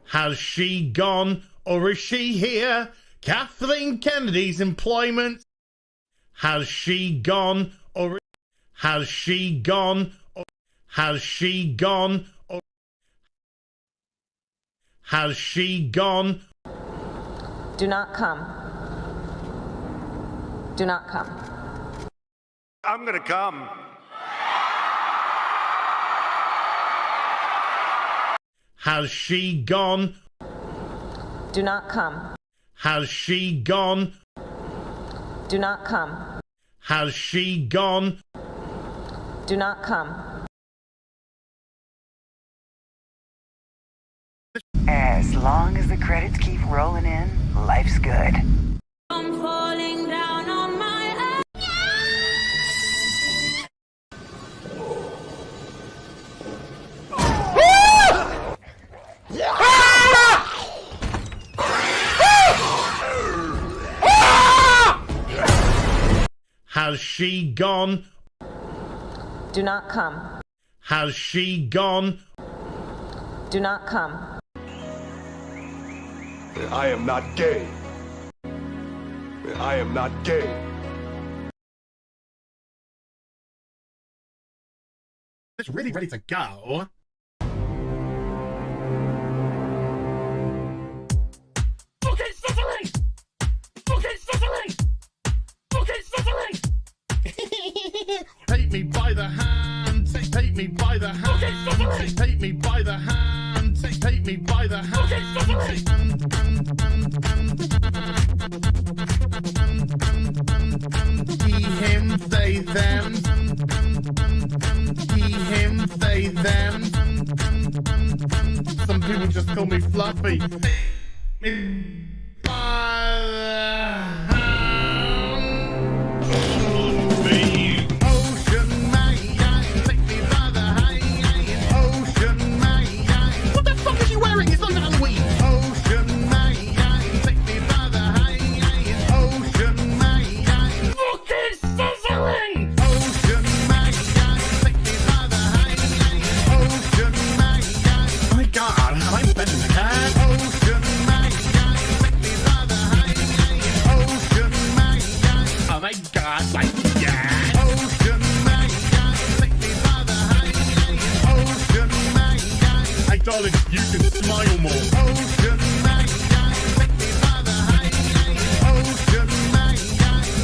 Has she gone or is she here? Kathleen Kennedy's employment. Has she gone or has she gone or has she gone or has she gone? Do not come. Do not come. I'm gonna come. Has she gone? Do not come. Has she gone? Do not come. Has she gone? Do not come. As long as the credits keep rolling in, life's good. I'm falling down on my Has she gone? Do not come. Has she gone? Do not come. I am not gay. I am not gay. It's really ready to go. Okay, Cicely! Okay, Cicely! Okay, Cicely! Take me by the hand, take me by the hand. Okay, Cicely! Take me by the hand, take me by the hand. Okay, Cicely! He, him, they, them. He, him, they, them. Some people just call me Fluffy. What the fuck is you wearing? It's not Halloween. Fuck is sizzling? Oh my god, I'm better than that. Oh my god, like yeah. Hey darling, you can smile more.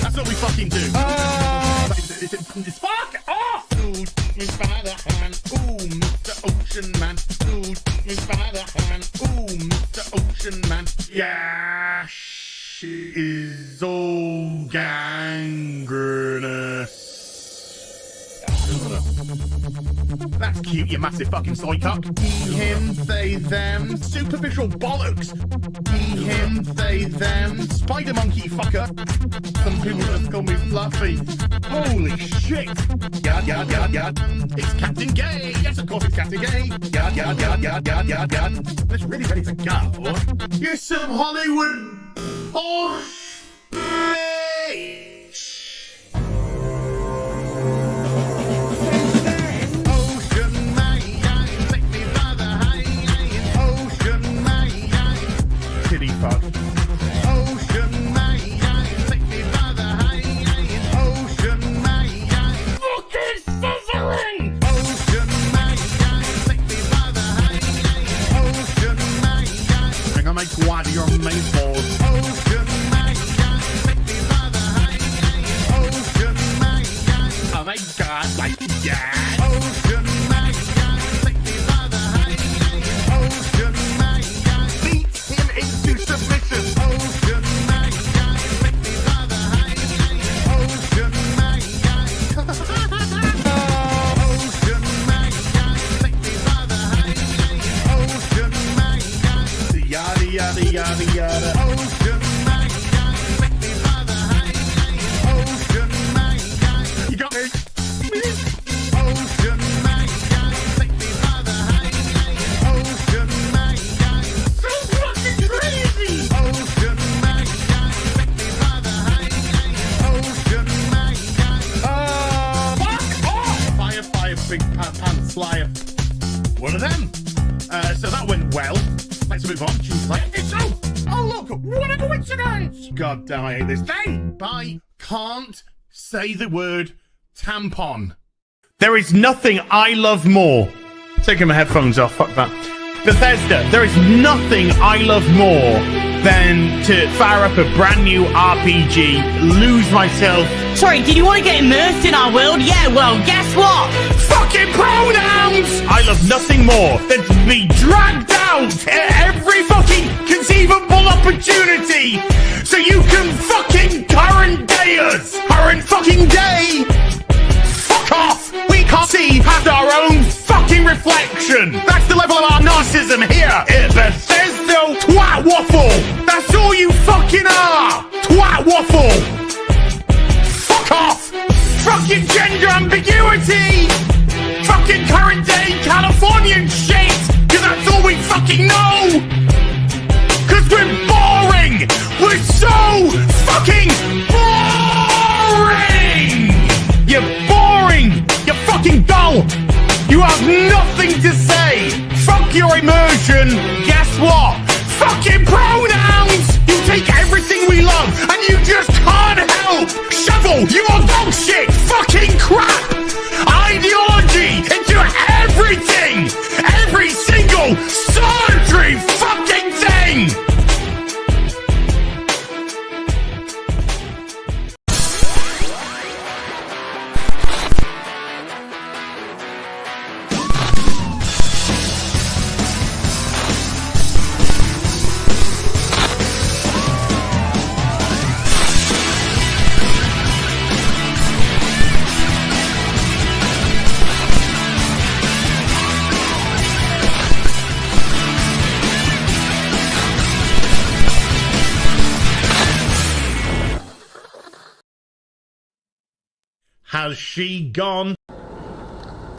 That's what we fucking do. Fuck off! Ooh, take me by the hand. Ooh, Mr. Ocean Man. Ooh, take me by the hand. Ooh, Mr. Ocean Man. Yeah, she is all gangrenous. That's cute, you massive fucking soy cup. He, him, they, them. Superficial bollocks. He, him, they, them. Spider monkey fucker. Some people just call me Fluffy. Holy shit. Yard, yard, yard, yard. It's Captain Gay. Yes, of course it's Captain Gay. Yard, yard, yard, yard, yard, yard, yard. It's really ready to go. You're some Hollywood horse bitch. Kitty fuck. Ocean man, take me by the hand. Ocean man, fucking sizzling. Ocean man, take me by the hand. Ocean man, I'm gonna make quad your main balls. Ocean man, move on. She's like, it's oh look, what a coincidence! God damn, I hate this thing. I can't say the word tampon. There is nothing I love more. Taking my headphones off, fuck that. Bethesda, there is nothing I love more than to fire up a brand new RPG, lose myself. Sorry, did you want to get immersed in our world? Yeah, well, guess what? Fucking pronouns! I love nothing more than to be dragged out at every fucking conceivable opportunity so you can fucking current day us. Current fucking day! Fuck off! We can't see past our own fucking reflection. That's the level of our narcissism here at Bethesda. Twat waffle! That's all you fucking are! Twat waffle! Fuck off! Fucking gender ambiguity! Fucking current day Californian shit! Cause that's all we fucking know! Cause we're boring! We're so fucking boring! You're boring! You're fucking dull! You have nothing to say! Fuck your immersion! Guess what? Fucking pronouns! You take everything we love and you just can't help! Shovel! You are bullshit! Fucking crap! Ideology into everything! Every single solitary fucking thing! Has she gone?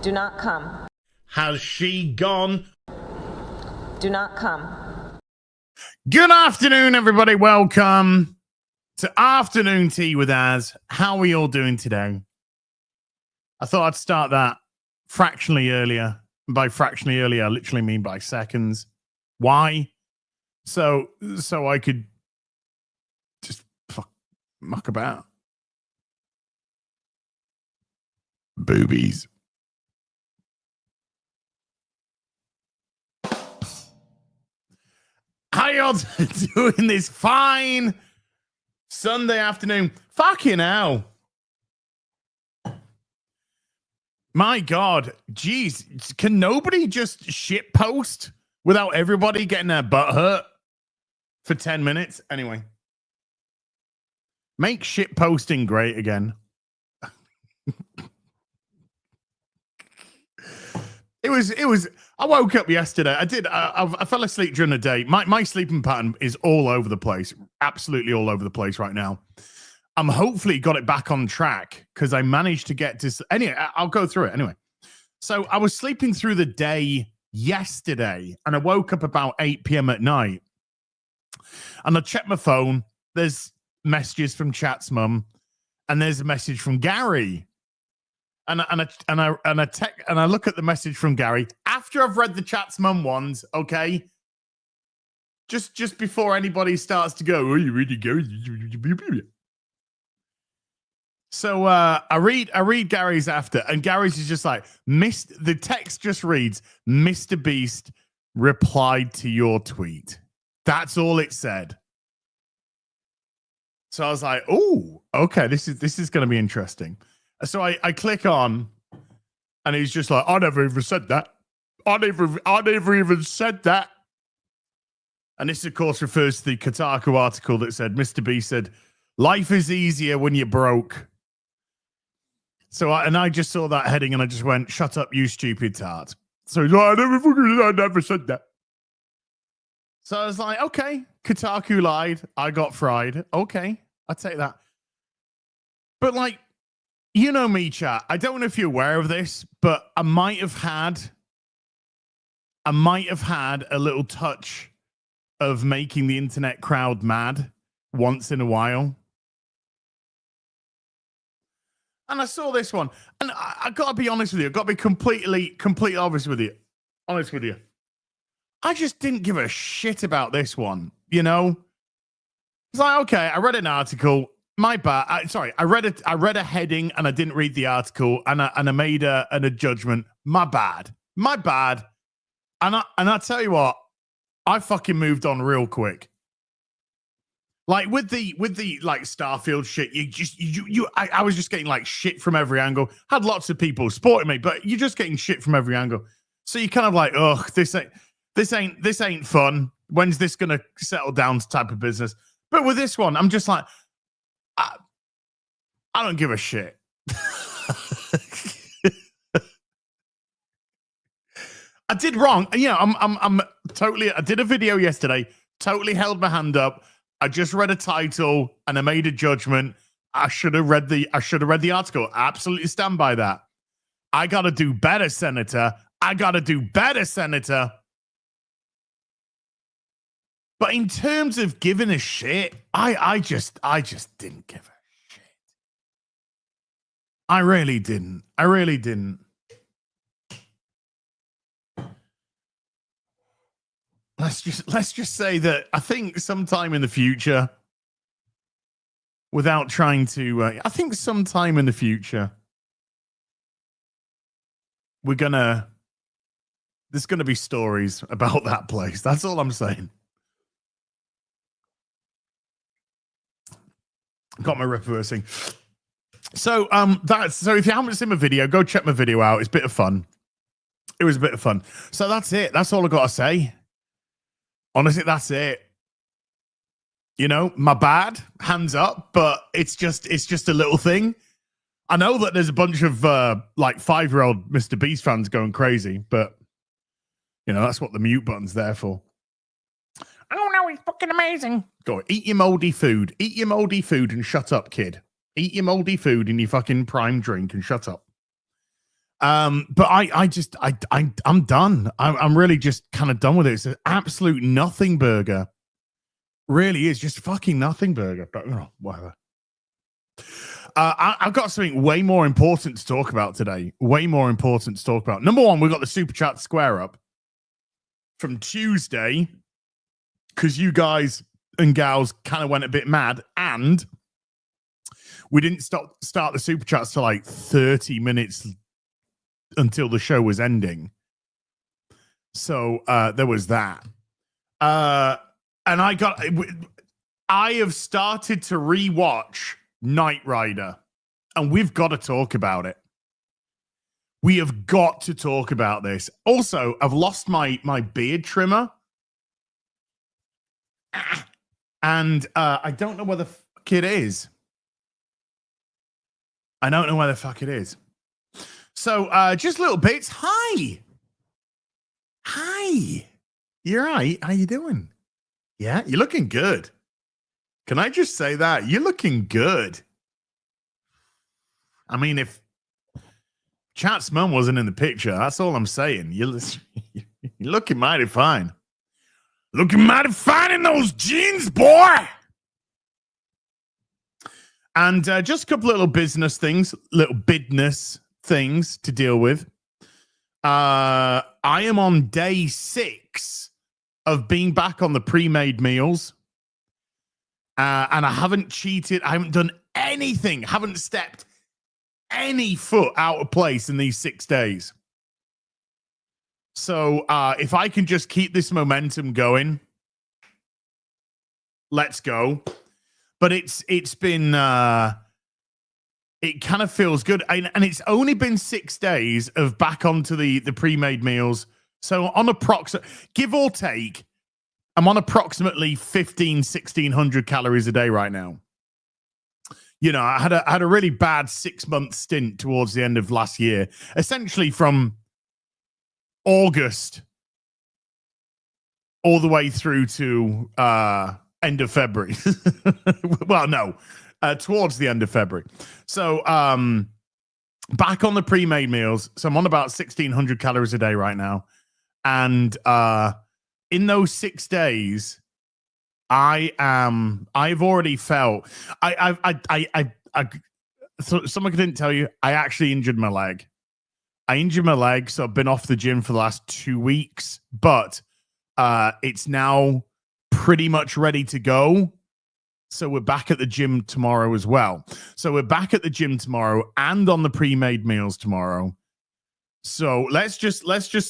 Do not come. Has she gone? Do not come. Good afternoon, everybody. Welcome to Afternoon Tea with Az. How are we all doing today? I thought I'd start that fractionally earlier. By fractionally earlier, I literally mean by seconds. Why? So I could just muck about. Boobies. How y'all doing this fine Sunday afternoon? Fucking hell. My God. Jeez. Can nobody just shit post without everybody getting their butt hurt for 10 minutes? Anyway. Make shit posting great again. It was. I woke up yesterday. I fell asleep during the day. My sleeping pattern is all over the place, absolutely all over the place right now. I'm hopefully got it back on track because I managed to get to. Anyway, I'll go through it anyway. So I was sleeping through the day yesterday, and I woke up about 8 p.m. at night, and I checked my phone. There's messages from Chat's mum, and there's a message from Gary. And I look at the message from Gary after I've read the Chat's mum ones, okay? Just before anybody starts to go, oh, you really go. So I read Gary's after, and Gary's is just like, the text just reads, Mr. Beast replied to your tweet. That's all it said. So I was like, oh, okay, this is going to be interesting. So I click on, and he's just like, I never even said that. I never even said that. And this, of course, refers to the Kotaku article that said, Mr. B said, life is easier when you're broke. So I just saw that heading, and I just went, shut up, you stupid tart. So he's like, I never said that. So I was like, okay, Kotaku lied. I got fried. Okay, I'll take that. But like, you know me, chat. I don't know if you're aware of this, but I might have had a little touch of making the internet crowd mad once in a while. And I saw this one, and I got to be honest with you. I got to be completely honest with you. I just didn't give a shit about this one, you know? It's like, okay, I read an article. My bad. I read a heading and I didn't read the article and I made a judgment. My bad. And I tell you what, I fucking moved on real quick. Like with the like Starfield shit, I was just getting like shit from every angle. Had lots of people supporting me, but you're just getting shit from every angle. So you're kind of like, ugh, this ain't fun. When's this gonna settle down to type of business? But with this one, I'm just like, I don't give a shit. I did wrong. Yeah, I'm totally. I did a video yesterday. Totally held my hand up. I just read a title and I made a judgment. I should have read the article. I absolutely stand by that. I got to do better, Senator. But in terms of giving a shit, I just didn't give a shit. I really didn't. Let's just say that I think sometime in the future, without trying to, I think sometime in the future, there's gonna be stories about that place. That's all I'm saying. Got my reversing. So so if you haven't seen my video, go check my video out. It's a bit of fun. It was a bit of fun. So that's it. That's all I got to say. Honestly, that's it. You know, my bad, hands up, but it's just a little thing. I know that there's a bunch of like 5-year-old Mr. Beast fans going crazy, but you know, that's what the mute button's there for. Oh no, he's fucking amazing. Go eat your moldy food. Eat your moldy food and shut up, kid. Eat your moldy food and your fucking prime drink and shut up. But I'm done. I'm really just kind of done with it. It's an absolute nothing burger. Really is just fucking nothing burger. But whatever. I've got something way more important to talk about today. Number one, we've got the Super Chat Square Up from Tuesday because you guys and gals kind of went a bit mad, and we didn't start the Super Chats till like 30 minutes until the show was ending. So there was that. And I have started to rewatch Knight Rider, and we've got to talk about it. We have got to talk about this. Also, I've lost my beard trimmer. And I don't know where the fuck it is. So just little bits. Hi. You're right. How you doing? Yeah, you're looking good. Can I just say that? You're looking good. I mean, if Chat's mum wasn't in the picture, that's all I'm saying. You're looking mighty fine. Looking mighty fine in those jeans, boy. And just a couple little business things, little business things to deal with. I am on day 6 of being back on the pre-made meals. And I haven't cheated. I haven't done anything. Haven't stepped any foot out of place in these 6 days. So if I can just keep this momentum going, let's go. But it's been it kind of feels good, and it's only been 6 days of back onto the pre-made meals. So on give or take, I'm on approximately 1,600 calories a day right now. You know, I had a really bad 6-month stint towards the end of last year, essentially from August all the way through to end of February. Well, no, towards the end of February. So back on the pre-made meals. So I'm on about 1,600 calories a day right now. And in those 6 days, I've already felt so someone didn't tell you, I actually injured my leg. So I've been off the gym for the last 2 weeks, but It's now pretty much ready to go. So we're back at the gym tomorrow as well. So we're back at the gym tomorrow and on the pre-made meals tomorrow. So let's just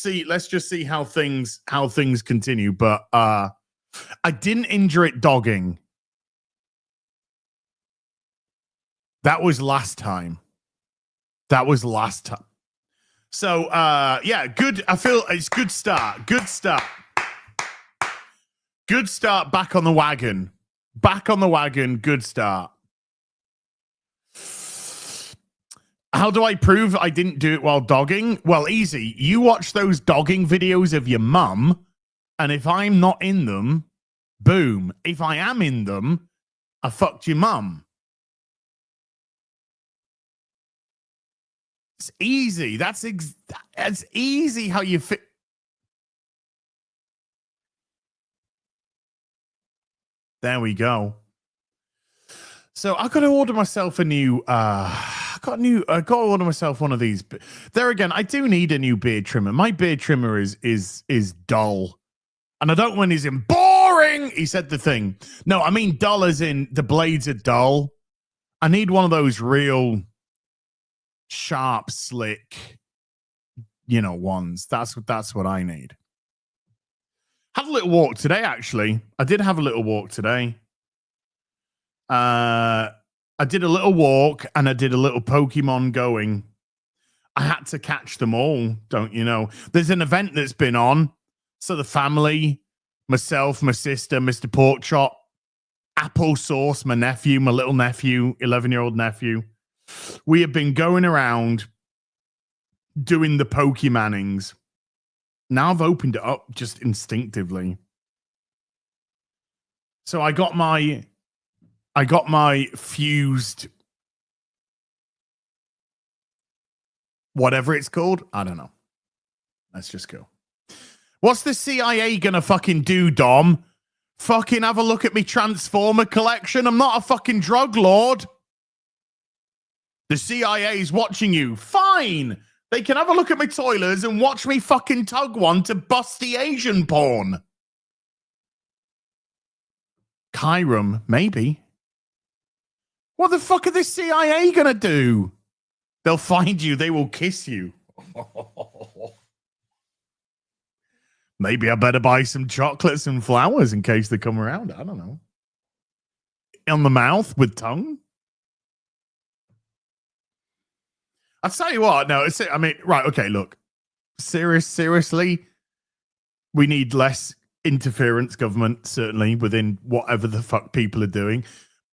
see how things continue. But I didn't injure it dogging. That was last time. So yeah, good. I feel it's good start. Good start back on the wagon. Good start. How do I prove I didn't do it while dogging? Well, easy. You watch those dogging videos of your mum, and if I'm not in them, boom. If I am in them, I fucked your mum. It's easy. That's easy how you fit. There we go. So I got to order myself a new. I got to order myself one of these. There again, I do need a new beard trimmer. My beard trimmer is dull, and I don't mean he's in boring. He said the thing. No, I mean dull as in the blades are dull. I need one of those real sharp, slick, ones. That's what I need. Had a little walk today, actually. I did have a little walk today. I did a little walk and I did a little Pokemon going. I had to catch them all, don't you know? There's an event that's been on. So the family, myself, my sister, Mr. Porkchop, Apple Sauce, my nephew, my little nephew, 11-year-old nephew. We have been going around doing the Pokemonings. Now I've opened it up just instinctively. So I got my fused whatever it's called. I don't know. Let's just go. What's the CIA gonna fucking do, Dom? Fucking have a look at me Transformer collection. I'm not a fucking drug lord. The CIA's watching you. Fine. They can have a look at my toilets and watch me fucking tug one to busty Asian porn. Kyrum, maybe. What the fuck are the CIA gonna do? They'll find you. They will kiss you. Maybe I better buy some chocolates and flowers in case they come around. I don't know. On the mouth with tongue? I'll tell you what, no, right, okay, look. Seriously, we need less interference, government, certainly, within whatever the fuck people are doing.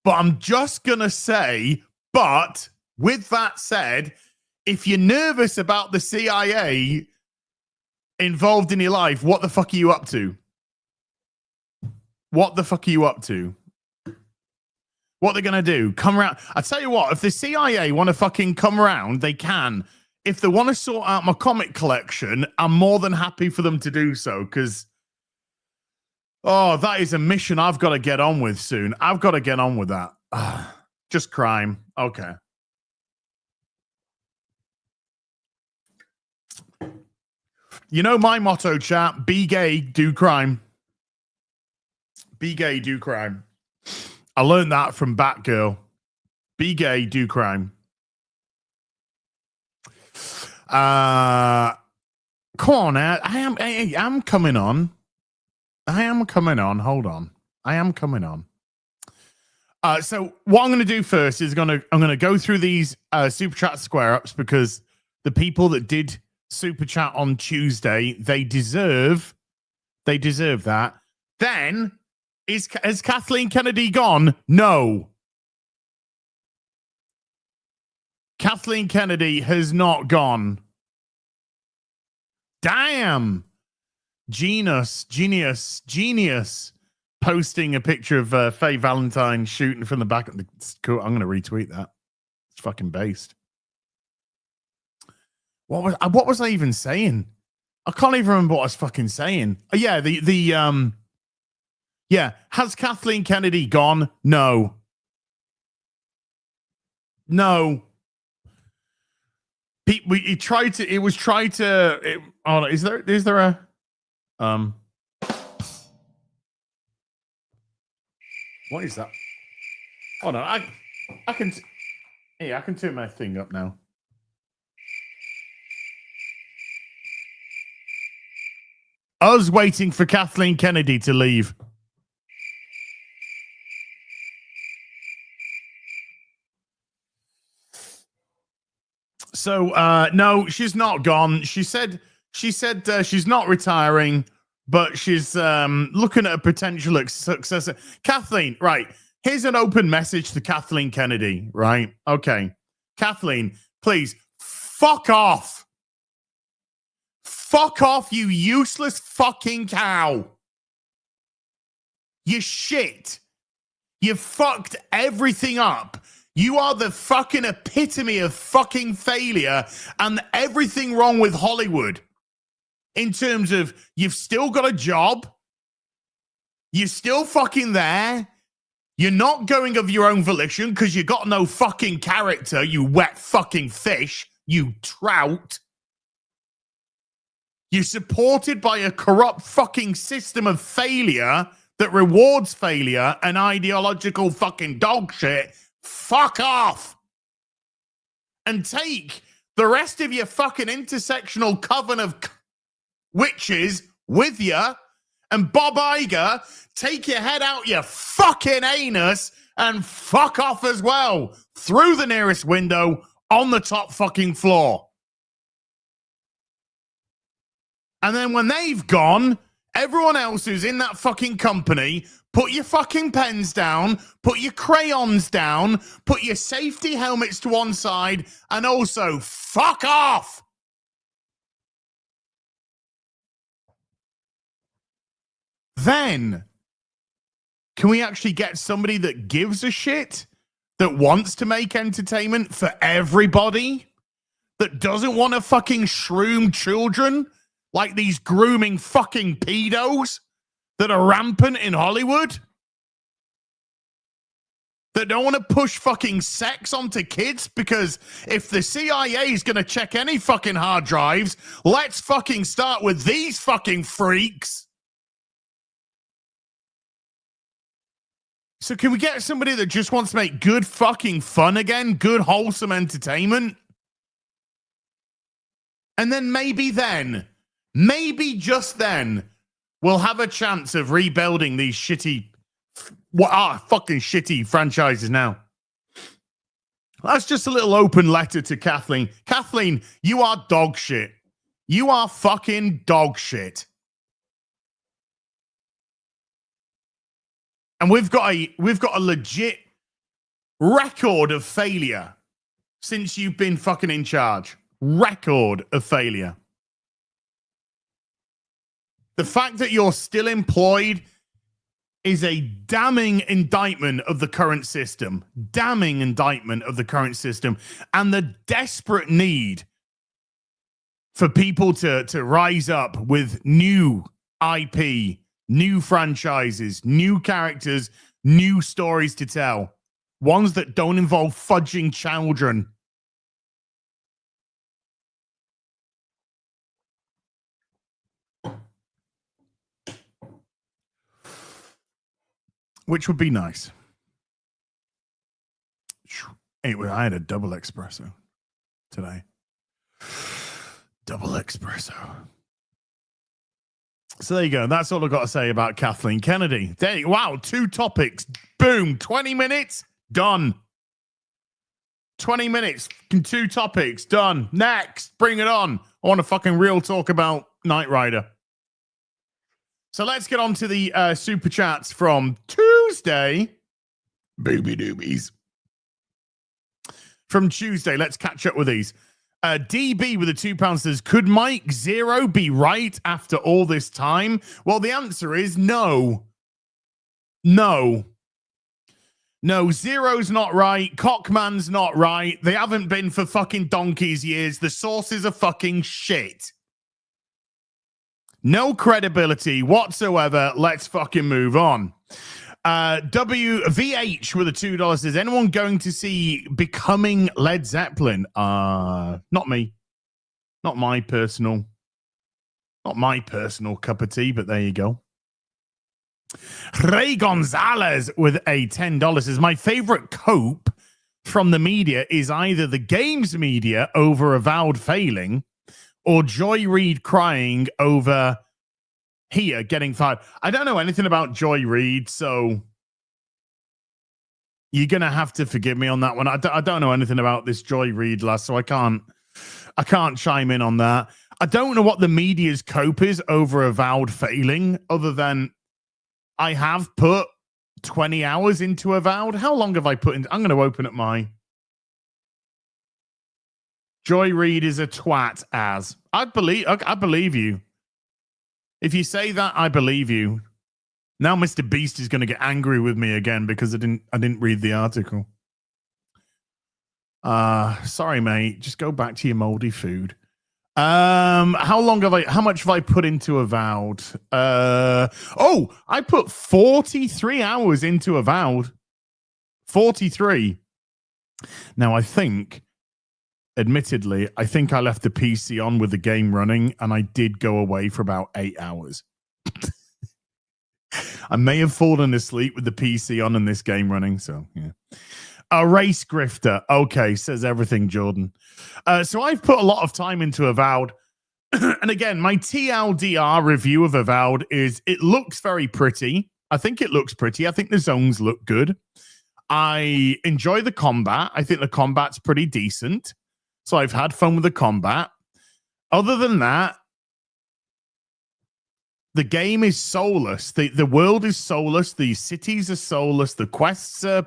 But I'm just going to say, but with that said, if you're nervous about the CIA involved in your life, what the fuck are you up to? What the fuck are you up to? What they're going to do? Come around. I tell you what, if the CIA want to fucking come around, they can. If they want to sort out my comic collection, I'm more than happy for them to do so because, that is a mission I've got to get on with soon. I've got to get on with that. Just crime. Okay. You know my motto, chat. Be gay, do crime. Be gay, do crime. I learned that from Batgirl. Be gay, do crime. Come on, I am coming on. Hold on. I am coming on. So what I'm going to do first is I'm going to go through these super chat square ups because the people that did super chat on Tuesday, they deserve that. Then has Kathleen Kennedy gone? No. Kathleen Kennedy has not gone. Damn. Genius. Posting a picture of Faye Valentine shooting from the back of the cool. I'm going to retweet that. It's fucking based. What was I even saying? I can't even remember what I was fucking saying. Yeah, yeah. Has Kathleen Kennedy gone? No. Is there a What is that? Oh no, I can. Yeah, I can turn my thing up now. Us waiting for Kathleen Kennedy to leave. So no, she's not gone. She said she's not retiring, but she's looking at a potential successor. Kathleen, right? Here's an open message to Kathleen Kennedy, right? Okay, Kathleen, please fuck off. Fuck off, you useless fucking cow. You shit. You fucked everything up. You are the fucking epitome of fucking failure and everything wrong with Hollywood. In terms of you've still got a job. You're still fucking there. You're not going of your own volition because you got no fucking character, you wet fucking fish, you trout. You're supported by a corrupt fucking system of failure that rewards failure and ideological fucking dog shit. Fuck off. And take the rest of your fucking intersectional coven of witches with you. And Bob Iger, take your head out your fucking anus and fuck off as well. Through the nearest window on the top fucking floor. And then when they've gone, everyone else who's in that fucking company, put your fucking pens down, put your crayons down, put your safety helmets to one side, and also fuck off. Then, can we actually get somebody that gives a shit, that wants to make entertainment for everybody, that doesn't want to fucking shroom children like these grooming fucking pedos that are rampant in Hollywood? That don't want to push fucking sex onto kids because if the CIA is going to check any fucking hard drives, let's fucking start with these fucking freaks. So can we get somebody that just wants to make good fucking fun again? Good wholesome entertainment? And then maybe just then, we'll have a chance of rebuilding these fucking shitty franchises now. That's just a little open letter to Kathleen. Kathleen, you are dog shit. You are fucking dog shit. And we've got a legit record of failure since you've been fucking in charge. Record of failure. The fact that you're still employed is a damning indictment of the current system. Damning indictment of the current system. And the desperate need for people to rise up with new IP, new franchises, new characters, new stories to tell. Ones that don't involve fudging children. Which would be nice. Anyway, I had a double espresso today. Double espresso. So there you go. That's all I've got to say about Kathleen Kennedy. Wow, 2 topics. Boom. 20 minutes. Done. 20 minutes. 2 topics. Done. Next. Bring it on. I want a fucking real talk about Knight Rider. So let's get on to the super chats from Tuesday. Booby doobies. From Tuesday, let's catch up with these. DB with the £2 says, could Mike Zero be right after all this time? Well, the answer is no. No. No, Zero's not right. Cockman's not right. They haven't been for fucking donkey's years. The sources are fucking shit. No credibility whatsoever. Let's fucking move on. WVH with a $2 says, anyone going to see Becoming Led Zeppelin? Not me. Not my personal cup of tea, but there you go. Ray Gonzalez with a $10 says, my favorite cope from the media is either the games media over Avowed failing or Joy Reid crying over here getting fired. I don't know anything about Joy Reid, so you're going to have to forgive me on that one. I don't know anything about this Joy Reid lass, so I can't chime in on that. I don't know what the media's cope is over Avowed failing, other than I have put 20 hours into Avowed. How long have I put in? I'm going to open up my... Joy Reid is a twat as. I believe you. If you say that, I believe you. Now Mr. Beast is going to get angry with me again because I didn't read the article. Sorry, mate. Just go back to your moldy food. How much have I put into Avowed? I put 43 hours into Avowed. 43. Now admittedly, I think I left the PC on with the game running, and I did go away for about 8 hours. I may have fallen asleep with the PC on and this game running, so yeah. A race grifter. Okay, says everything, Jordan. So I've put a lot of time into Avowed. And again, my TLDR review of Avowed is it looks very pretty. I think it looks pretty. I think the zones look good. I enjoy the combat. I think the combat's pretty decent. So I've had fun with the combat. Other than that, the game is soulless. The world is soulless. The cities are soulless. The quests are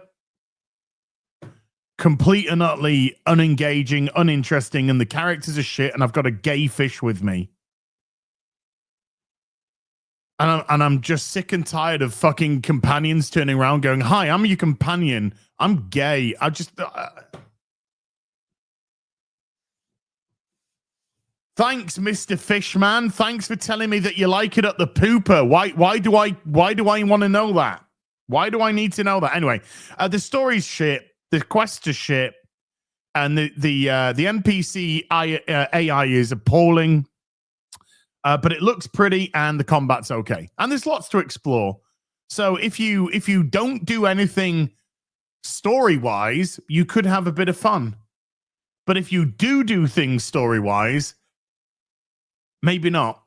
complete and utterly unengaging, uninteresting, and the characters are shit, and I've got a gay fish with me. And I'm just sick and tired of fucking companions turning around going, hi, I'm your companion. I'm gay. Thanks, Mr. Fishman. Thanks for telling me that you like it at the pooper. Why do I want to know that? Why do I need to know that? Anyway, the story's shit. The quests are shit. And the NPC AI is appalling. But it looks pretty and the combat's okay. And there's lots to explore. So if you don't do anything story-wise, you could have a bit of fun. But if you do things story-wise, maybe not.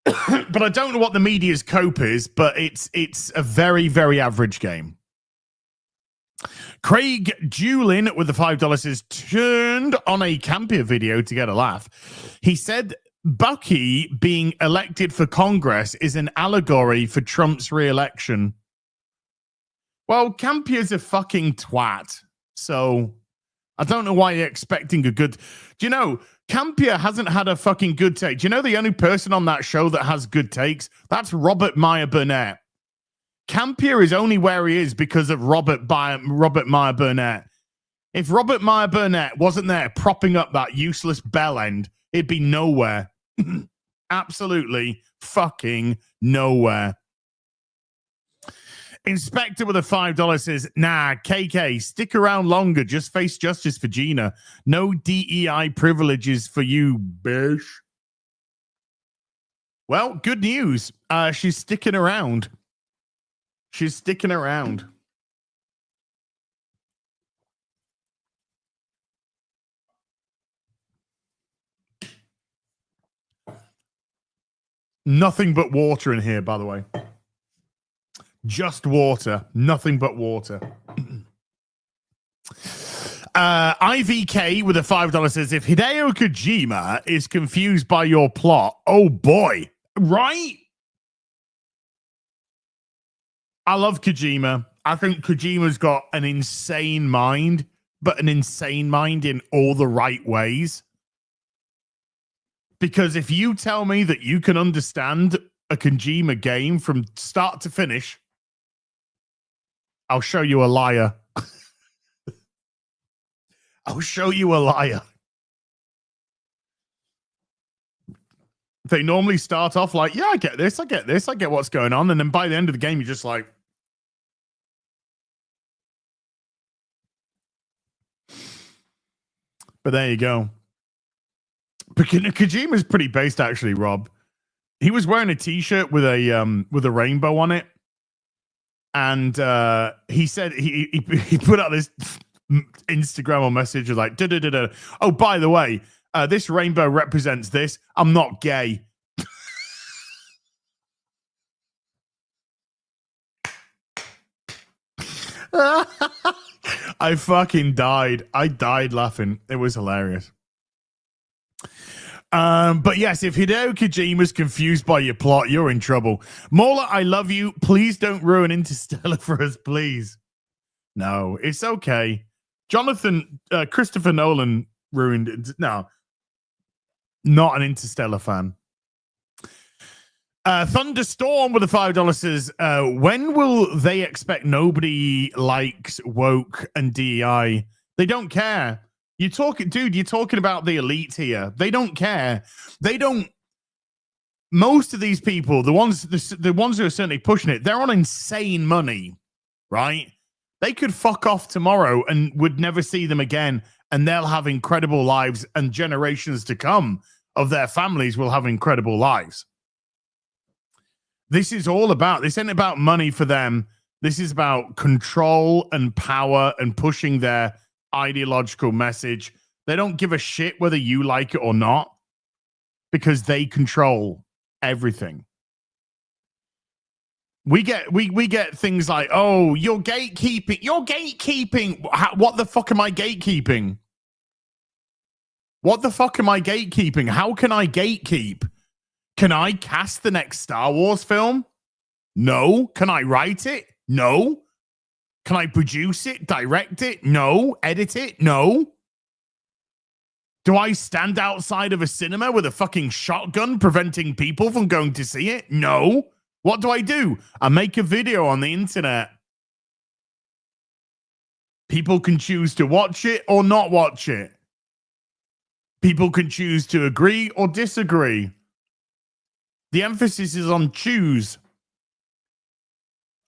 But I don't know what the media's cope is, but it's a very, very average game. Craig Julin with the $5 says, turned on a Campia video to get a laugh. He said Bucky being elected for Congress is an allegory for Trump's re-election. Well, Campia's a fucking twat, so I don't know why you're expecting a good... Do you know, Campia hasn't had a fucking good take. Do you know the only person on that show that has good takes? That's Robert Meyer Burnett. Campia is only where he is because of Robert Meyer Burnett. If Robert Meyer Burnett wasn't there propping up that useless bell end, it'd be nowhere. Absolutely fucking nowhere. Inspector with a $5 says, nah, KK, stick around longer. Just face justice for Gina. No DEI privileges for you, bitch. Well, good news. She's sticking around. She's sticking around. Nothing but water in here, by the way. Just water. Nothing but water. IVK with a $5 says, if Hideo Kojima is confused by your plot, oh boy. Right? I love Kojima. I think Kojima's got an insane mind, but an insane mind in all the right ways. Because if you tell me that you can understand a Kojima game from start to finish, I'll show you a liar. I'll show you a liar. They normally start off like, yeah, I get this, I get what's going on. And then by the end of the game, you're just like, but there you go. Kojima's pretty based, actually, Rob. He was wearing a T-shirt with a rainbow on it, and he said he put out this Instagram or message of like, da-da-da-da. Oh, by the way, this rainbow represents this. I'm not gay. I fucking died. I died laughing. It was hilarious. But yes, if Hideo Kojima's confused by your plot, you're in trouble. Mola, I love you. Please don't ruin Interstellar for us, please. No, it's okay. Christopher Nolan ruined it. No, not an Interstellar fan. Thunderstorm with the $5 says, when will they expect nobody likes woke and DEI? They don't care. You're talking about the elite here. They don't care. They don't. Most of these people, the ones who are certainly pushing it, they're on insane money, right? They could fuck off tomorrow and would never see them again, and they'll have incredible lives, and generations to come of their families will have incredible lives. This is all about, this ain't about money for them. This is about control and power and pushing their ideological message. They don't give a shit whether you like it or not, because they control everything. We get things like, oh, you're gatekeeping. What the fuck am I gatekeeping? What the fuck am I gatekeeping? How can I gatekeep? Can I cast the next Star Wars film? No. Can I write it? No. Can I produce it, direct it? No. Edit it? No. Do I stand outside of a cinema with a fucking shotgun preventing people from going to see it? No. What do? I make a video on the internet. People can choose to watch it or not watch it. People can choose to agree or disagree. The emphasis is on choose.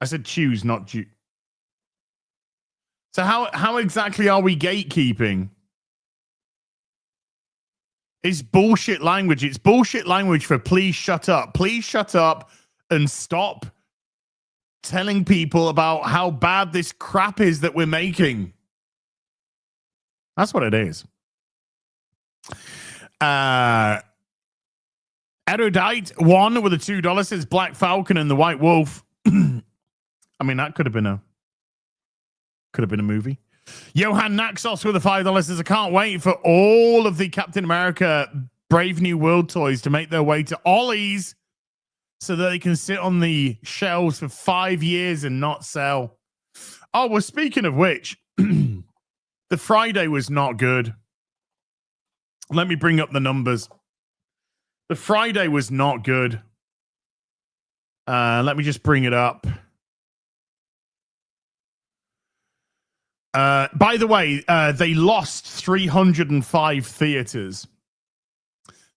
I said choose, not choose. So how exactly are we gatekeeping? It's bullshit language. It's bullshit language for please shut up. Please shut up and stop telling people about how bad this crap is that we're making. That's what it is. Erudite one with a $2 says Black Falcon and the White Wolf. I mean, that could have been a movie. Johan Naxos with a $5 says, I can't wait for all of the Captain America Brave New World toys to make their way to Ollie's so that they can sit on the shelves for 5 years and not sell. Oh, well, speaking of which, the Friday was not good. Let me bring up the numbers. The Friday was not good. Let me just bring it up. By the way, they lost 305 theaters.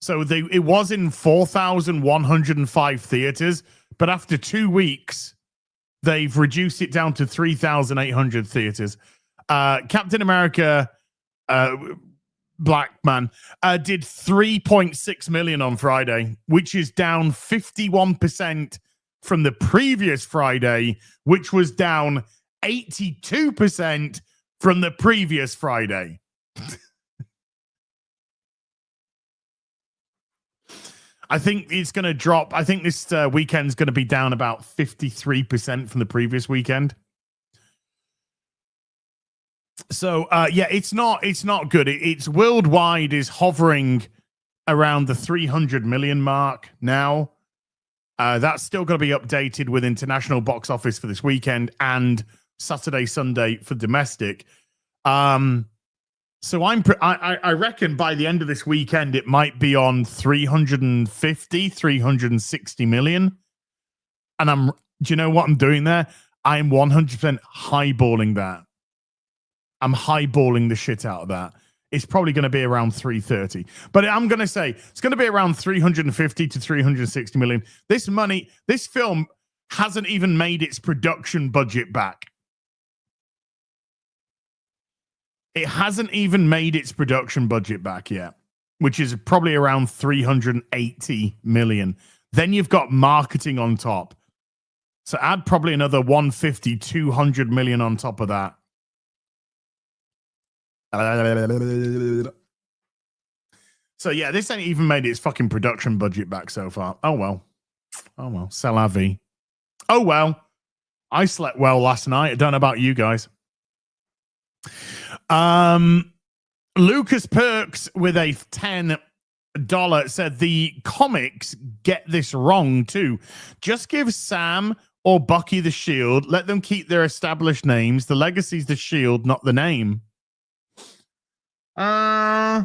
So it was in 4,105 theaters, but after 2 weeks, they've reduced it down to 3,800 theaters. Captain America, Black Man, did 3.6 million on Friday, which is down 51% from the previous Friday, which was down 82% from the previous Friday. I think it's going to drop. I think this weekend's going to be down about 53% from the previous weekend. So, yeah, it's not good. It's worldwide is hovering around the 300 million mark now. That's still going to be updated with international box office for this weekend and Saturday, Sunday for domestic. So I reckon by the end of this weekend, it might be on 350, 360 million. And do you know what I'm doing there? I'm 100% highballing that. I'm highballing the shit out of that. It's probably going to be around 330. But I'm going to say it's going to be around 350 to 360 million. This film hasn't even made its production budget back. It hasn't even made its production budget back yet. which is probably around 380 million. Then you've got marketing on top. So add probably another 150, 200 million on top of that. So yeah, this ain't even made its fucking production budget back so far. Oh well. Oh well. C'est la vie. Oh well. I slept well last night. I don't know about you guys. Lucas Perks with a $10 said the comics get this wrong too. Just give Sam or Bucky the shield. Let them keep their established names. The legacy's the shield, not the name. I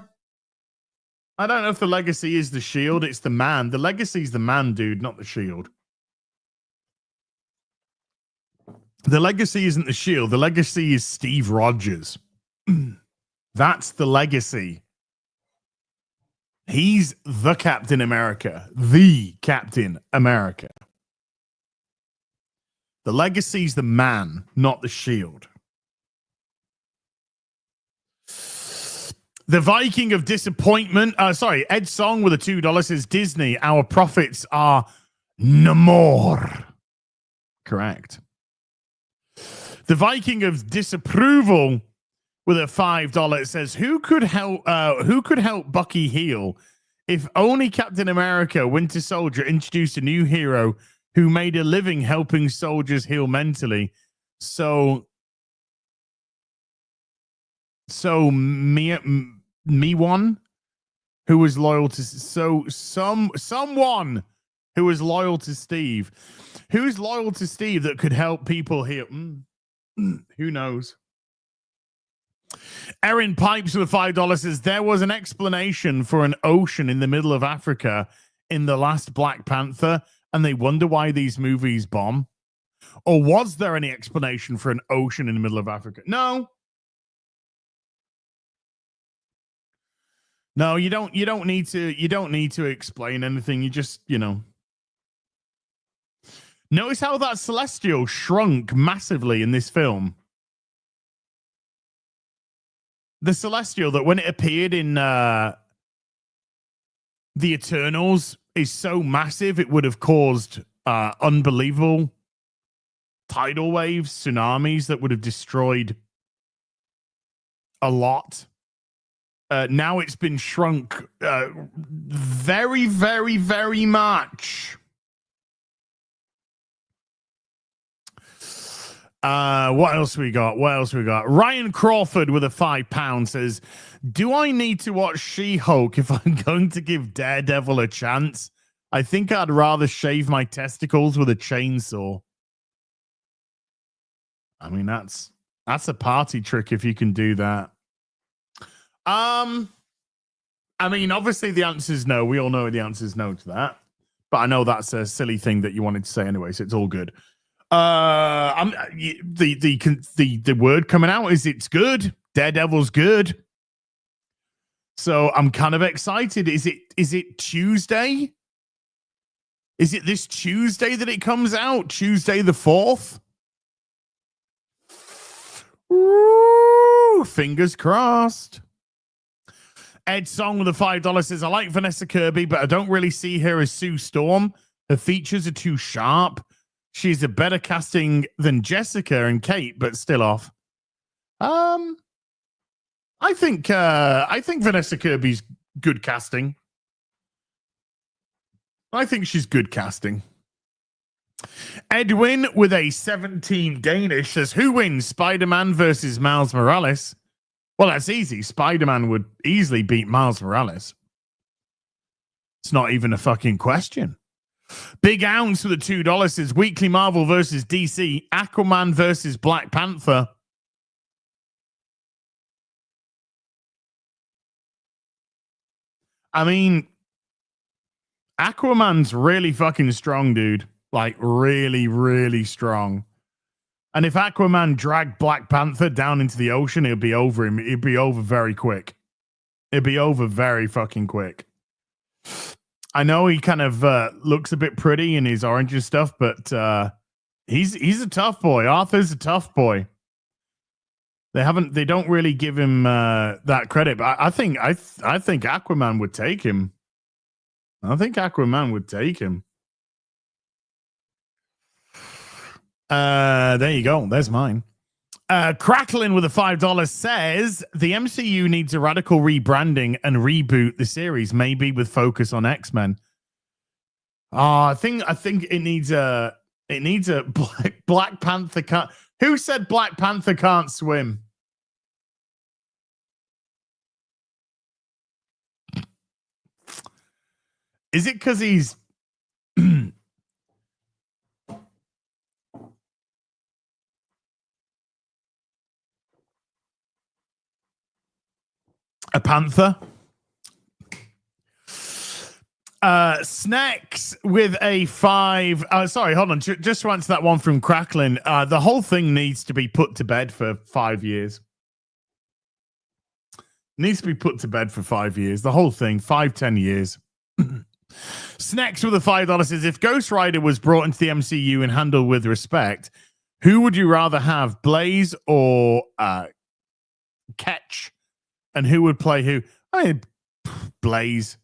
don't know if the legacy is the shield. It's the man. The legacy's the man, dude, not the shield. The legacy isn't the shield. The legacy is Steve Rogers. That's the legacy. He's the Captain America. The Captain America. The legacy's the man, not the shield. The Viking of Disappointment. Ed Song with a $2 says Disney, our profits are no more. Correct. The Viking of Disapproval with a $5 says who could help Bucky heal if only Captain America Winter Soldier introduced a new hero who made a living helping soldiers heal mentally. So me one who was loyal to someone who was loyal to Steve. Who's loyal to Steve that could help people heal? Who knows? Erin Pipes with $5 says there was an explanation for an ocean in the middle of Africa in the last Black Panther, and they wonder why these movies bomb. Or was there any explanation for an ocean in the middle of Africa? No. No, you don't need to explain anything. You just, Notice how that Celestial shrunk massively in this film. The Celestial that when it appeared in the Eternals is so massive it would have caused unbelievable tidal waves, tsunamis that would have destroyed a lot. Now it's been shrunk very, very, very much. What else we got? Ryan Crawford with a £5 says, do I need to watch She-Hulk if I'm going to give Daredevil a chance? I think I'd rather shave my testicles with a chainsaw. I mean, that's a party trick if you can do that. I mean, obviously the answer is no. We all know the answer is no to that. But I know that's a silly thing that you wanted to say anyway, so it's all good. The word coming out is it's good. Daredevil's good. So I'm kind of excited. Is it Tuesday? Is it this Tuesday that it comes out? Tuesday the 4th? Ooh, fingers crossed. Ed Song with a $5 says, I like Vanessa Kirby, but I don't really see her as Sue Storm. Her features are too sharp. She's a better casting than Jessica and Kate, but still off. I think Vanessa Kirby's good casting. I think she's good casting. Edwin with a 17 Danish says, who wins, Spider-Man versus Miles Morales? Well, that's easy. Spider-Man would easily beat Miles Morales. It's not even a fucking question. Big Ounce with a $2 says, Weekly Marvel versus DC, Aquaman versus Black Panther. I mean, Aquaman's really fucking strong, dude. Like, really, really strong. And if Aquaman dragged Black Panther down into the ocean, it'd be over him. It'd be over very quick. It'd be over very fucking quick. I know he kind of looks a bit pretty in his orange and stuff, but he's a tough boy. Arthur's a tough boy. They don't really give him that credit. But I think Aquaman would take him. I think Aquaman would take him. There you go. There's mine. Crackling with a $5 says the MCU needs a radical rebranding and reboot the series, maybe with focus on X-Men. I think it needs a Black Panther. Who said Black Panther can't swim? Is it because he's a panther? Snacks with a 5. Sorry, hold on. Just to answer that one from Crackling, the whole thing needs to be put to bed for 5 years. Needs to be put to bed for 5 years. The whole thing, 5-10 years. Snacks with a $5 says, if Ghost Rider was brought into the MCU and handled with respect, who would you rather have, Blaze or Ketch? And who would play who? I mean, Blaze.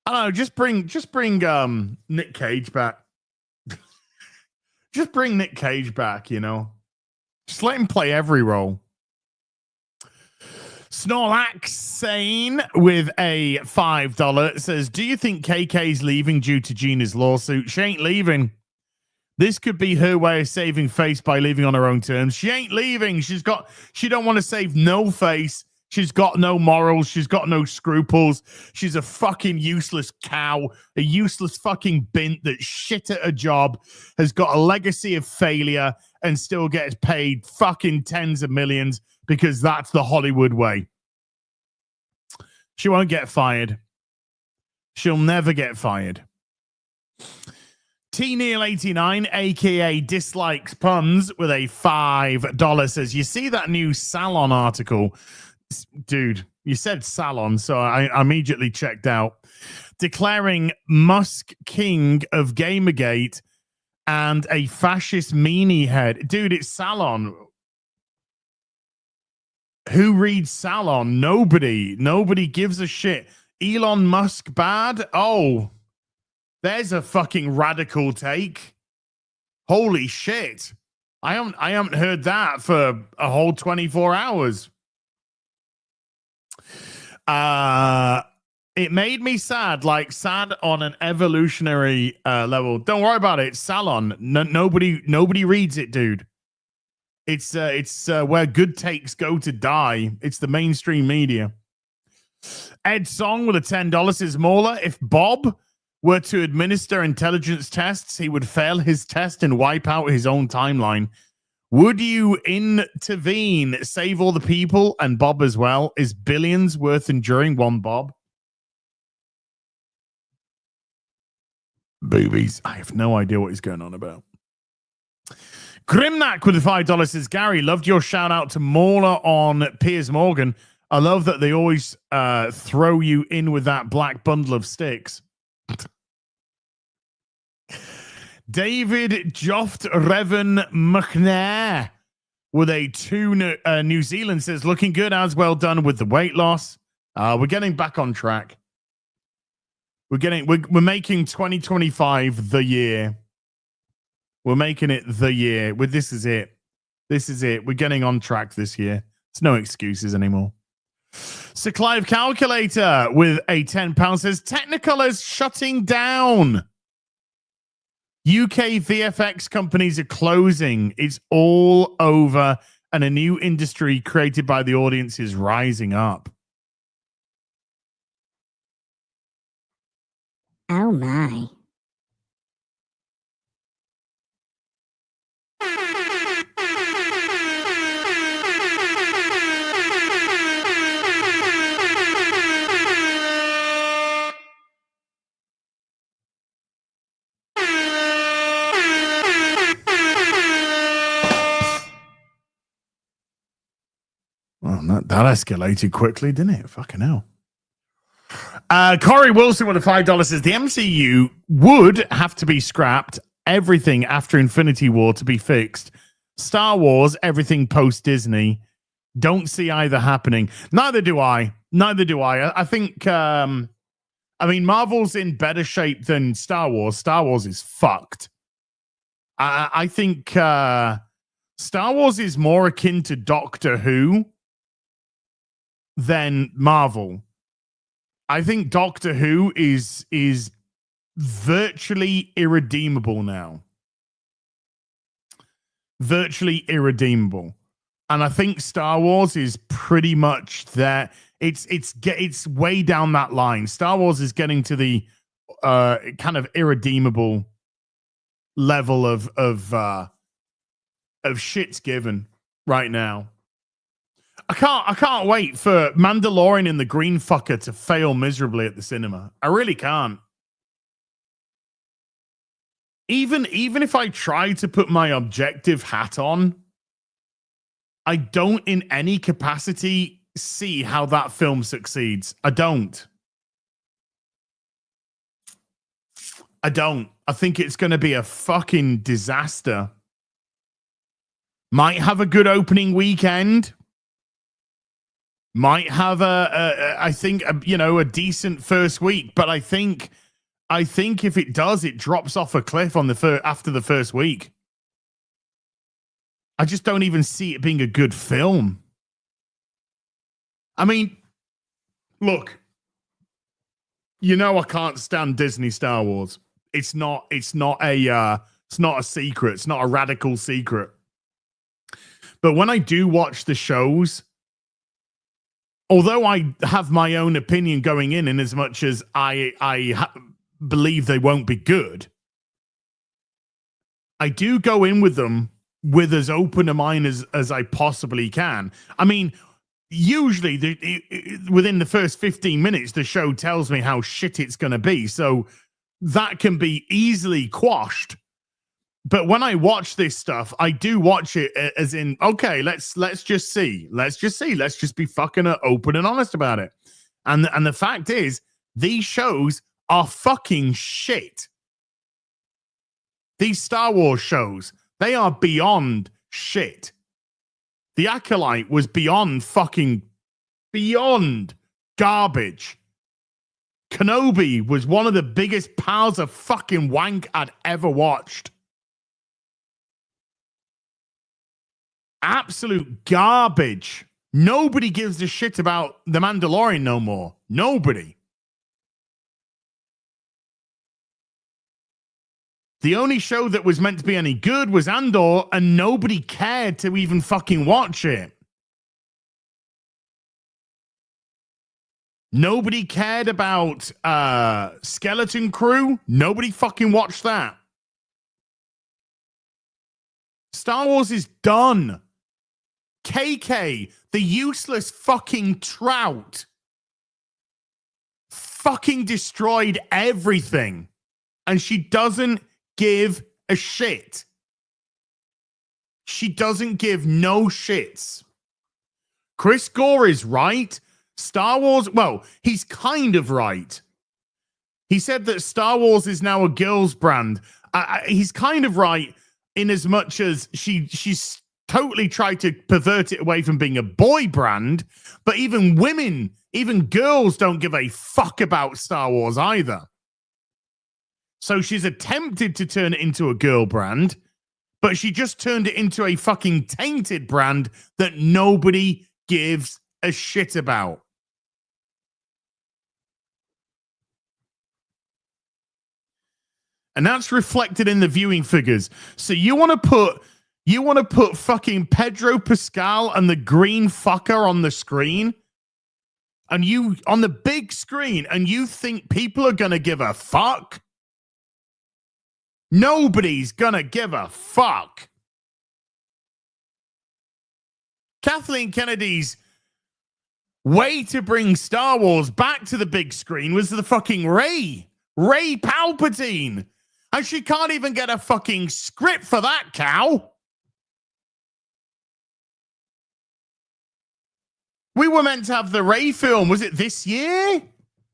I don't know. Just bring Nick Cage back. Just bring Nick Cage back. You know, just let him play every role. Snorlax Sane with a $5 says, do you think KK's leaving due to Gina's lawsuit? She ain't leaving. This could be her way of saving face by leaving on her own terms. She ain't leaving. She don't want to save no face. She's got no morals. She's got no scruples. She's a fucking useless cow, a useless fucking bint that shit at a job, has got a legacy of failure, and still gets paid fucking tens of millions because that's the Hollywood way. She won't get fired. She'll never get fired. T-Neil89, a.k.a. Dislikes Puns, with a $5 says, you see that new Salon article? Dude, you said Salon, so I immediately checked out. Declaring Musk king of Gamergate and a fascist meanie head. Dude, it's Salon. Who reads Salon? Nobody. Nobody gives a shit. Elon Musk bad? Oh, there's a fucking radical take. Holy shit. I haven't heard that for a whole 24 hours. It made me sad, like sad on an evolutionary level. Don't worry about it. Salon. Nobody reads it, dude. It's where good takes go to die. It's the mainstream media. Ed Song with a $10 says, Mauler, if Bob were to administer intelligence tests, he would fail his test and wipe out his own timeline. Would you intervene, save all the people and Bob as well? Is billions worth enduring one Bob? Boobies. I have no idea what he's going on about. Grimnack with the $5 says, Gary, loved your shout out to Mauler on Piers Morgan. I love that they always throw you in with that black bundle of sticks. David Joft Revan McNair with a 2 New Zealand says, looking good, as well done with the weight loss. We're getting back on track. We're making 2025 the year. We're making it the year. This is it. This is it. We're getting on track this year. It's no excuses anymore. Sir Clive Calculator with a £10 says, Technicolor's shutting down. UK VFX companies are closing. It's all over, and a new industry created by the audience is rising up. Oh my. Well, that escalated quickly, didn't it? Fucking hell. Corey Wilson with a $5 says, the MCU would have to be scrapped. Everything after Infinity War to be fixed. Star Wars, everything post-Disney. Don't see either happening. Neither do I. I think, Marvel's in better shape than Star Wars. Star Wars is fucked. I think Star Wars is more akin to Doctor Who than Marvel. I think Doctor Who is virtually irredeemable now. Virtually irredeemable. And I think Star Wars is pretty much there. It's way down that line. Star Wars is getting to the kind of irredeemable level of shit's given right now. I can't wait for Mandalorian and the Green Fucker to fail miserably at the cinema. I really can't. Even if I try to put my objective hat on, I don't in any capacity see how that film succeeds. I don't. I think it's going to be a fucking disaster. Might have a good opening weekend. Might have a decent first week, but I think if it does, it drops off a cliff on after the first week. I just don't even see it being a good film. I mean, look, I can't stand Disney Star Wars. It's not a secret. It's not a radical secret. But when I do watch the shows, although I have my own opinion going in as much as I believe they won't be good, I do go in with them with as open a mind as I possibly can. I mean, usually within the first 15 minutes, the show tells me how shit it's going to be. So that can be easily quashed. But when I watch this stuff, I do watch it as in, okay, let's just see. Let's just be fucking open and honest about it. And the fact is, these shows are fucking shit. These Star Wars shows, they are beyond shit. The Acolyte was beyond garbage. Kenobi was one of the biggest piles of fucking wank I'd ever watched. Absolute garbage. Nobody gives a shit about The Mandalorian no more. Nobody. The only show that was meant to be any good was Andor, and nobody cared to even fucking watch it. Nobody cared about Skeleton Crew. Nobody fucking watched that. Star Wars is done. KK, the useless fucking trout, fucking destroyed everything. And she doesn't give a shit. She doesn't give no shits. Chris Gore is right. Star Wars, well, he's kind of right. He said that Star Wars is now a girl's brand. He's kind of right in as much as she's totally tried to pervert it away from being a boy brand. But even women, even girls don't give a fuck about Star Wars either. So she's attempted to turn it into a girl brand, but she just turned it into a fucking tainted brand that nobody gives a shit about. And that's reflected in the viewing figures. So you want to put fucking Pedro Pascal and the green fucker on the screen? And you on the big screen, and you think people are going to give a fuck? Nobody's gonna give a fuck. Kathleen Kennedy's way to bring Star Wars back to the big screen was the fucking Rey Palpatine. And she can't even get a fucking script for that cow. We were meant to have the Rey film. Was it this year?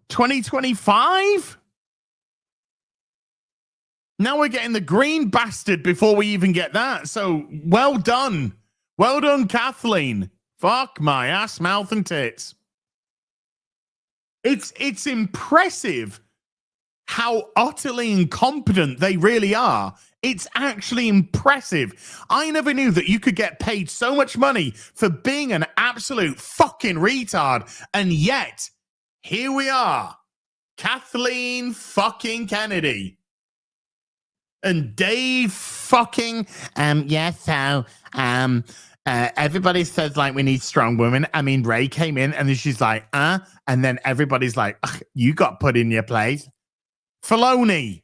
2025? Now we're getting the green bastard before we even get that. So well done. Well done, Kathleen, Fuck my ass, mouth, and tits. It's impressive how utterly incompetent they really are. It's actually impressive. I never knew that you could get paid so much money for being an absolute fucking retard. And yet, here we are. Kathleen fucking Kennedy. And Dave fucking, everybody says, like, we need strong women. I mean, Ray came in and then she's like, and then everybody's like, you got put in your place. Filoni.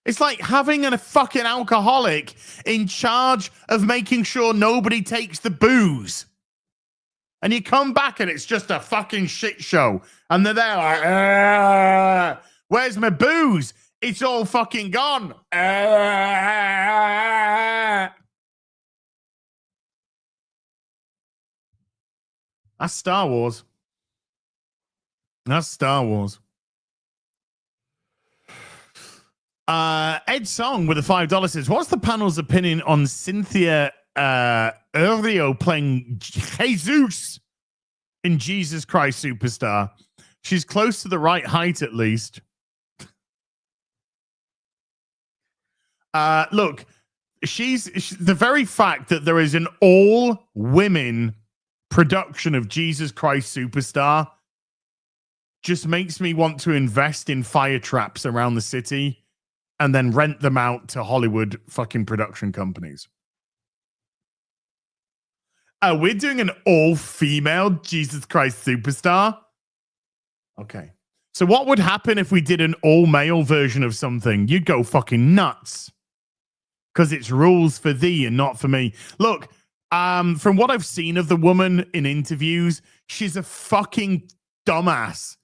It's like having a fucking alcoholic in charge of making sure nobody takes the booze. And you come back and it's just a fucking shit show. And they're there like, where's my booze? It's all fucking gone. That's Star Wars. That's Star Wars. Ed Song with the $5 says, what's the panel's opinion on Cynthia Erivo playing Jesus in Jesus Christ Superstar? She's close to the right height, at least. Look, she's the very fact that there is an all-women production of Jesus Christ Superstar just makes me want to invest in fire traps around the city and then rent them out to Hollywood fucking production companies. We're doing an all-female Jesus Christ Superstar. Okay. So what would happen if we did an all-male version of something? You'd go fucking nuts. Because it's rules for thee and not for me. Look, from what I've seen of the woman in interviews, she's a fucking dumbass.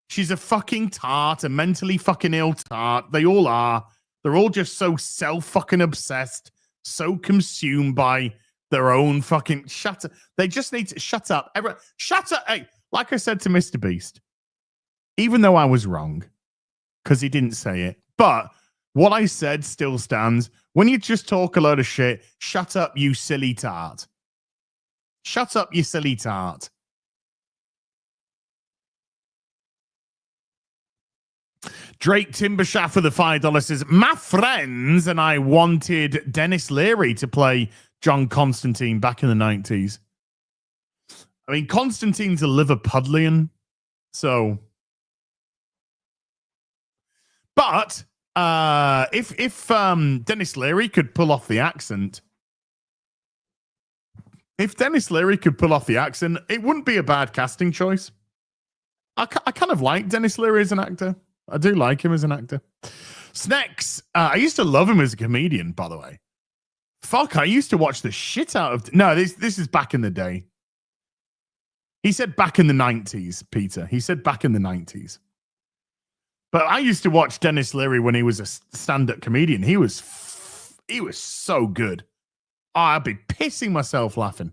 She's a fucking tart, a mentally fucking ill tart. They all are. They're all just so self-fucking obsessed, so consumed by their own fucking... Shut up. They just need to... Shut up. Shut up. Hey, like I said to Mr. Beast, even though I was wrong, because he didn't say it, but what I said still stands. When you just talk a load of shit, shut up, you silly tart. Shut up, you silly tart. Drake Timbershaft for the $5 says, my friends and I wanted Dennis Leary to play John Constantine back in the 90s. I mean, Constantine's a Liverpudlian, so... But if Dennis Leary could pull off the accent, it wouldn't be a bad casting choice. I kind of like Dennis Leary as an actor. I do like him as an actor. Snacks. I used to love him as a comedian, by the way. Fuck, I used to watch the shit out of... No, this is back in the day. He said back in the 90s, Peter. He said back in the 90s. But I used to watch Dennis Leary when he was a stand-up comedian. He was so good. Oh, I'd be pissing myself laughing.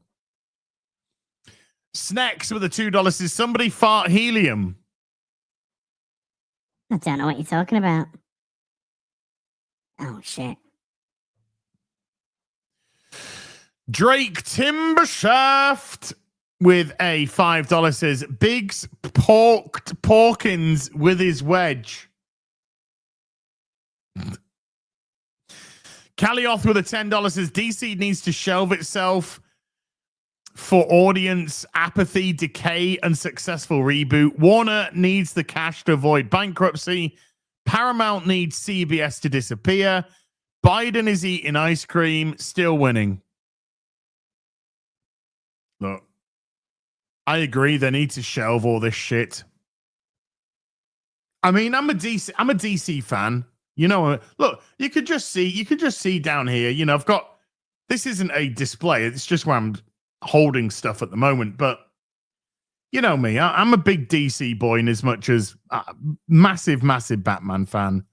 Snacks with the $2 is somebody fart helium. I don't know what you're talking about. Oh, shit. Drake Timbershaft with a $5 says, Biggs porked Porkins with his wedge. Callioth with a $10 says, DC needs to shelve itself for audience apathy, decay, and successful reboot. Warner needs the cash to avoid bankruptcy. Paramount needs CBS to disappear. Biden is eating ice cream, still winning. Look, I agree. They need to shelve all this shit. I mean, I'm a DC fan. You know, look, you could just see down here. You know, I've got, this isn't a display. It's just where I'm holding stuff at the moment. But you know me, I'm a big DC boy in as much as massive Batman fan.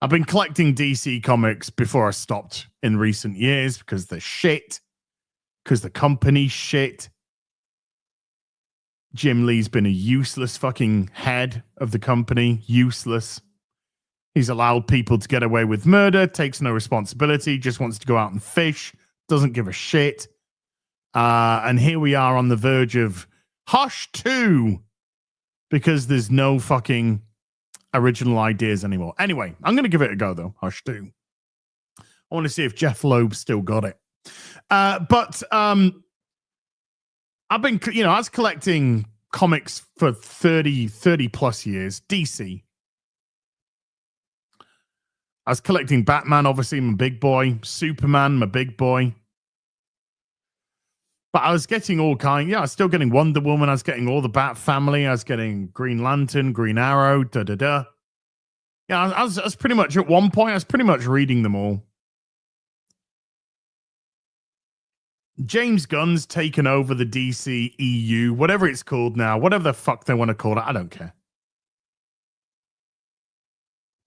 I've been collecting DC comics before I stopped in recent years because they're shit. Because the company's shit. Jim Lee's been a useless fucking head of the company. Useless. He's allowed people to get away with murder, takes no responsibility, just wants to go out and fish, doesn't give a shit. And here we are on the verge of Hush 2 because there's no fucking original ideas anymore. Anyway, I'm going to give it a go, though. Hush 2. I want to see if Jeff Loeb still got it. But I've been, I was collecting comics for 30 plus years. DC. I was collecting Batman, obviously, my big boy. Superman, my big boy. But I was getting all kind. I was still getting Wonder Woman. I was getting all the Bat family. I was getting Green Lantern, Green Arrow, da-da-da. I was pretty much, at one point, I was pretty much reading them all. James Gunn's taken over the DC EU, whatever it's called now, whatever the fuck they want to call it. I don't care.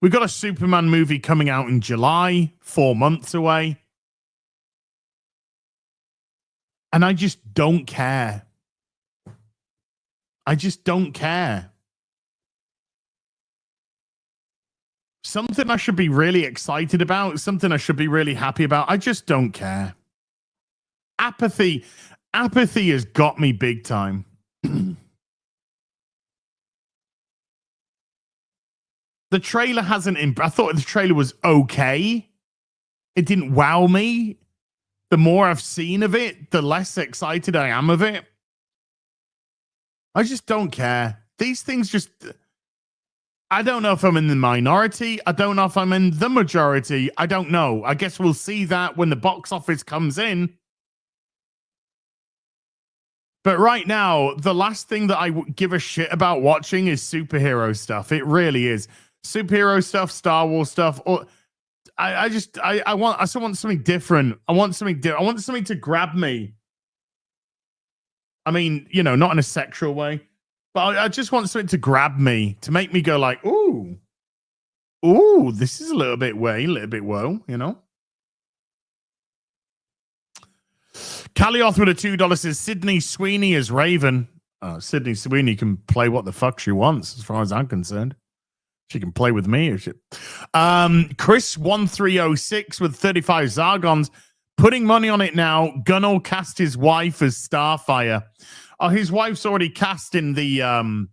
We've got a Superman movie coming out in July, 4 months away. And I just don't care. I just don't care. Something I should be really excited about, something I should be really happy about. I just don't care. Apathy has got me big time. The trailer hasn't. I thought the trailer was okay. It didn't wow me. The more I've seen of it, the less excited I am of it. I just don't care. These things just. I don't know if I'm in the minority. I don't know if I'm in the majority. I don't know. I guess we'll see that when the box office comes in. But right now, the last thing that I give a shit about watching is superhero stuff. It really is. Superhero stuff, Star Wars stuff. Or I want something different. I want something to grab me. I mean, not in a sexual way, but I just want something to grab me, to make me go like, ooh, this is a little bit whoa, Callioth with a $2 says Sydney Sweeney is Raven. Sydney Sweeney can play what the fuck she wants, as far as I'm concerned. She can play with me or shit. Chris1306 with 35 Zargons, putting money on it now. Gunn will cast his wife as Starfire. Oh, his wife's already cast in the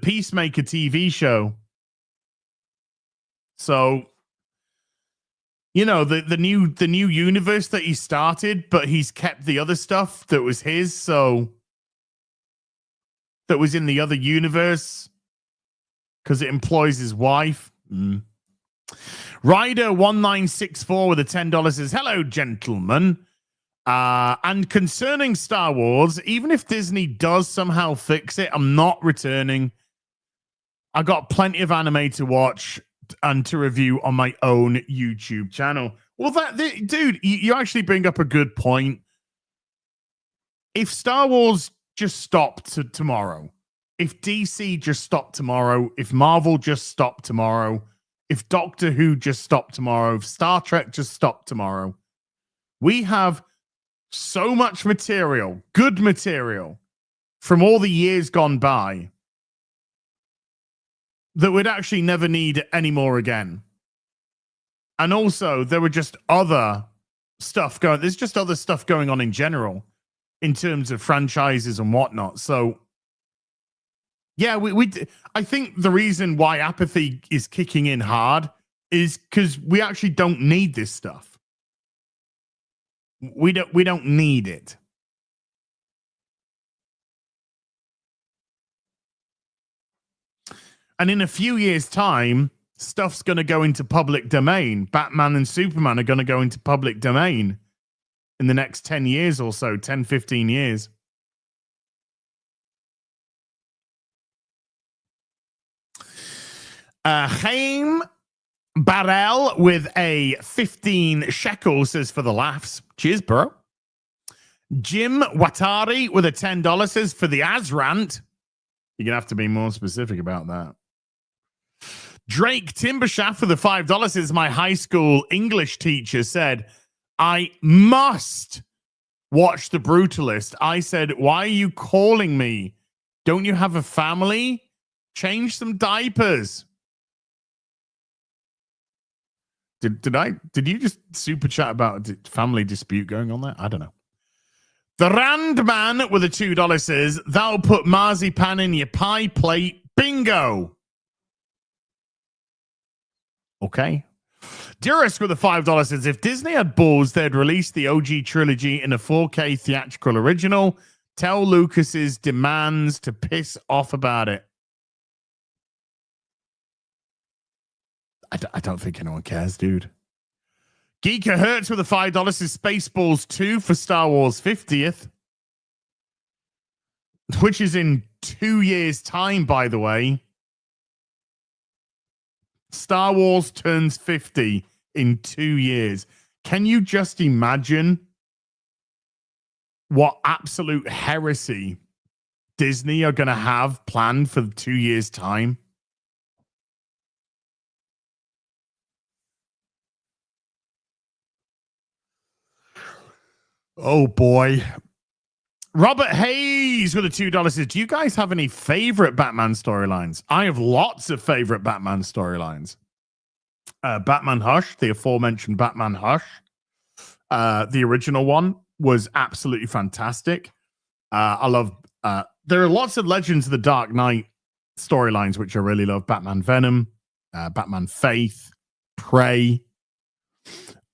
Peacemaker TV show. So, the new universe that he started, but he's kept the other stuff that was his. So that was in the other universe. Because it employs his wife. Ryder1964 with a $10 says, hello, gentlemen. And concerning Star Wars, even if Disney does somehow fix it, I'm not returning. I got plenty of anime to watch and to review on my own YouTube channel. Well, dude, you actually bring up a good point. If Star Wars just stopped tomorrow, if DC just stopped tomorrow, if Marvel just stopped tomorrow, if Doctor Who just stopped tomorrow, if Star Trek just stopped tomorrow, we have so much material, good material, from all the years gone by that we'd actually never need any more again. And also, there were just other stuff going. There's just other stuff going on in general in terms of franchises and whatnot. So, yeah, I think the reason why apathy is kicking in hard is because we actually don't need this stuff. We don't need it. And in a few years' time, stuff's going to go into public domain. Batman and Superman are going to go into public domain in the next 10 years or so, 10, 15 years. Chaim Barrel with a 15 shekels says for the laughs. Cheers, bro. Jim Watari with a $10 says for the Azrant. You're going to have to be more specific about that. Drake Timbershaft with a $5 says my high school English teacher said, I must watch The Brutalist. I said, why are you calling me? Don't you have a family? Change some diapers. Did you just super chat about a family dispute going on there? I don't know. The Rand Man with a $2 says, that'll put marzipan in your pie plate. Bingo. Okay. Durist with a $5 says, if Disney had balls, they'd release the OG trilogy in a 4K theatrical original. Tell Lucas's demands to piss off about it. I don't think anyone cares, dude. Geeker Hertz with a $5 is Spaceballs 2 for Star Wars 50th. Which is in 2 years' time, by the way. Star Wars turns 50 in 2 years. Can you just imagine what absolute heresy Disney are going to have planned for 2 years' time? Oh, boy. Robert Hayes with a $2 says, do you guys have any favorite Batman storylines? I have lots of favorite Batman storylines. Batman Hush, the aforementioned Batman Hush. The original one was absolutely fantastic. I love... there are lots of Legends of the Dark Knight storylines, which I really love. Batman Venom, Batman Faith, Prey.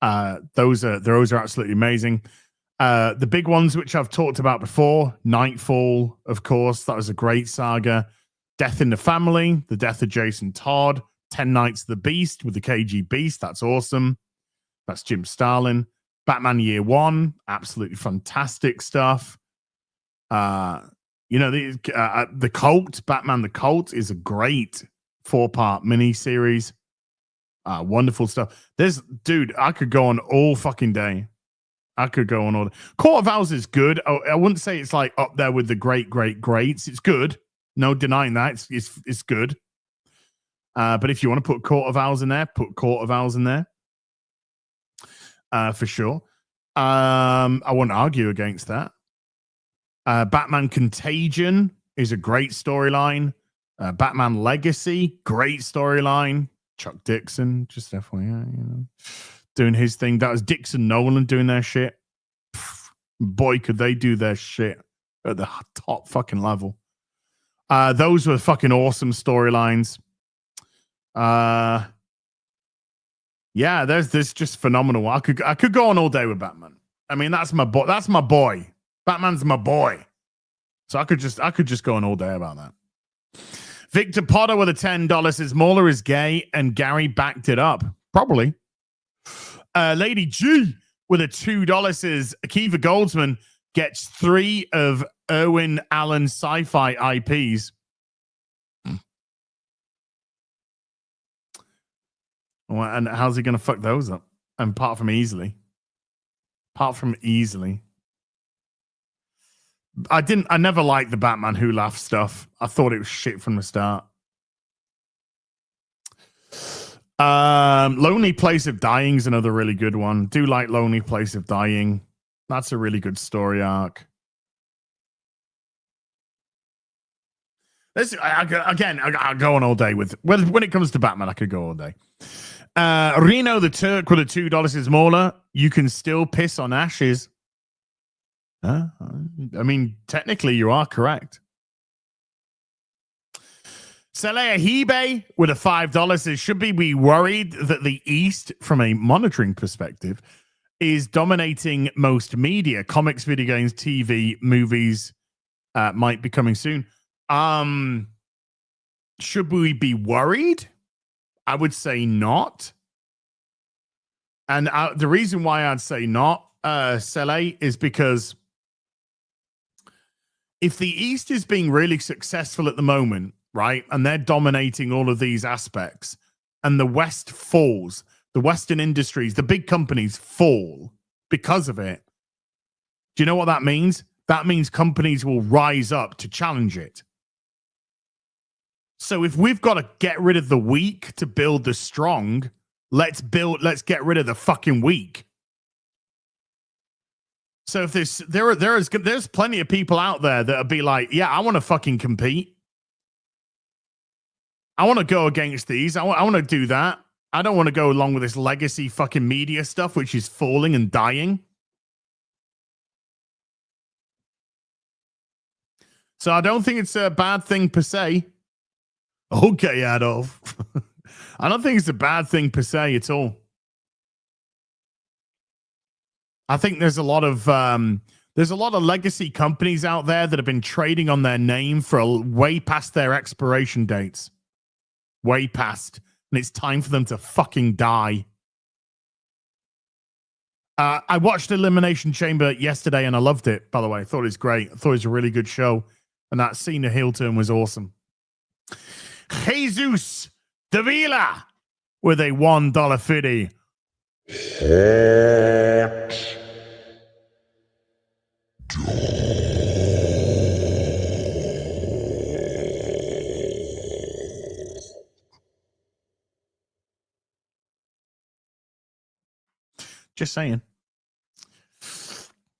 Those are absolutely amazing. The big ones, which I've talked about before, Nightfall, of course, that was a great saga. Death in the Family, the death of Jason Todd, 10 Nights of the Beast with the KG Beast, that's awesome. That's Jim Starlin. Batman Year One, absolutely fantastic stuff. The Cult, Batman the Cult is a great 4-part miniseries. Wonderful stuff. Dude, I could go on all fucking day. I could go on all. Court of Owls is good. I wouldn't say it's like up there with the greats. It's good. No denying that. It's good. But if you want to put Court of Owls in there, put Court of Owls in there. For sure. I won't argue against that. Batman Contagion is a great storyline. Batman Legacy, great storyline. Chuck Dixon, just FYI, doing his thing. That was Dixon Nolan doing their shit. Boy, could they do their shit at the top fucking level. Those were fucking awesome storylines. Yeah, there's just phenomenal. I could go on all day with Batman. I mean, that's my boy. That's my boy. Batman's my boy. So I could just go on all day about that. Victor Potter with a $10 says Mauler is gay and Gary backed it up. Probably. Lady G with a $2 says Akiva Goldsman gets 3 of Irwin Allen's sci-fi IPs. Well, and how's he going to fuck those up? And apart from easily. I never liked the Batman Who Laughs stuff. I thought it was shit from the start. Lonely Place of Dying is another really good one. Do like Lonely Place of Dying. That's a really good story arc. I go on all day with when it comes to Batman. I could go all day. Reno the Turk with a $2 is Mauler. You can still piss on ashes. I mean, technically, you are correct. Saleh Hibe with a $5 says, should we be worried that the East, from a monitoring perspective, is dominating most media? Comics, video games, TV, movies might be coming soon. Should we be worried? I would say not. And the reason why I'd say not, Saleh, is because if the East is being really successful at the moment, right, and they're dominating all of these aspects, and the West falls, the Western industries, the big companies fall because of it, do you know what that means? That means companies will rise up to challenge it. So if we've got to get rid of the weak to build the strong, let's get rid of the fucking weak. So if there's plenty of people out there that'll be like, yeah, I want to fucking compete. I want to go against these. I want to do that. I don't want to go along with this legacy fucking media stuff, which is falling and dying. So I don't think it's a bad thing per se. Okay, Adolf. I don't think it's a bad thing per se at all. I think there's a lot of legacy companies out there that have been trading on their name for way past their expiration dates. Way past. And it's time for them to fucking die. I watched Elimination Chamber yesterday and I loved it, by the way. I thought it was great. I thought it was a really good show. And that Cena heel turn was awesome. Jesus Davila with a $1.50. Just saying.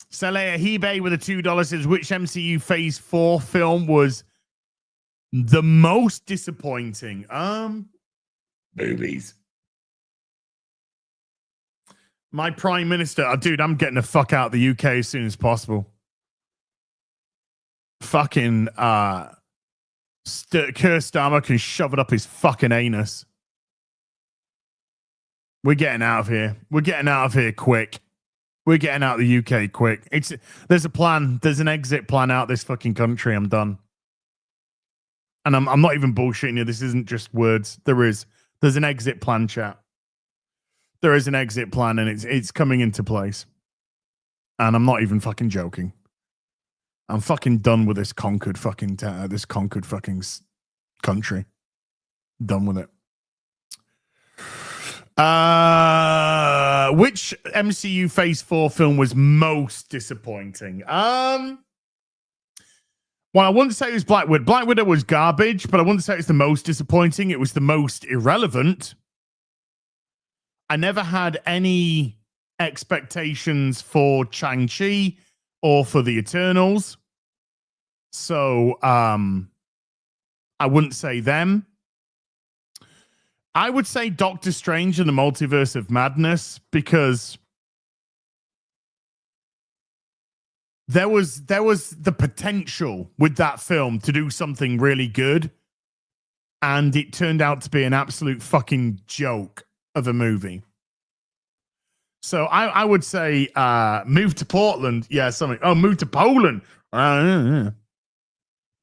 Saleh Hebe with a $2 says, which MCU Phase 4 film was the most disappointing? Boobies. My Prime Minister. Oh, dude, I'm getting the fuck out of the UK as soon as possible. Fucking Keir Starmer can shove it up his fucking anus. We're getting out of here. We're getting out of here quick. We're getting out of the UK quick. There's a plan. There's an exit plan out this fucking country. I'm done. And I'm not even bullshitting you. This isn't just words. There's an exit plan, chat. There is an exit plan, and it's coming into place. And I'm not even fucking joking. I'm fucking done with this conquered fucking country. Done with it. Which MCU Phase 4 film was most disappointing? Well, I wouldn't say it was Black Widow. Black Widow was garbage, but I wouldn't say it's the most disappointing. It was the most irrelevant. I never had any expectations for Shang-Chi or for the Eternals. So, I wouldn't say them. I would say Doctor Strange and the Multiverse of Madness, because there was the potential with that film to do something really good, and it turned out to be an absolute fucking joke of a movie. So I would say move to Portland. Yeah, something. Oh, move to Poland.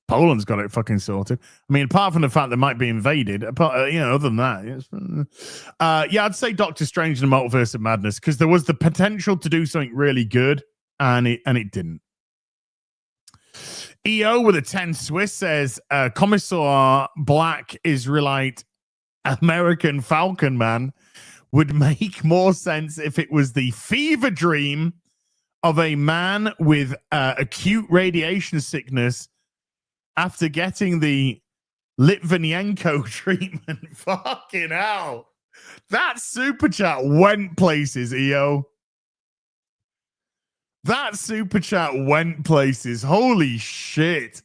Poland's got it fucking sorted. I mean, apart from the fact they might be invaded, other than that, I'd say Doctor Strange and the Multiverse of Madness, because there was the potential to do something really good, and it didn't. EO with a 10 Swiss says, Commissar Black Israelite American Falcon Man would make more sense if it was the fever dream of a man with acute radiation sickness after getting the Litvinenko treatment. Fucking hell. That super chat went places, EO. That super chat went places. Holy shit.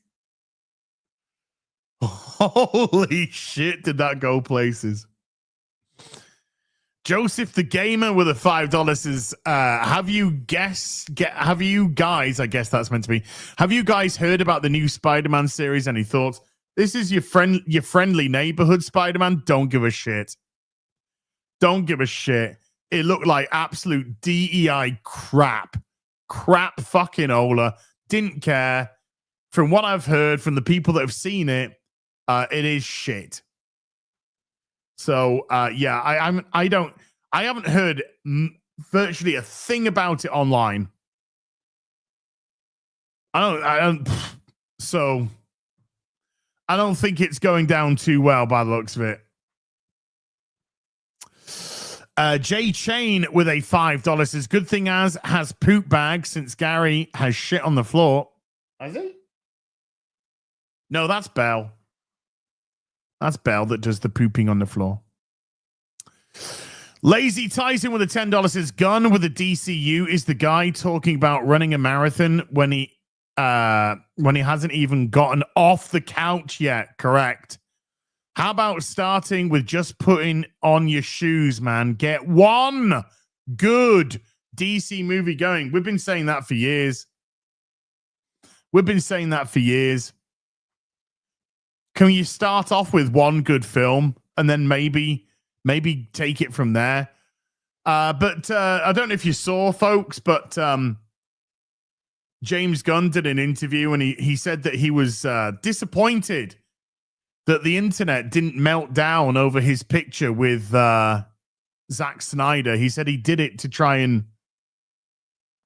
Holy shit, did that go places. Joseph the Gamer with a $5 says, have you guys, I guess that's meant to be, have you guys heard about the new Spider-Man series? Any thoughts? This is your friendly neighborhood Spider-Man. Don't give a shit. Don't give a shit. It looked like absolute DEI crap. Crap fucking Ola. Didn't care. From what I've heard from the people that have seen it, it is shit. So, I haven't heard virtually a thing about it online. I don't think it's going down too well by the looks of it. Jay Chain with a $5 says, good thing has poop bags since Gary has shit on the floor. Has he? No, that's Belle. That's Belle that does the pooping on the floor. Lazy Tyson with a $10 says, Gunn with a DCU is the guy talking about running a marathon when he hasn't even gotten off the couch yet. Correct. How about starting with just putting on your shoes, man? Get one good DC movie going. We've been saying that for years. Can you start off with one good film and then maybe take it from there? But I don't know if you saw, folks, but James Gunn did an interview and he said that he was disappointed that the internet didn't melt down over his picture with Zack Snyder. He said he did it to try and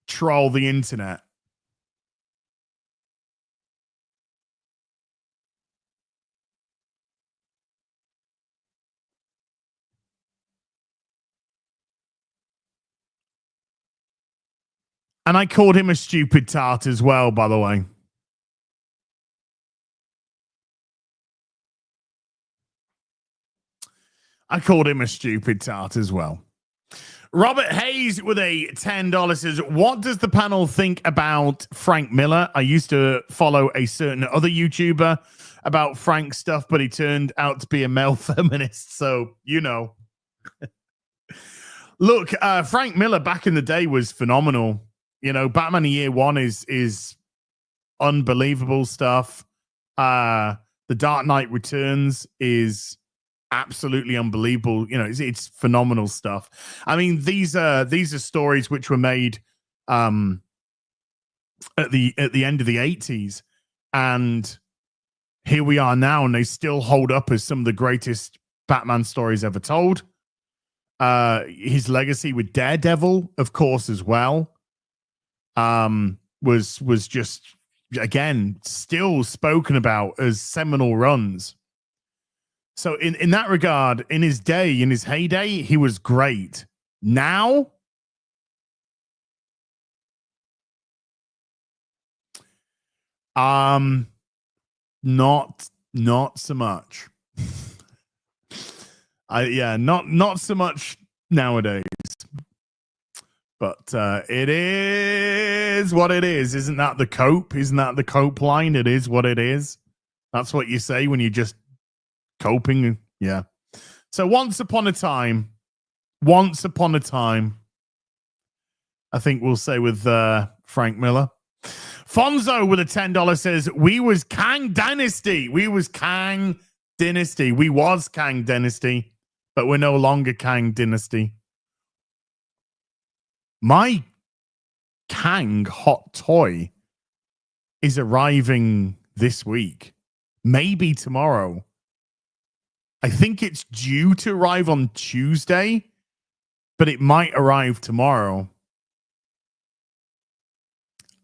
troll the internet. And I called him a stupid tart as well, by the way. I called him a stupid tart as well. Robert Hayes with a $10 says, what does the panel think about Frank Miller? I used to follow a certain other YouTuber about Frank stuff, but he turned out to be a male feminist. So, you know. Look, Frank Miller back in the day was phenomenal. You know, Batman Year One is unbelievable stuff. The Dark Knight Returns is absolutely unbelievable. You know, it's phenomenal stuff. I mean, these are stories which were made at the end of the 80s, and here we are now, and they still hold up as some of the greatest Batman stories ever told. His legacy with Daredevil, of course, as well, was just, again, still spoken about as seminal runs. So in that regard, in his day, in his heyday, he was great. Now, not so much. Not so much nowadays. But it is what it is. Isn't that the cope? Isn't that the cope line? It is what it is. That's what you say when you're just coping. Yeah. So once upon a time, I think we'll say with Frank Miller. Fonzo with a $10 says, we was Kang Dynasty. We was Kang Dynasty, but we're no longer Kang Dynasty. My Kang hot toy is arriving this week, maybe tomorrow. I think it's due to arrive on Tuesday, but it might arrive tomorrow.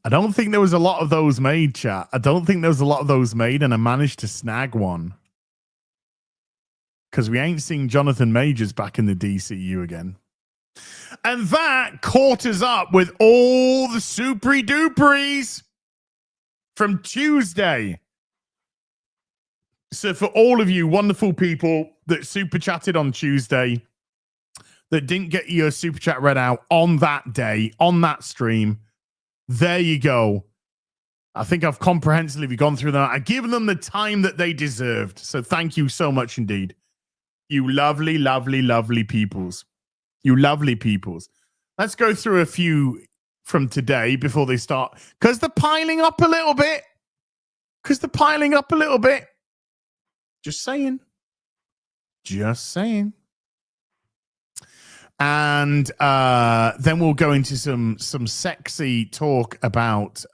I don't think there was a lot of those made, chat. And I managed to snag one. Because we ain't seeing Jonathan Majors back in the DCU again. And that caught us up with all the supery duperies from Tuesday. So for all of you wonderful people that super chatted on Tuesday, that didn't get your super chat read out on that day, on that stream, there you go. I think I've comprehensively gone through that. I've given them the time that they deserved. So thank you so much indeed. You lovely, lovely, lovely peoples. You lovely peoples. Let's go through a few from today before they start. Because they're piling up a little bit. Just saying. And then we'll go into some sexy talk about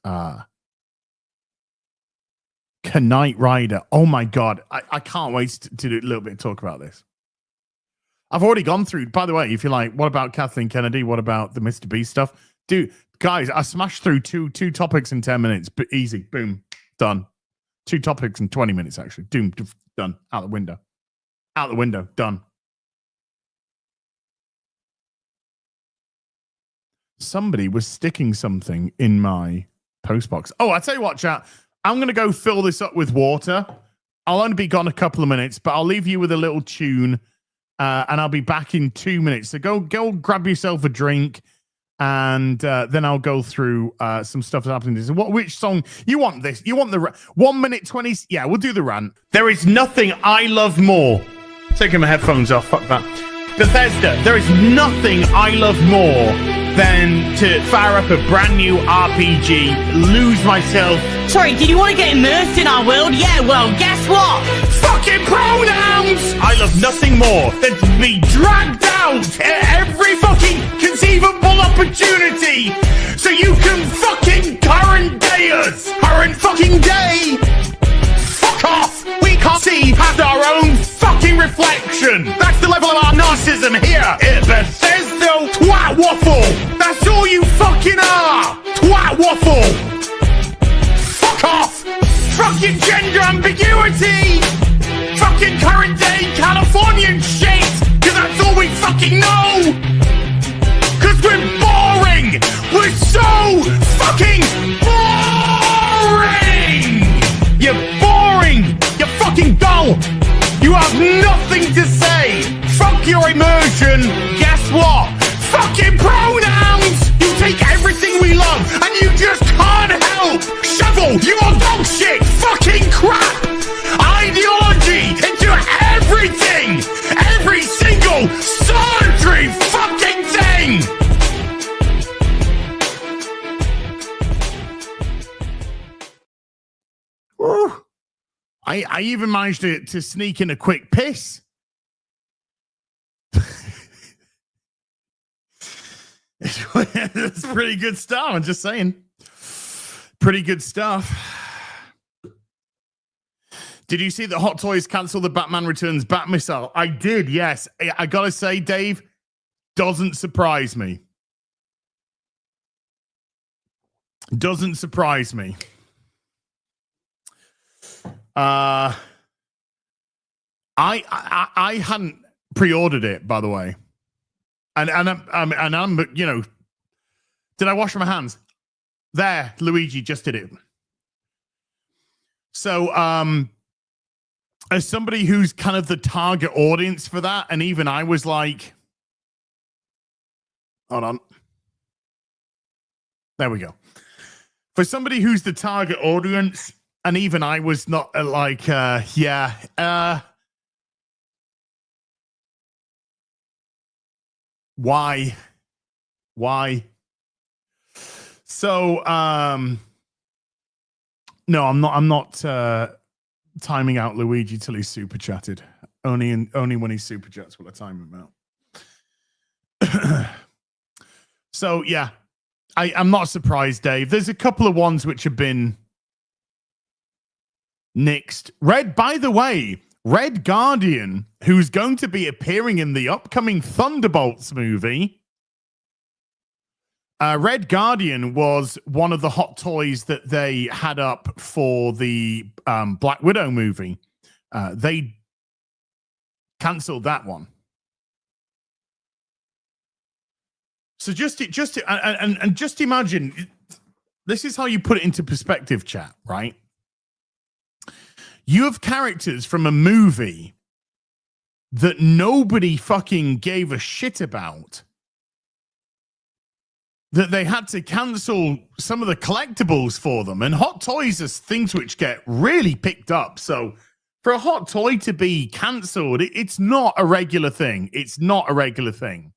Knight Rider. Oh my God. I can't wait to do a little bit of talk about this. I've already gone through, by the way, if you're like, what about Kathleen Kennedy? What about the Mr. Beast stuff? Dude, guys, I smashed through two topics in 10 minutes. But easy. Boom. Done. 2 topics in 20 minutes, actually. Doom. Done. Out the window. Done. Somebody was sticking something in my postbox. Oh, I tell you what, chat. I'm going to go fill this up with water. I'll only be gone a couple of minutes, but I'll leave you with a little tune, and I'll be back in 2 minutes. So go grab yourself a drink, and then I'll go through some stuff that's happening. Which song you want? This you want the 1 minute 20? Yeah, we'll do the rant. There is nothing I love more. Taking my headphones off. Fuck that. Bethesda. There is nothing I love more than to fire up a brand new RPG, lose myself. Sorry, did you want to get immersed in our world? Yeah, well, guess what? Fucking pronouns! I love nothing more than to be dragged out at every fucking conceivable opportunity so you can fucking current day us. Current fucking day! Fuck off! We can't see past our own fucking reflection. That's the level of our narcissism here at Bethesda. Twat waffle! That's all you fucking are! Twat waffle! Fuck off! Fucking gender ambiguity! Fucking current day Californian shit! Cause that's all we fucking know! Cause we're boring! We're so fucking boring! You're boring! You're fucking dull! You have nothing to say! Fuck your immersion! Guess what? Fucking pronouns! You take everything we love and you just can't help! Shovel your dog shit! Fucking crap! Ideology into everything! Every single solitary fucking thing! Woo. I even managed to sneak in a quick piss. It's pretty good stuff. I'm just saying. Pretty good stuff. Did you see that Hot Toys cancel the Batman Returns Bat Missile? I did, yes. I gotta say, Dave, doesn't surprise me. Doesn't surprise me. I hadn't pre-ordered it, by the way, and I'm you know, did I wash my hands? There, Luigi just did it. So, as somebody who's kind of the target audience for that, and even I was like, hold on, there we go. For somebody who's the target audience. And even I was not like, why? So, no, I'm not timing out Luigi till he's super chatted. Only when he's super chats will I time him out. So, yeah, I'm not surprised, Dave. There's a couple of ones which have been nixed. By the way, Red Guardian, who's going to be appearing in the upcoming Thunderbolts movie. Red Guardian was one of the hot toys that they had up for the Black Widow movie. They cancelled that one. So just imagine, this is how you put it into perspective, chat, right? You have characters from a movie that nobody fucking gave a shit about, that they had to cancel some of the collectibles for them. And hot toys are things which get really picked up. So for a hot toy to be cancelled, it's not a regular thing. It's not a regular thing.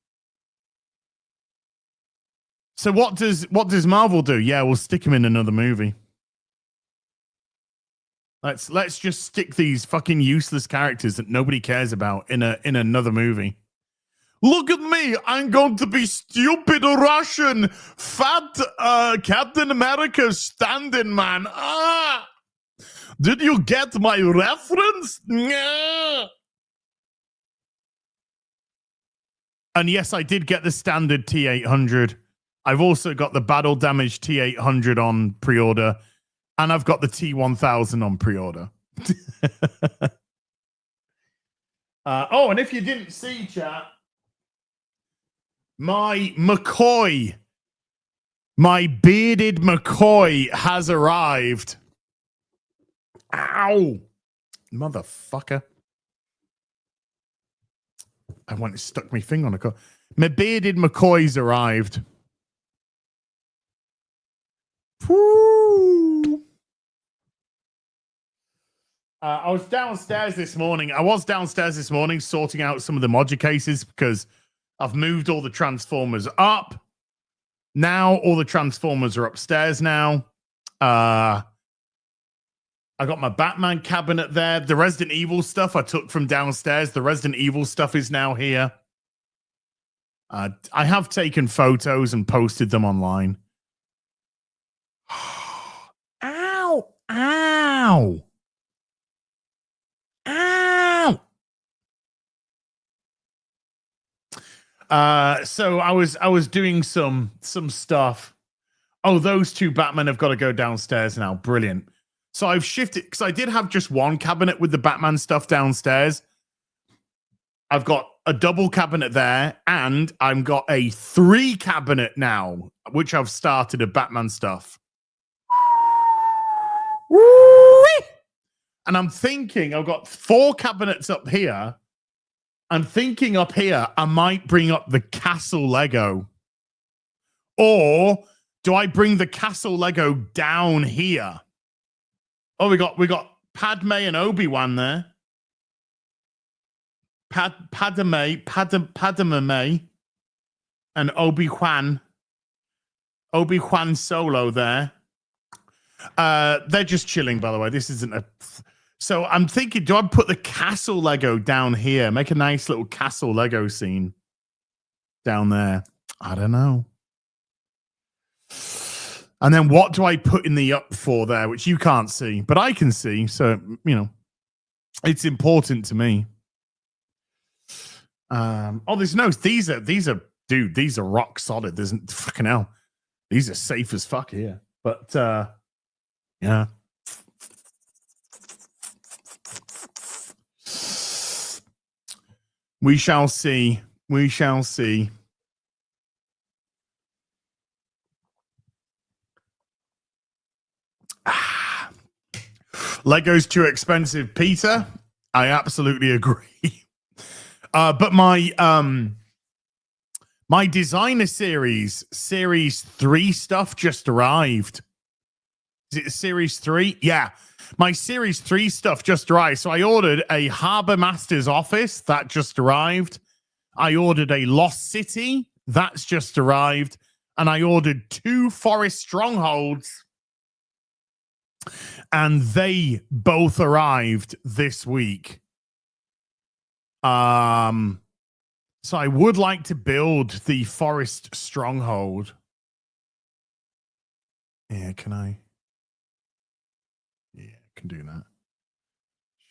So what does Marvel do? Yeah, we'll stick him in another movie. Let's just stick these fucking useless characters that nobody cares about in another movie. Look at me, I'm going to be stupid Russian fat Captain America stand-in man. Ah, did you get my reference? Yeah. And yes, I did get the standard T800. I've also got the battle damage T800 on pre-order. And I've got the T1000 on pre-order. And if you didn't see, chat, my bearded McCoy has arrived. Ow. Motherfucker. I went and stuck my finger on a car. My bearded McCoy's arrived. I was downstairs this morning. Sorting out some of the module cases because I've moved all the Transformers up. Now all the Transformers are upstairs now. I got my Batman cabinet there. The Resident Evil stuff I took from downstairs. The Resident Evil stuff is now here. I have taken photos and posted them online. Ow! Ow! Ow! So I was doing some stuff. Oh, those two Batmen have got to go downstairs now. Brilliant. So I've shifted because I did have just one cabinet with the Batman stuff downstairs. I've got a double cabinet there, and I've got a 3 cabinet now, which I've started of Batman stuff. And I'm thinking I've got 4 cabinets up here. I'm thinking up here I might bring up the castle Lego. Or do I bring the castle Lego down here? Oh, we got Padme and Obi-Wan there. Padme and Obi-Wan Solo there. They're just chilling, by the way. This isn't a... So I'm thinking, do I put the castle Lego down here? Make a nice little castle Lego scene down there. I don't know. And then what do I put in the up for there, which you can't see, but I can see. So, you know, it's important to me. Oh, there's no, these are, dude, these are rock solid. There's fucking hell. These are safe as fuck here. But, yeah. We shall see. We shall see. Lego's too expensive, Peter. I absolutely agree. But my designer series 3 stuff just arrived. Is it series 3? Yeah. My series 3 stuff just arrived. So I ordered a Harbor Master's office that just arrived. I ordered a Lost City that's just arrived. And I ordered 2 Forest Strongholds. And they both arrived this week. So I would like to build the Forest Stronghold. Yeah, can I? Yeah, I can do that.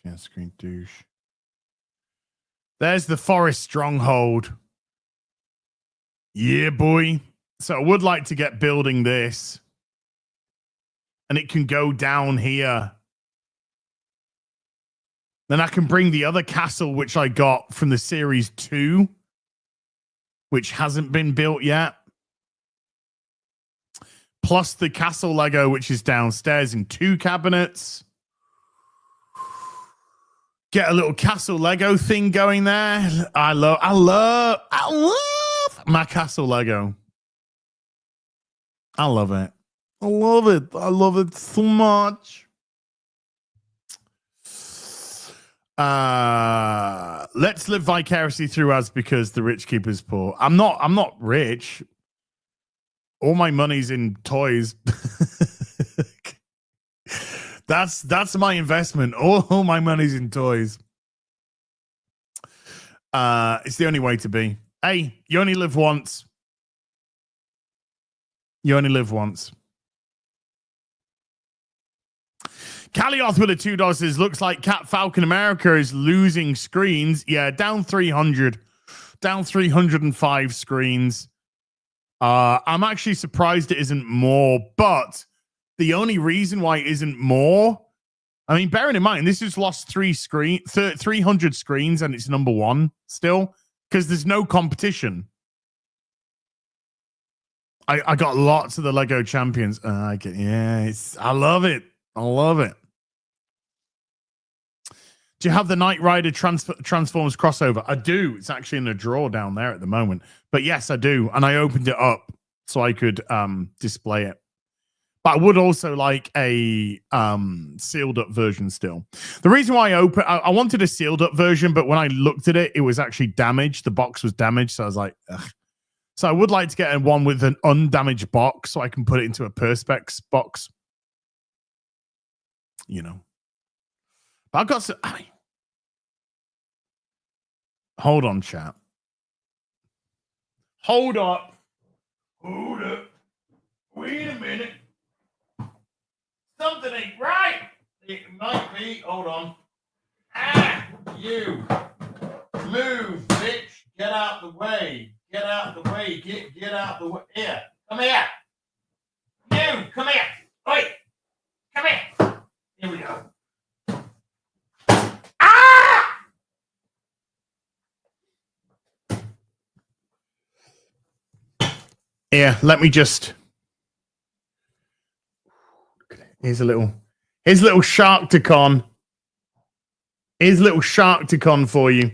Share screen douche. There's the Forest Stronghold. Yeah, boy. So I would like to get building this. And it can go down here. Then I can bring the other castle, which I got from the Series 2, which hasn't been built yet. Plus the castle Lego, which is downstairs in 2 cabinets. Get a little castle Lego thing going there. I love my castle Lego. I love it. I love it. I love it so much. Let's live vicariously through us because the rich keep us poor. I'm not rich. All my money's in toys. That's my investment. All my money's in toys. It's the only way to be. Hey, you only live once. You only live once. Calioth with a $2 says, looks like Cat Falcon America is losing screens. Yeah, down 300. Down 305 screens. I'm actually surprised it isn't more, but the only reason why it isn't more, I mean, bearing in mind, this has lost 300 screens and it's number 1 still, because there's no competition. I got lots of the Lego Champions. I love it. I love it. Do you have the Knight Rider Transformers crossover? I do. It's actually in a drawer down there at the moment. But yes, I do. And I opened it up so I could display it. But I would also like a sealed up version still. The reason why I wanted a sealed up version, but when I looked at it, it was actually damaged. The box was damaged. So I was like, ugh. So I would like to get one with an undamaged box so I can put it into a Perspex box. You know. But I've got some... Hold on, chat. Hold up. Hold up. Wait a minute. Something ain't right. It might be. Hold on. Ah, you. Move, bitch. Get out the way. Get out the way. Get out the way. Here. Come here. You. Come here. Oi. Come here. Here we go. Ah! Here, let me just... Here's a little Sharkticon. Here's a little Sharkticon for you.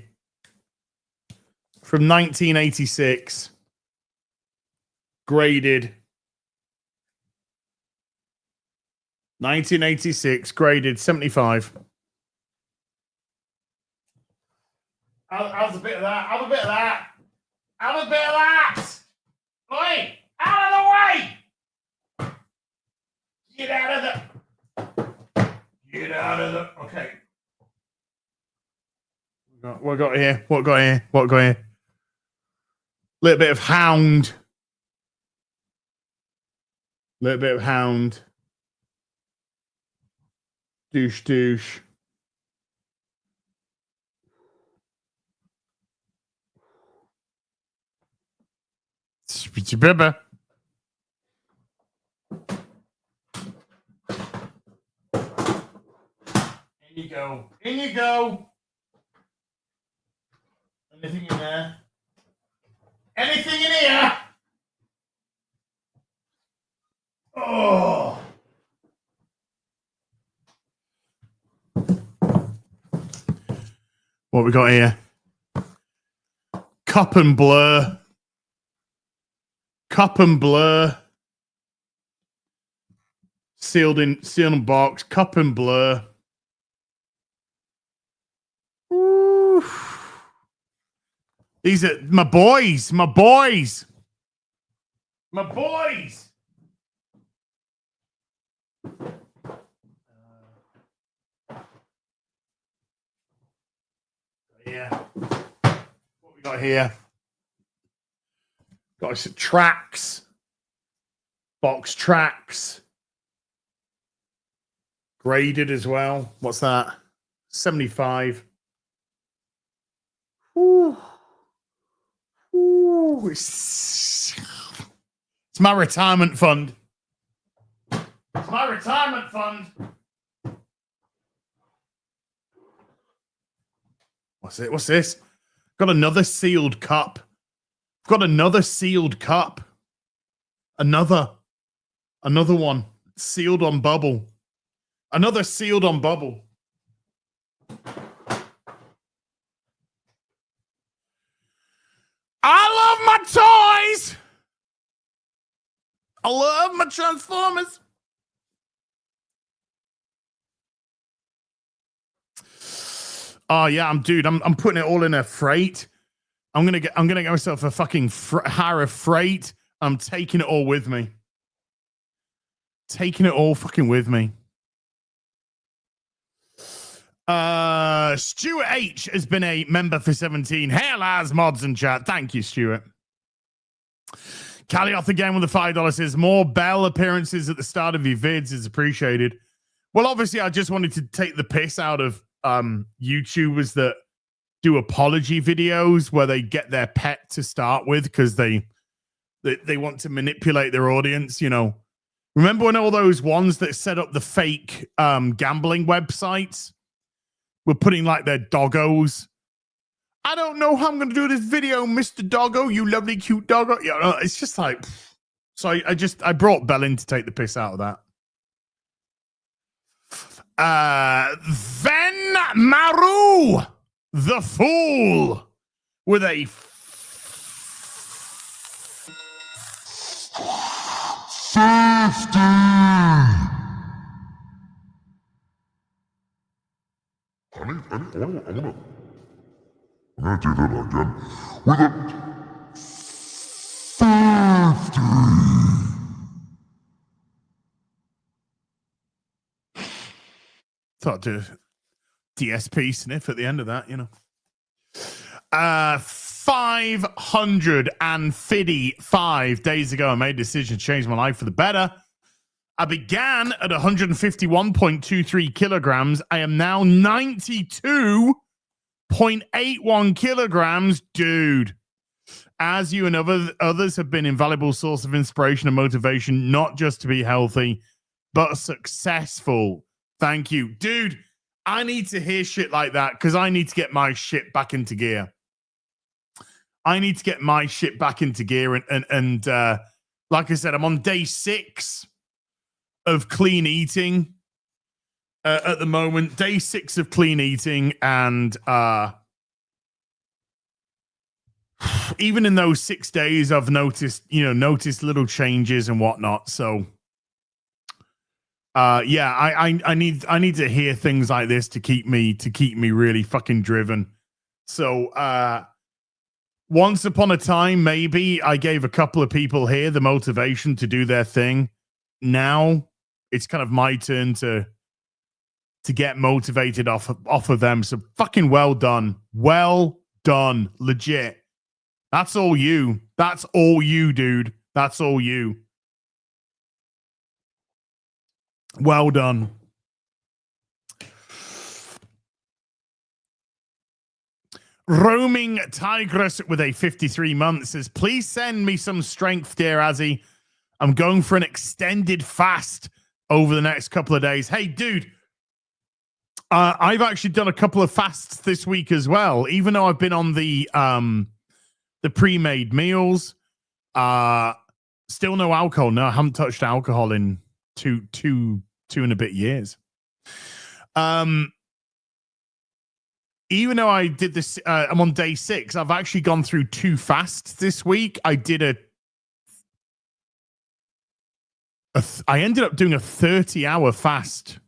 From 1986. Graded. 1986, graded 75. How's a bit of that? Have a bit of that. Have a bit of that. Oi! Out of the way! Get out of the... Get out of the... Okay. What got here? What got here? What got here? Little bit of Hound. Little bit of Hound. Douche, douche. Spitty Bibba. In you go. In you go. Anything in there? Anything in here? Oh. What we got here? Cup and Blur. Cup and Blur. Sealed in box. Cup and Blur. Ooh. These are my boys. My boys. My boys. Yeah. What we got here? Got some tracks. Box tracks. Graded as well. What's that? 75. Ooh. Ooh. It's my retirement fund. It's my retirement fund. What's it? What's this? Got another sealed cup. Got another sealed cup. Another one. Sealed on bubble. Another sealed on bubble. I love my toys. I love my Transformers. Oh yeah, I'm putting it all in a freight. I'm gonna get myself a fucking Harrow freight. I'm taking it all with me. Taking it all fucking with me. Stuart H has been a member for 17. Hail as mods and chat. Thank you, Stuart. Calioth again with the $5 says more Bell appearances at the start of your vids is appreciated. Well, obviously, I just wanted to take the piss out of YouTubers that do apology videos where they get their pet to start with because they want to manipulate their audience. You know, remember when all those ones that set up the fake gambling websites were putting like their doggos? I don't know how I'm going to do this video, Mr. Doggo, you lovely cute doggo. Yeah, it's just like, so I brought Bell in to take the piss out of that. Ven Maru, the fool, with a $50. I'm gonna do that again. With a 50. Thought I'd do DSP sniff at the end of that, you know. 555 days ago, I made a decision to change my life for the better. I began at 151.23 kilograms. I am now 92.81 kilograms. Dude, as you and others have been invaluable source of inspiration and motivation, not just to be healthy, but successful. Thank you. Dude, I need to hear shit like that because I need to get my shit back into gear. And like I said, I'm on day 6 of clean eating at the moment. Day 6 of clean eating. And even in those 6 days, I've noticed little changes and whatnot. So yeah, I need to hear things like this to keep me really fucking driven. So once upon a time, maybe I gave a couple of people here the motivation to do their thing. Now it's kind of my turn to get motivated off of them. So fucking well done, legit. That's all you, dude. That's all you. Well done. Roaming Tigress with a 53 months says, please send me some strength, dear Azzy. I'm going for an extended fast over the next couple of days. Hey, dude, I've actually done a couple of fasts this week as well, even though I've been on the pre-made meals. Still no alcohol. No, I haven't touched alcohol in two and a bit years. Even though I did this, I'm on day 6. I've actually gone through 2 fasts this week. I did I ended up doing a 30-hour fast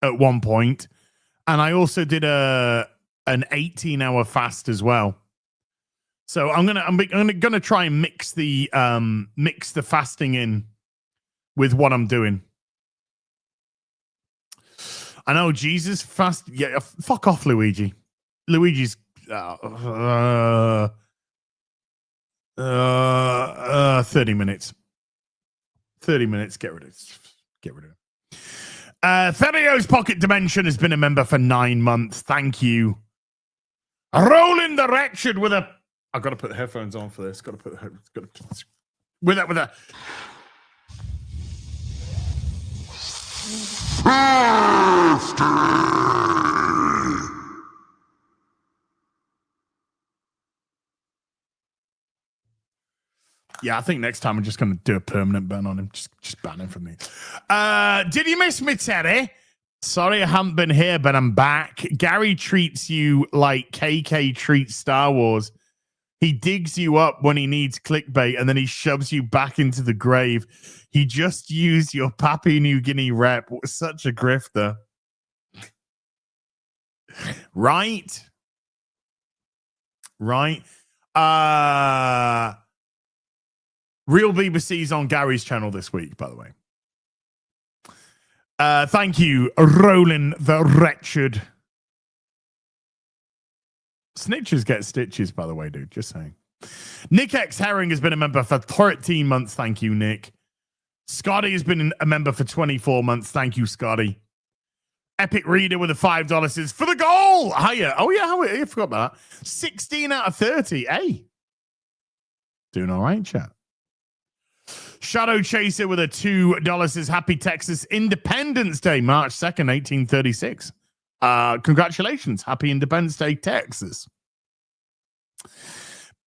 at one point, and I also did an 18-hour fast as well. So I'm gonna try and mix the fasting in with what I'm doing. I know Jesus fast. Yeah, fuck off, Luigi. Luigi's 30 minutes. 30 minutes. Get rid of it. Ferrio's Pocket Dimension has been a member for 9 months. Thank you. Rolling the Wretched with a. I've got to put the headphones on for this. With that. Yeah, I think next time I'm just going to do a permanent ban on him. Just ban him from me. Did you miss me, Terry? Sorry I haven't been here, but I'm back. Gary treats you like KK treats Star Wars. He digs you up when he needs clickbait, and then he shoves you back into the grave. He just used your Papua New Guinea rep. Such a grifter. Right? Real BBC's on Gary's channel this week, by the way. Thank you, Rolling the Wretched. Snitches get stitches, by the way, dude. Just saying. Nick X Herring has been a member for 13 months. Thank you, Nick. Scotty has been a member for 24 months. Thank you, Scotty. Epic Reader with a $5 says, for the goal. Hiya. Oh, yeah. I forgot about that. 16 out of 30. Hey. Doing all right, chat. Shadow Chaser with a $2 says, happy Texas Independence Day, March 2nd, 1836. Congratulations. Happy Independence Day, Texas.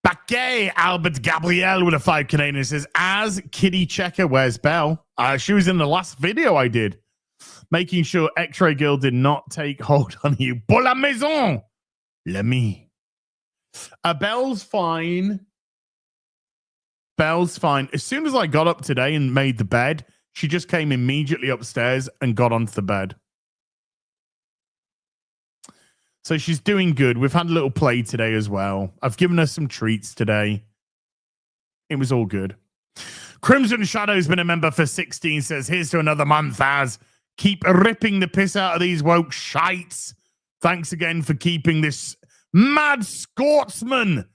Baquet Albert Gabriel with a 5 Canadian says, as Kitty Checker wears Belle. She was in the last video I did, making sure X-Ray Girl did not take hold on you. Pour la maison. L'ami. Belle's fine. Belle's fine. As soon as I got up today and made the bed, she just came immediately upstairs and got onto the bed. So she's doing good. We've had a little play today as well. I've given her some treats today. It was all good. Crimson Shadow's been a member for 16, says, here's to another month, Az. Keep ripping the piss out of these woke shites. Thanks again for keeping this mad Scotsman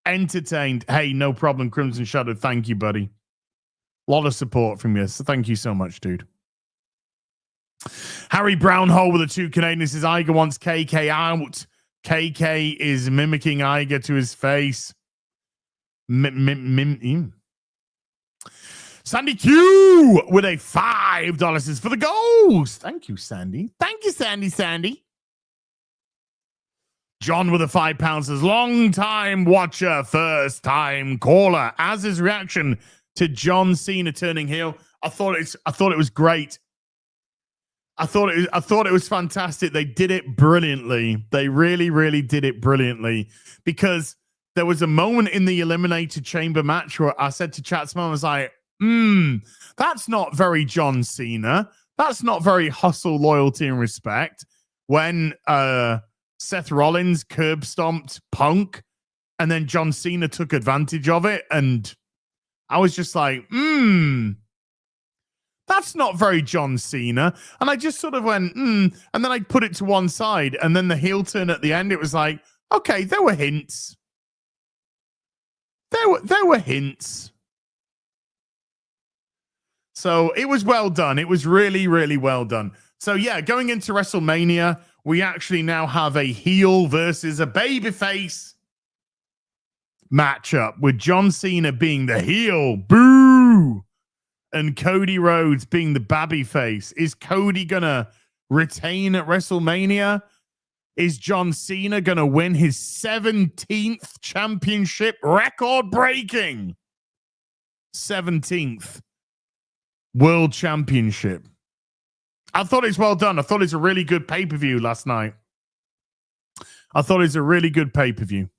entertained. Hey, no problem, Crimson Shadow. Thank you, buddy. A lot of support from you. So thank you so much, dude. Harry Brownhole with the 2 Canadians says, Iger wants KK out. KK is mimicking Iger to his face. Sandy Q with a $5 says, for the ghost. Thank you, Sandy. Thank you, Sandy. John with a £5 says, long time watcher, first time caller. As his reaction to John Cena turning heel, I thought it was great. I thought it was fantastic. They did it brilliantly. They really, really did it brilliantly, because there was a moment in the Eliminator Chamber match where I said to Chatsman, I was like, that's not very John Cena. That's not very hustle, loyalty, and respect. When Seth Rollins curb stomped Punk, and then John Cena took advantage of it, and I was just like, that's not very John Cena. And I just sort of went, and then I put it to one side. And then the heel turn at the end, it was like, okay, there were hints. There were hints. So it was well done. It was really, really well done. So yeah, going into WrestleMania, we actually now have a heel versus a babyface matchup with John Cena being the heel. Boo! And Cody Rhodes being the babby face. Is Cody gonna retain at WrestleMania? Is John Cena gonna win his 17th championship, record-breaking 17th world championship? I thought it's well done. I thought it's a really good pay-per-view last night. I thought it's a really good pay-per-view.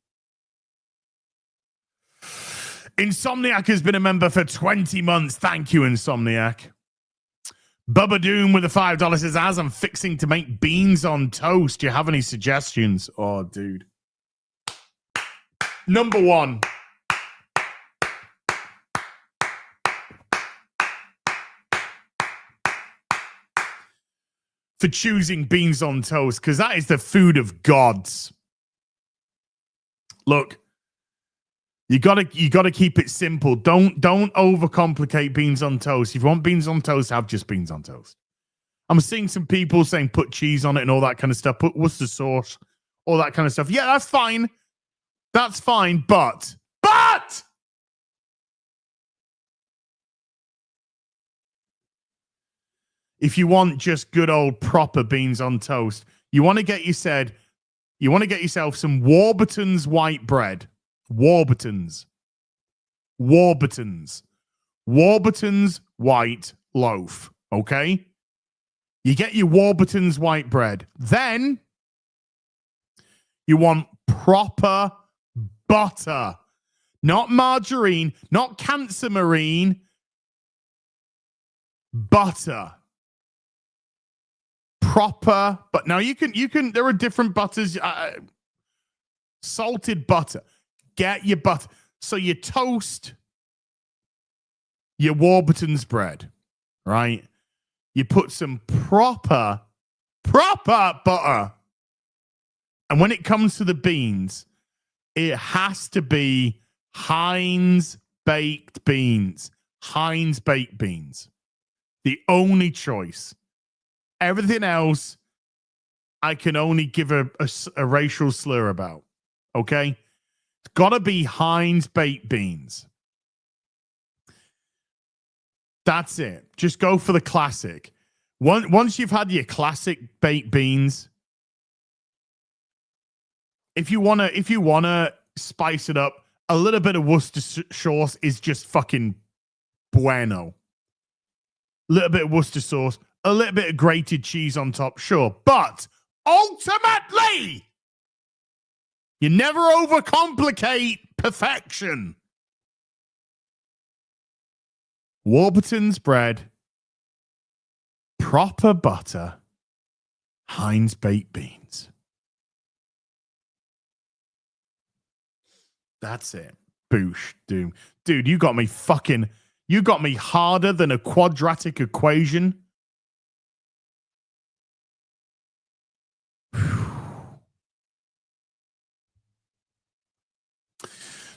Insomniac has been a member for 20 months. Thank you, Insomniac. Bubba Doom with the $5 says, as I'm fixing to make beans on toast, do you have any suggestions? Oh, dude. Number one. For choosing beans on toast, because that is the food of gods. Look. You gotta keep it simple. Don't overcomplicate beans on toast. If you want beans on toast, have just beans on toast. I'm seeing some people saying put cheese on it and all that kind of stuff. Put Worcester sauce, all that kind of stuff. Yeah, that's fine. That's fine. But if you want just good old proper beans on toast, you want to get yourself some Warburton's white bread. Warburton's white loaf. Okay? You get your Warburton's white bread. Then you want proper butter. Not margarine, not cancer marine. Butter. Proper, but now you can there are different butters. Salted butter. Get your butter. So you toast your Warburton's bread, right? You put some proper butter. And when it comes to the beans, it has to be Heinz baked beans. Heinz baked beans. The only choice. Everything else, I can only give a racial slur about. Okay? It's got to be Heinz baked beans. That's it. Just go for the classic. Once you've had your classic baked beans, if you wanna spice it up, a little bit of Worcester sauce is just fucking bueno. A little bit of Worcester sauce, a little bit of grated cheese on top, sure. But ultimately, you never overcomplicate perfection. Warburton's bread, proper butter, Heinz baked beans. That's it. Boosh, doom. Dude, you got me harder than a quadratic equation.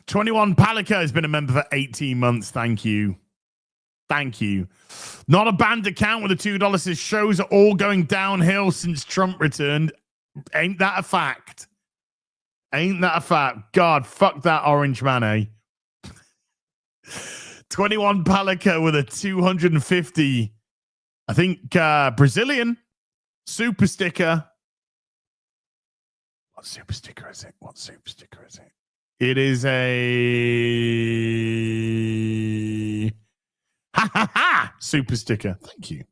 21 Palika has been a member for 18 months. Thank you. Thank you. Not a banned account with the $2 says shows are all going downhill since Trump returned. Ain't that a fact? Ain't that a fact? God, fuck that orange man, eh? 21 Palika with a 250, I think, Brazilian super sticker. What super sticker is it? What super sticker is it? It is a ha ha ha super sticker. Thank you.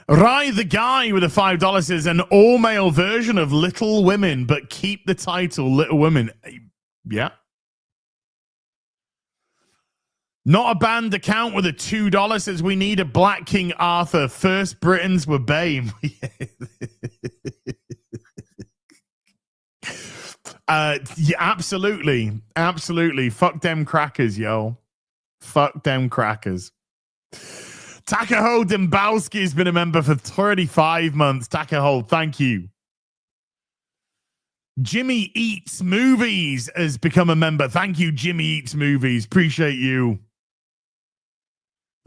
Rai the guy with a $5 says an all-male version of Little Women, but keep the title Little Women. Yeah. Not a banned account with a $2 says we need a Black King Arthur. First Britons were BAME. Yeah, absolutely. Absolutely. Fuck them crackers, yo. Fuck them crackers. Takaho Dembowski has been a member for 35 months. Takaho, thank you. Jimmy Eats Movies has become a member. Thank you, Jimmy Eats Movies. Appreciate you.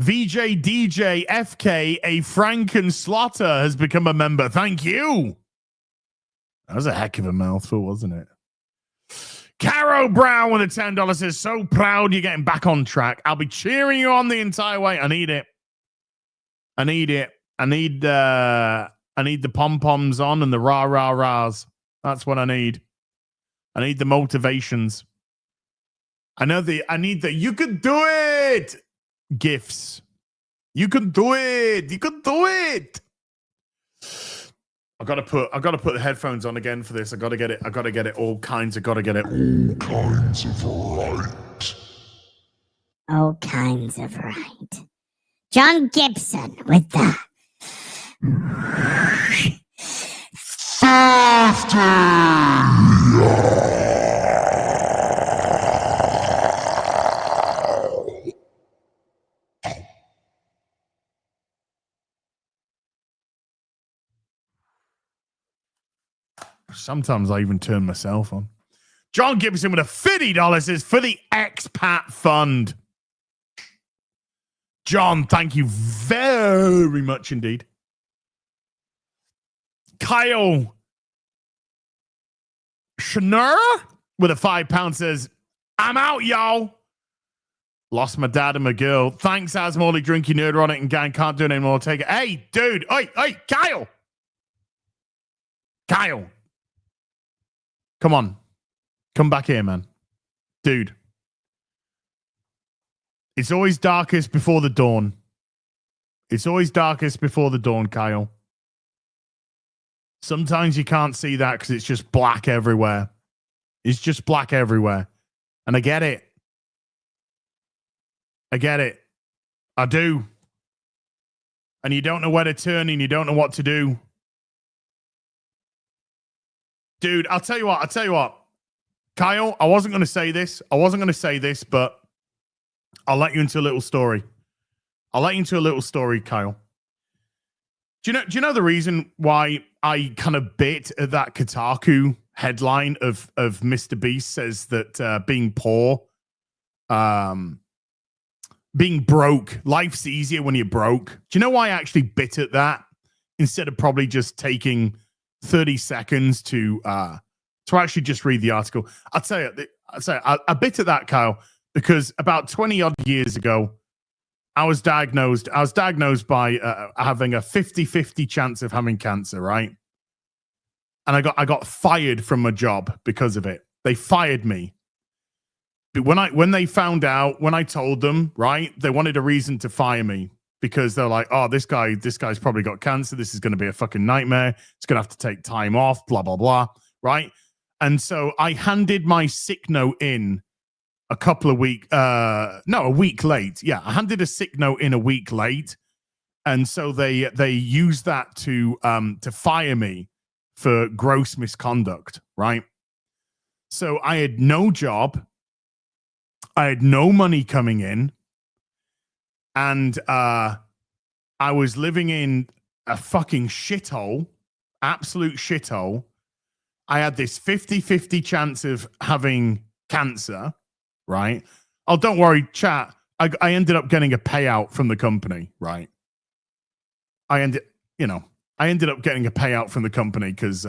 VJ DJ FK, a Franken Slaughter, has become a member. Thank you. That was a heck of a mouthful, wasn't it? Caro Brown with a $10 says, so proud you're getting back on track. I'll be cheering you on the entire way. I need it. I need it. I need the pom-poms on and the rah-rah-rahs. That's what I need. I need the motivations. I need the you can do it gifts. You can do it. You can do it. I gotta put the headphones on again for this. I gotta get it all kinds of right. All kinds of right. John Gibson with the Sometimes I even turn myself on. John Gibson with a $50 is for the expat fund. John, thank you very much indeed. Kyle Schnur with a £5 says, I'm out, y'all. Lost my dad and my girl. Thanks, Asmorley, Drinky, Nerdronic, and gang. Can't do it anymore. Take it. Hey, dude. Hey, Kyle. Kyle. Come on. Come back here, man. Dude. It's always darkest before the dawn. It's always darkest before the dawn, Kyle. Sometimes you can't see that because it's just black everywhere. It's just black everywhere. And I get it. I get it. I do. And you don't know where to turn and you don't know what to do. Dude, I'll tell you what. Kyle, I wasn't going to say this, but I'll let you into a little story. Kyle. Do you know the reason why I kind of bit at that Kotaku headline of Mr. Beast says that being poor, being broke, life's easier when you're broke? Do you know why I actually bit at that instead of probably just taking 30 seconds to actually just read the article? I'll tell you, I bit at that, Kyle, because about 20 odd years ago, I was diagnosed by having a 50-50 chance of having cancer, right? And I got fired from my job because of it. They fired me. But when they found out, when I told them, right, they wanted a reason to fire me because they're like, oh, this guy's probably got cancer. This is going to be a fucking nightmare. It's going to have to take time off, blah, blah, blah, right? And so I handed my sick note in a week late. Yeah, I handed a sick note in a week late. And so they used that to fire me for gross misconduct, right? So I had no job. I had no money coming in. And I was living in a fucking shithole, absolute shithole. I had this 50-50 chance of having cancer, right? Oh, don't worry, chat. I ended up getting a payout from the company, right? I ended up getting a payout from the company because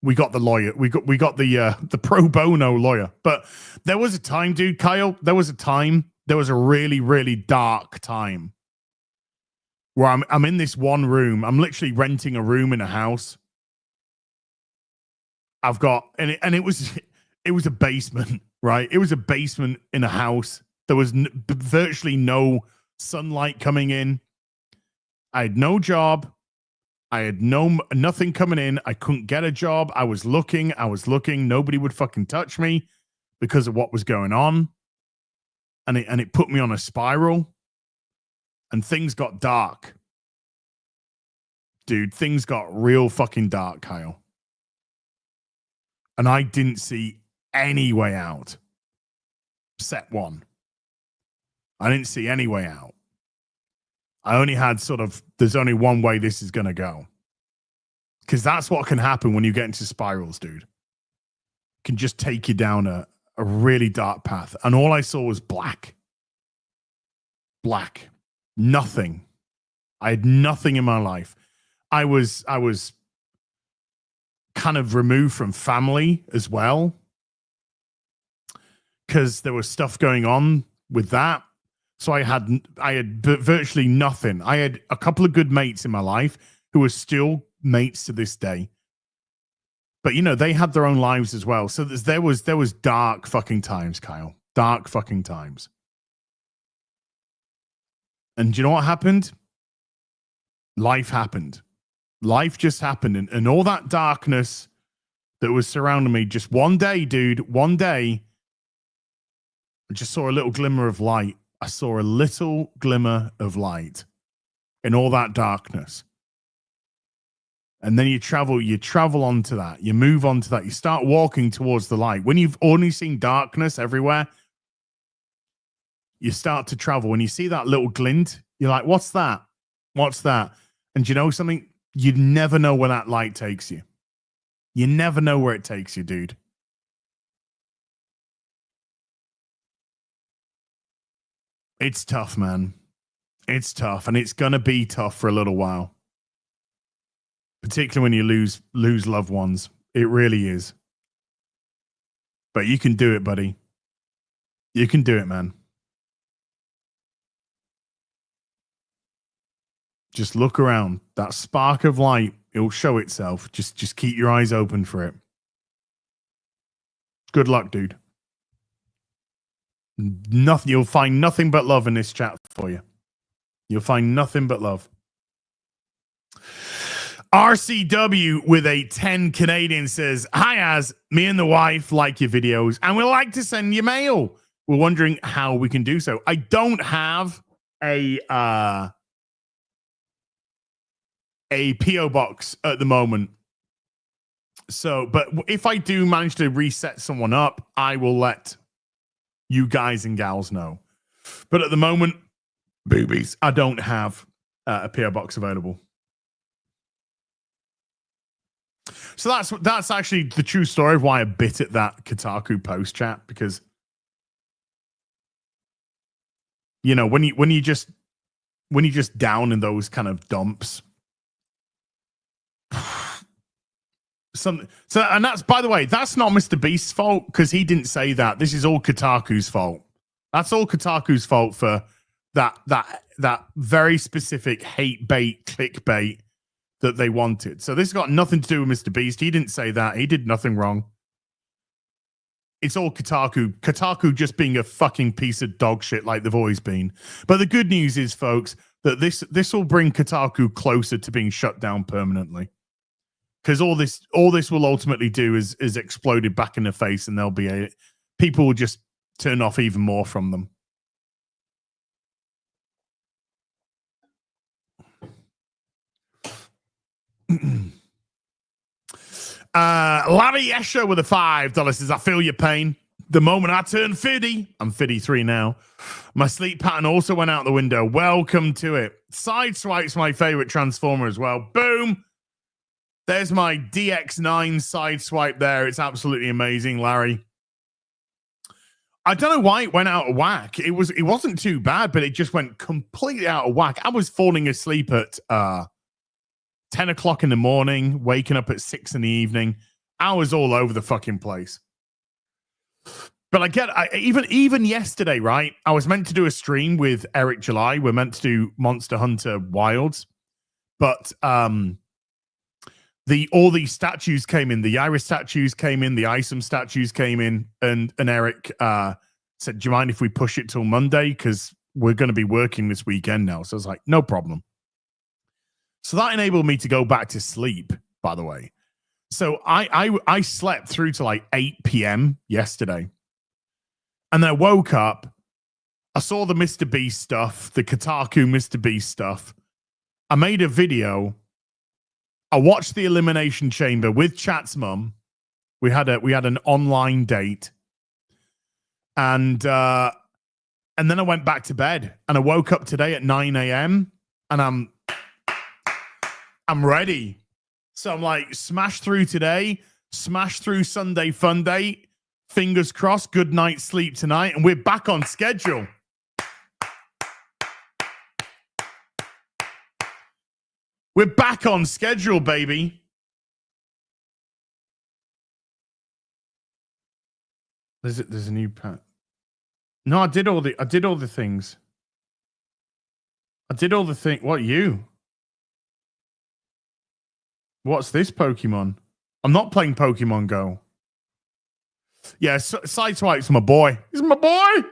we got the lawyer. We got the pro bono lawyer. But there was a time, dude, Kyle. There was a really, really dark time where I'm in this one room. I'm literally renting a room in a house. I've got it was a basement, right? It was a basement in a house. There was virtually no sunlight coming in. I had no job. I had nothing coming in. I couldn't get a job. I was looking. Nobody would fucking touch me because of what was going on. And it put me on a spiral. And things got dark. Dude, things got real fucking dark, Kyle. And I didn't see any way out. Set one. I didn't see any way out. I only had there's only one way this is going to go. Because that's what can happen when you get into spirals, dude. It can just take you down a really dark path. And all I saw was black. Black. Nothing. I had nothing in my life. I was kind of removed from family as well. Because there was stuff going on with that. So I had virtually nothing. I had a couple of good mates in my life who are still mates to this day. But they had their own lives as well. So there was dark fucking times, Kyle. Dark fucking times. And do you know what happened? Life happened. Life just happened. And all that darkness that was surrounding me, just one day, dude, one day, I just saw a little glimmer of light. I saw a little glimmer of light in all that darkness. And then you travel onto that. You move on to that. You start walking towards the light. When you've only seen darkness everywhere, you start to travel. When you see that little glint, you're like, what's that? What's that? And you know something? You'd never know where that light takes you. You never know where it takes you, dude. It's tough, man. It's tough. And it's going to be tough for a little while. Particularly when you lose loved ones. It really is. But you can do it, buddy. You can do it, man. Just look around. That spark of light, it'll show itself. Just keep your eyes open for it. Good luck, dude. Nothing. You'll find nothing but love in this chat for you. You'll find nothing but love. RCW with a 10 Canadian says, hi, Az. Me and the wife like your videos and we like to send you mail. We're wondering how we can do so. I don't have a PO box at the moment. So, but if I do manage to reset someone up, I will let you guys and gals know. But at the moment, boobies, I don't have a PO box available. So that's actually the true story of why I bit at that Kotaku post chat, because when you just down in those kind of dumps. And that's, by the way, that's not Mr. Beast's fault because he didn't say that. This is all Kotaku's fault. That's all Kotaku's fault for that very specific hate bait, clickbait that they wanted. So this has got nothing to do with Mr. Beast. He didn't say that. He did nothing wrong. It's all Kotaku. Kotaku just being a fucking piece of dog shit like they've always been. But the good news is, folks, that this will bring Kotaku closer to being shut down permanently. Because all this will ultimately do is explode it back in the face, and people will just turn off even more from them. Larry Escher with a $5 says, I feel your pain. The moment I turned 50, I'm 53 now. My sleep pattern also went out the window. Welcome to it. Sideswipe's my favorite Transformer as well. Boom. There's my DX9 Sideswipe there. It's absolutely amazing, Larry. I don't know why it went out of whack. It wasn't too bad, but it just went completely out of whack. I was falling asleep at 10 o'clock in the morning, waking up at 6 in the evening. I was all over the fucking place. But even yesterday, right? I was meant to do a stream with Eric July. We're meant to do Monster Hunter Wilds. But all these statues came in. The Iris statues came in. The Isom statues came in. And Eric said, do you mind if we push it till Monday? Because we're going to be working this weekend now. So I was like, no problem. So that enabled me to go back to sleep, by the way. So I slept through to like 8 p.m. yesterday. And then I woke up. I saw the Mr. Beast stuff, the Kotaku Mr. Beast stuff. I made a video. I watched the Elimination Chamber with Chat's mum. We had an online date. And then I went back to bed. And I woke up today at 9 a.m. And I'm ready. So I'm like, smash through today, smash through Sunday Fun Day. Fingers crossed, good night's sleep tonight. And we're back on schedule. We're back on schedule, baby. There's a new pat. No, I did all the things. I did all the thing. What, you? What's this Pokemon? I'm not playing Pokemon Go. Yeah, Sideswipe's my boy. He's my boy.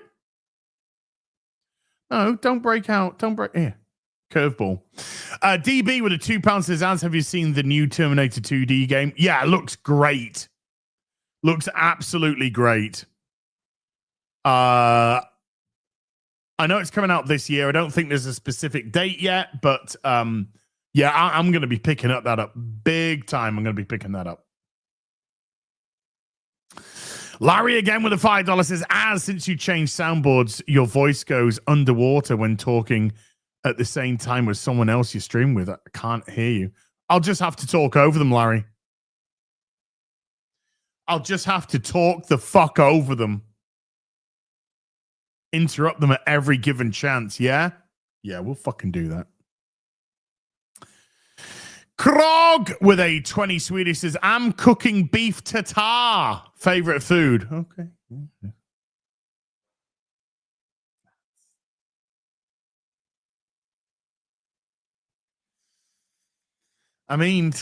No, don't break out. Don't break. Here. Curveball. DB with a £2 says, Az, have you seen the new Terminator 2D game? Yeah, it looks great. Looks absolutely great. I know it's coming out this year. I don't think there's a specific date yet, but yeah, I'm going to be picking up that up big time. I'm going to be picking that up. Larry again with a $5 says, Az, since you changed soundboards, your voice goes underwater when talking at the same time as someone else you stream with. I can't hear you. I'll just have to talk over them, Larry. I'll just have to talk the fuck over them. Interrupt them at every given chance, yeah? Yeah, we'll fucking do that. Krog with a 20 Swedish says, I'm cooking beef tartare. Favorite food. Okay. I mean,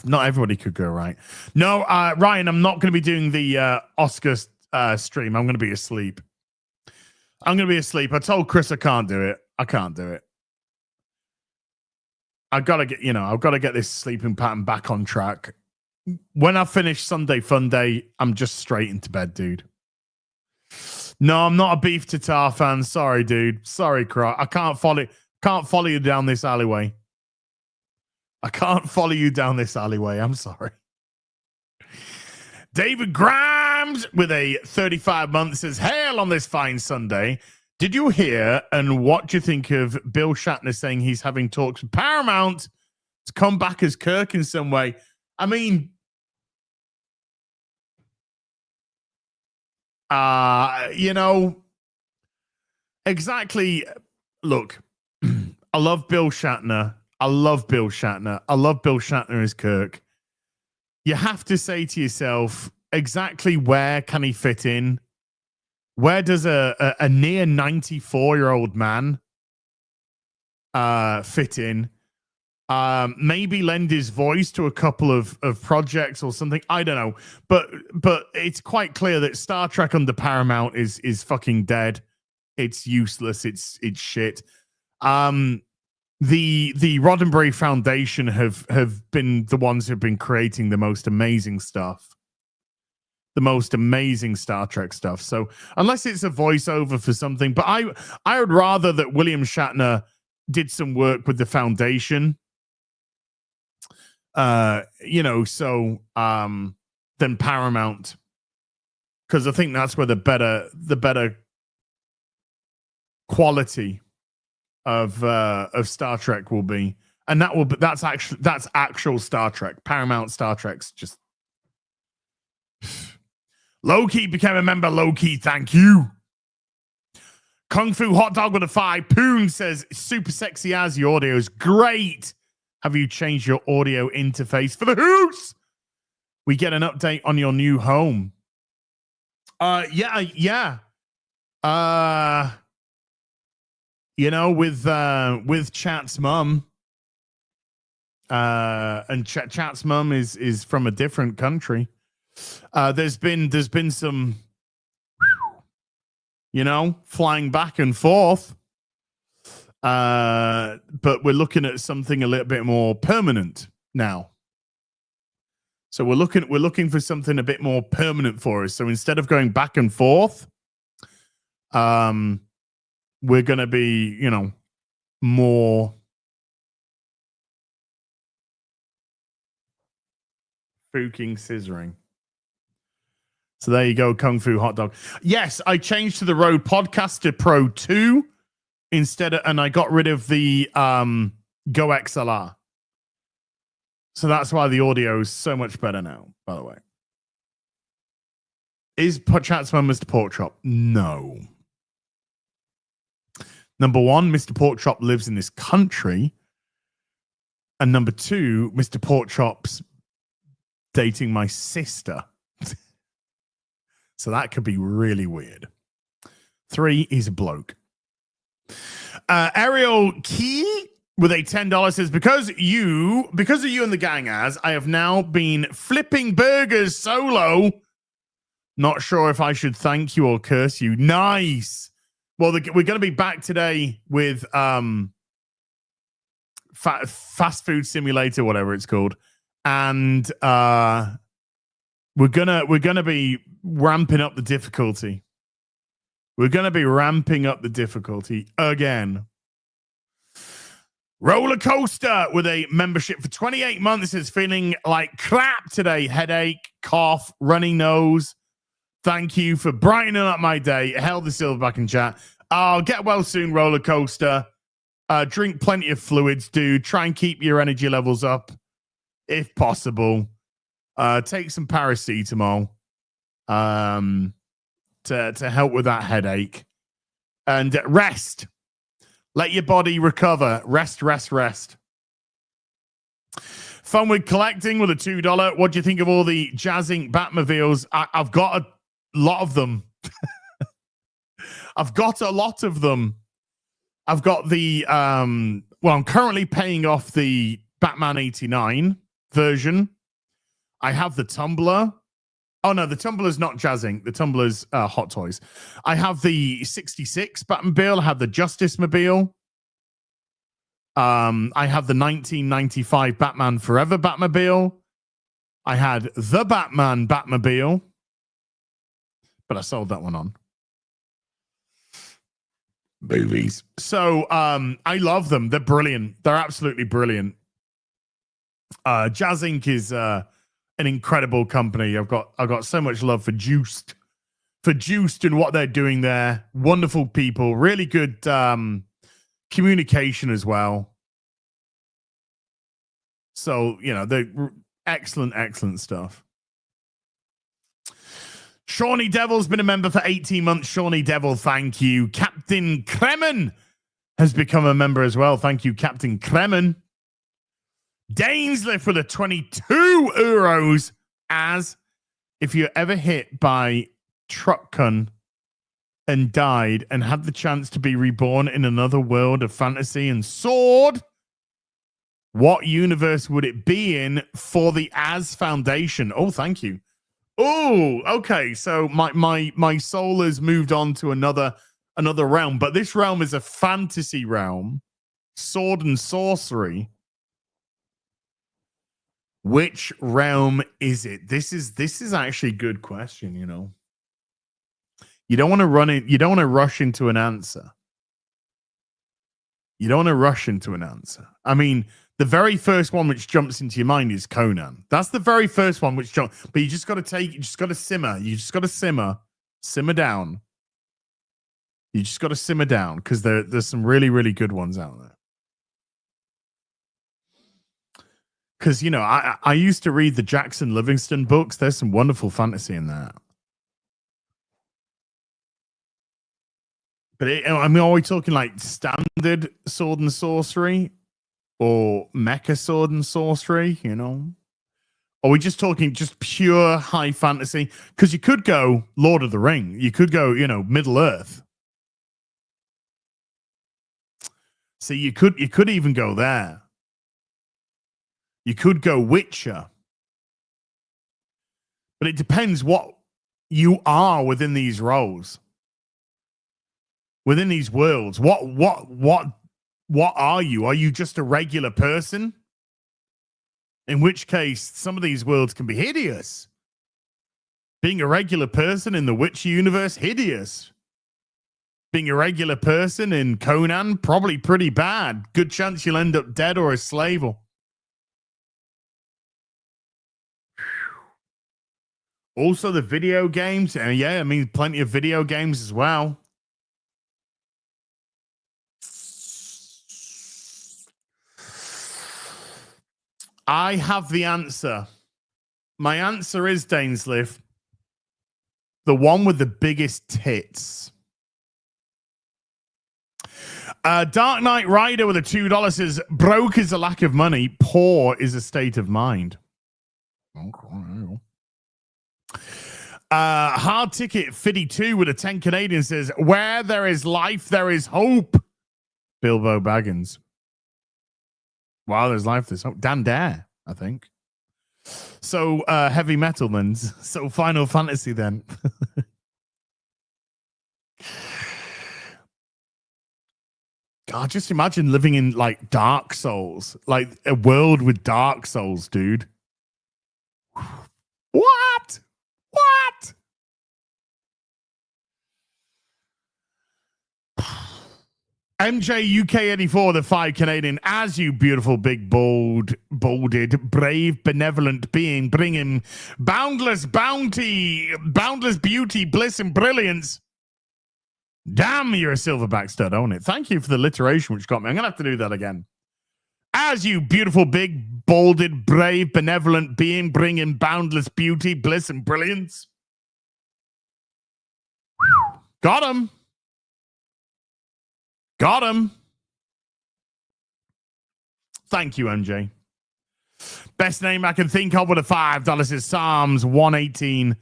not everybody could go right. No, Ryan, I'm not going to be doing the Oscar stream. I'm going to be asleep. I told Chris I can't do it. I can't do it. I've got to get this sleeping pattern back on track. When I finish Sunday Fun Day, I'm just straight into bed, dude. No, I'm not a beef tartare fan. Sorry, dude. Sorry, Croc. I can't follow you down this alleyway. I'm sorry. David Grimes with a 35 month says, hail on this fine Sunday. Did you hear and what do you think of Bill Shatner saying he's having talks with Paramount to come back as Kirk in some way? I mean, exactly. Look, I love Bill Shatner. I love Bill Shatner as Kirk. You have to say to yourself, exactly where can he fit in? Where does a near 94-year-old man fit in? Maybe lend his voice to a couple of projects or something. I don't know. But it's quite clear that Star Trek under Paramount is fucking dead. It's useless. It's shit. The Roddenberry Foundation have been the ones who've been creating the most amazing stuff. The most amazing Star Trek stuff. So unless it's a voiceover for something, but I would rather that William Shatner did some work with the Foundation than Paramount, because I think that's where the better quality of Star Trek will be, and that's actual Star Trek. Paramount Star Trek's just Loki became a member. Loki, thank you. Kung Fu Hot Dog with a 5. Poon says, super sexy as your audio is great. Have you changed your audio interface for the house? We get an update on your new home. Yeah. With Chat's mum. And Chat's mum is from a different country. There's been some flying back and forth. But we're looking at something a little bit more permanent now. So we're looking for something a bit more permanent for us. So instead of going back and forth, we're gonna be, more fucking scissoring. So there you go, Kung Fu Hot Dog. Yes, I changed to the Rode Podcaster Pro 2 and I got rid of the Go XLR. So that's why the audio is so much better now, by the way. Is Chat's mum Mr. Porkchop? No. Number one, Mr. Porkchop lives in this country. And number two, Mr. Porkchop's dating my sister. So that could be really weird. 3, he's a bloke. Ariel Key with a $10 says, because of you and the gang as I have now been flipping burgers solo. Not sure if I should thank you or curse you. Nice. Well, we're going to be back today with fast food simulator, whatever it's called, and we're gonna be ramping up the difficulty. We're gonna be ramping up the difficulty again. Roller Coaster with a membership for 28 months is feeling like crap today. Headache, cough, runny nose. Thank you for brightening up my day. Held the silverback in chat. I'll get well soon, Roller Coaster. Drink plenty of fluids, dude. Try and keep your energy levels up if possible. Take some paracetamol to help with that headache. And rest. Let your body recover. Rest. Fun with collecting with a $2. What do you think of all the jazzing Batmobiles? I've got a lot of them. I've got the I'm currently paying off the Batman 89 version. I have the Tumbler. Oh no, the Tumbler's not jazzing. The Tumbler's Hot Toys. I have the 66 Batmobile. I have the Justice Mobile. I have the 1995 Batman Forever Batmobile. I had the Batman Batmobile, but I sold that one on. Movies. So I love them. They're brilliant. They're absolutely brilliant. Jazz Inc. is an incredible company. I've got so much love for Juiced and what they're doing there. Wonderful people, really good communication as well. So, they're excellent stuff. Shawnee Devil's been a member for 18 months. Shawnee Devil, thank you. Captain Kremen has become a member as well. Thank you, Captain Kremen. Dainsliff with a 22 euros. As if you're ever hit by truckcon and died and had the chance to be reborn in another world of fantasy and sword, what universe would it be in for the As Foundation? Oh, thank you. Oh, okay. So my soul has moved on to another realm, but this realm is a fantasy realm, sword and sorcery. Which realm is it? This is actually a good question. You don't want to you don't want to rush into an answer. I mean, The very first one which jumps into your mind is Conan. That's the very first one which jumps. But you just got to simmer. You just got to simmer down. You just got to simmer down because there's some really, really good ones out there. Because, I used to read the Jackson Livingston books. There's some wonderful fantasy in that. But are we talking like standard sword and sorcery? Or mecha sword and sorcery, Are we just talking just pure high fantasy? Because you could go Lord of the Ring. You could go, Middle Earth. See, you could even go there. You could go Witcher. But it depends what you are within these roles. Within these worlds. What are you? Are you just a regular person? In which case, some of these worlds can be hideous. Being a regular person in the Witcher universe, hideous. Being a regular person in Conan, probably pretty bad. Good chance you'll end up dead or a slave. Also, the video games. Plenty of video games as well. I have the answer. My answer is, Dainsliff, the one with the biggest tits. Dark Knight Rider with a $2 says, broke is a lack of money, poor is a state of mind. Okay. Hard Ticket 52 with a 10 Canadian says, where there is life, there is hope. Bilbo Baggins. Wow, there's life. There's hope. Dan Dare, I think. So heavy metal then. So Final Fantasy then. God, just imagine living in like Dark Souls, like a world with Dark Souls, dude. What? MJ UK 84, the 5 Canadian, as you beautiful, big, bolded, brave, benevolent being, bringing boundless bounty, boundless beauty, bliss, and brilliance. Damn, you're a silverback stud, own it. Thank you for the alliteration, which got me. I'm going to have to do that again. As you beautiful, big, bolded, brave, benevolent being, bringing boundless beauty, bliss, and brilliance. Got him. Got him. Thank you, MJ. Best name I can think of with a $5 is Psalms 118.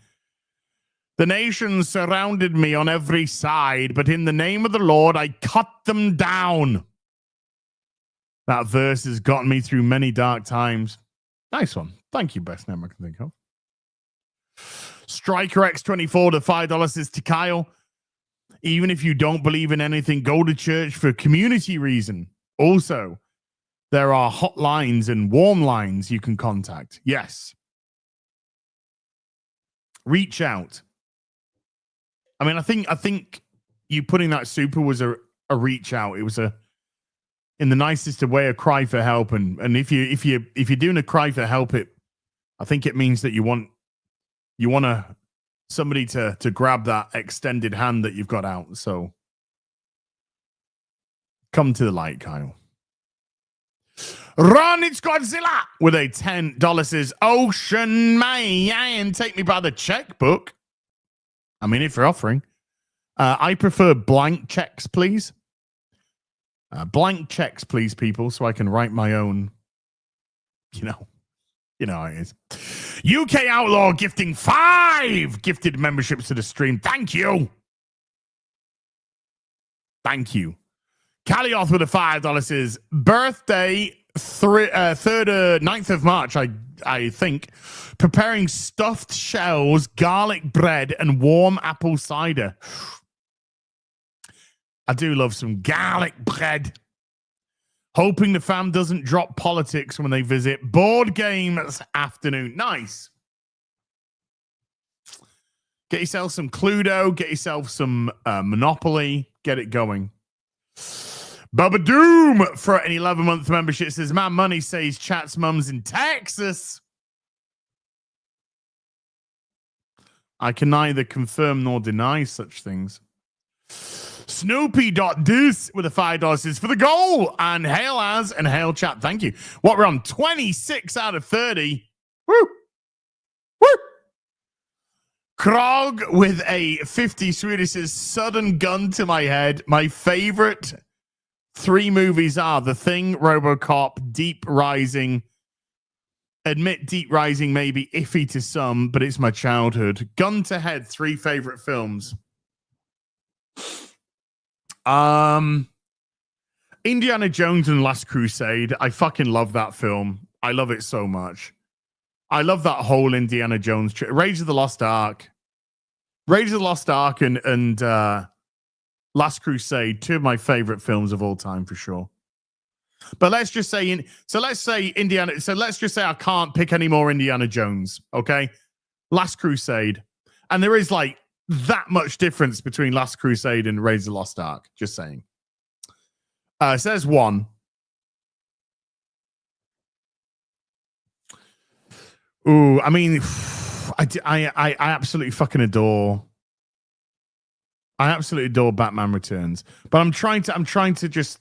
The nations surrounded me on every side, but in the name of the Lord, I cut them down. That verse has gotten me through many dark times. Nice one. Thank you, best name I can think of. Striker X24 to $5 is to Kyle. Even if you don't believe in anything, go to church for community reason. Also, there are hotlines and warm lines you can contact. Yes. Reach out. I mean, I think you putting that super was a reach out. It was in the nicest way, a cry for help. And if you're doing a cry for help, I think it means that you want somebody to grab that extended hand that you've got out. So come to the light, Kyle. Ron, it's Godzilla with a $10 is Ocean Man. Take me by the checkbook. I mean, if you're offering, I prefer blank checks, please. Blank checks, please, people, so I can write my own, you know how it is. UK Outlaw gifting 5 gifted memberships to the stream. Thank you. Thank you. Calioth with a $5 is birthday, 9th of March, I think. Preparing stuffed shells, garlic bread, and warm apple cider. I do love some garlic bread. Hoping the fam doesn't drop politics when they visit. Board games afternoon. Nice. Get yourself some Cluedo. Get yourself some Monopoly. Get it going. Bubba Doom for an 11-month membership says, "Man, money says chat's mum's in Texas." I can neither confirm nor deny such things. Snoopy.dis with a $5 says, "For the goal." And hail as and hail chat. Thank you. What, we're on 26 out of 30. Woo! Woo! Krog with a 50 Swedish says, "Sudden gun to my head. My favorite 3 movies are The Thing, RoboCop, Deep Rising. Admit Deep Rising may be iffy to some, but it's my childhood. Gun to head, 3 favorite films. Indiana Jones and Last Crusade. I fucking love that film. I love it so much. I love that whole Indiana Jones. Rage of the Lost Ark. Rage of the Lost Ark and Last Crusade, 2 of my favorite films of all time for sure. But let's just say let's just say I can't pick any more Indiana Jones, okay? Last Crusade. And there is like that much difference between Last Crusade and Raiders of the Lost Ark. Just saying. Says 1. Ooh, I mean, I absolutely fucking adore. I absolutely adore Batman Returns, but I'm trying to just,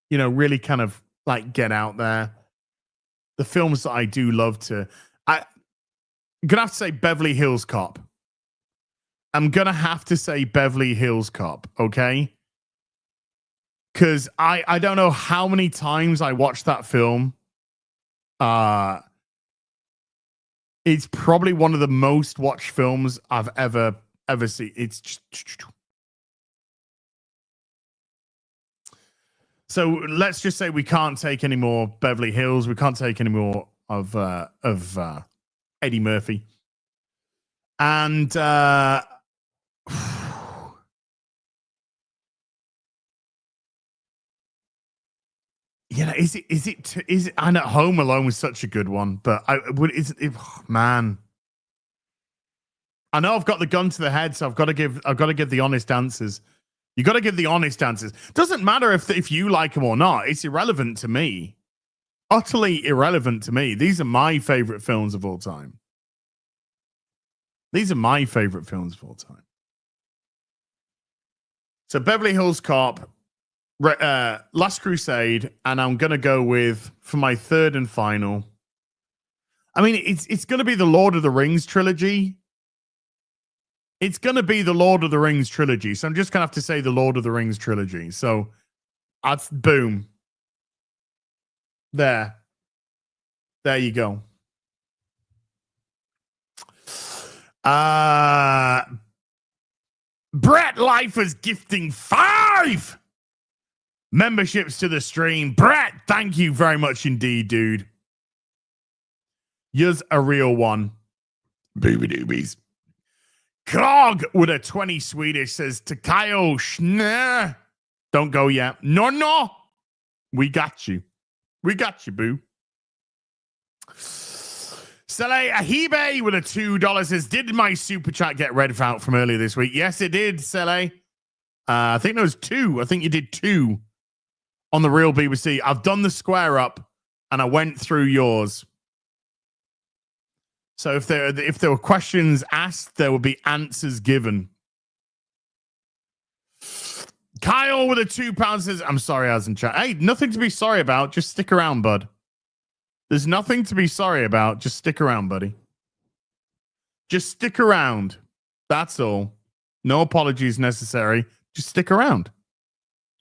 you know, really kind of like get out there. The films that I do love to, I'm gonna have to say Beverly Hills Cop. I'm gonna have to say Beverly Hills Cop, okay? Because I don't know how many times I watched that film. It's probably one of the most watched films I've ever seen. It's just... So let's just say we can't take any more Beverly Hills. We can't take any more of Eddie Murphy. And you know, is it? I know Home Alone was such a good one, but man. I know I've got the gun to the head, so I've got to give the honest answers. You got to give the honest answers. Doesn't matter if you like them or not. It's irrelevant to me. Utterly irrelevant to me. These are my favorite films of all time. These are my favorite films of all time. So Beverly Hills Cop, Last Crusade, and I'm gonna go with, for my third and final. I mean, it's gonna be the Lord of the Rings trilogy. It's going to be the Lord of the Rings trilogy. So I'm just going to have to say the Lord of the Rings trilogy. So that's boom. There you go. Brett Life is gifting 5 memberships to the stream. Brett, thank you very much indeed, dude. You're a real one. Booby doobies. Krog with a 20 Swedish says, Takayo Schnee. Don't go yet. No. We got you. We got you, boo. Sele Ahibe with a $2 says, did my super chat get read out from earlier this week? Yes, it did, Sele. I think there was 2. I think you did 2 on the real BBC. I've done the square up and I went through yours. So if there were questions asked, there will be answers given. Kyle with a £2 says, I'm sorry, as in chat. Hey, nothing to be sorry about. Just stick around, bud. There's nothing to be sorry about. Just stick around, buddy. Just stick around. That's all. No apologies necessary. Just stick around.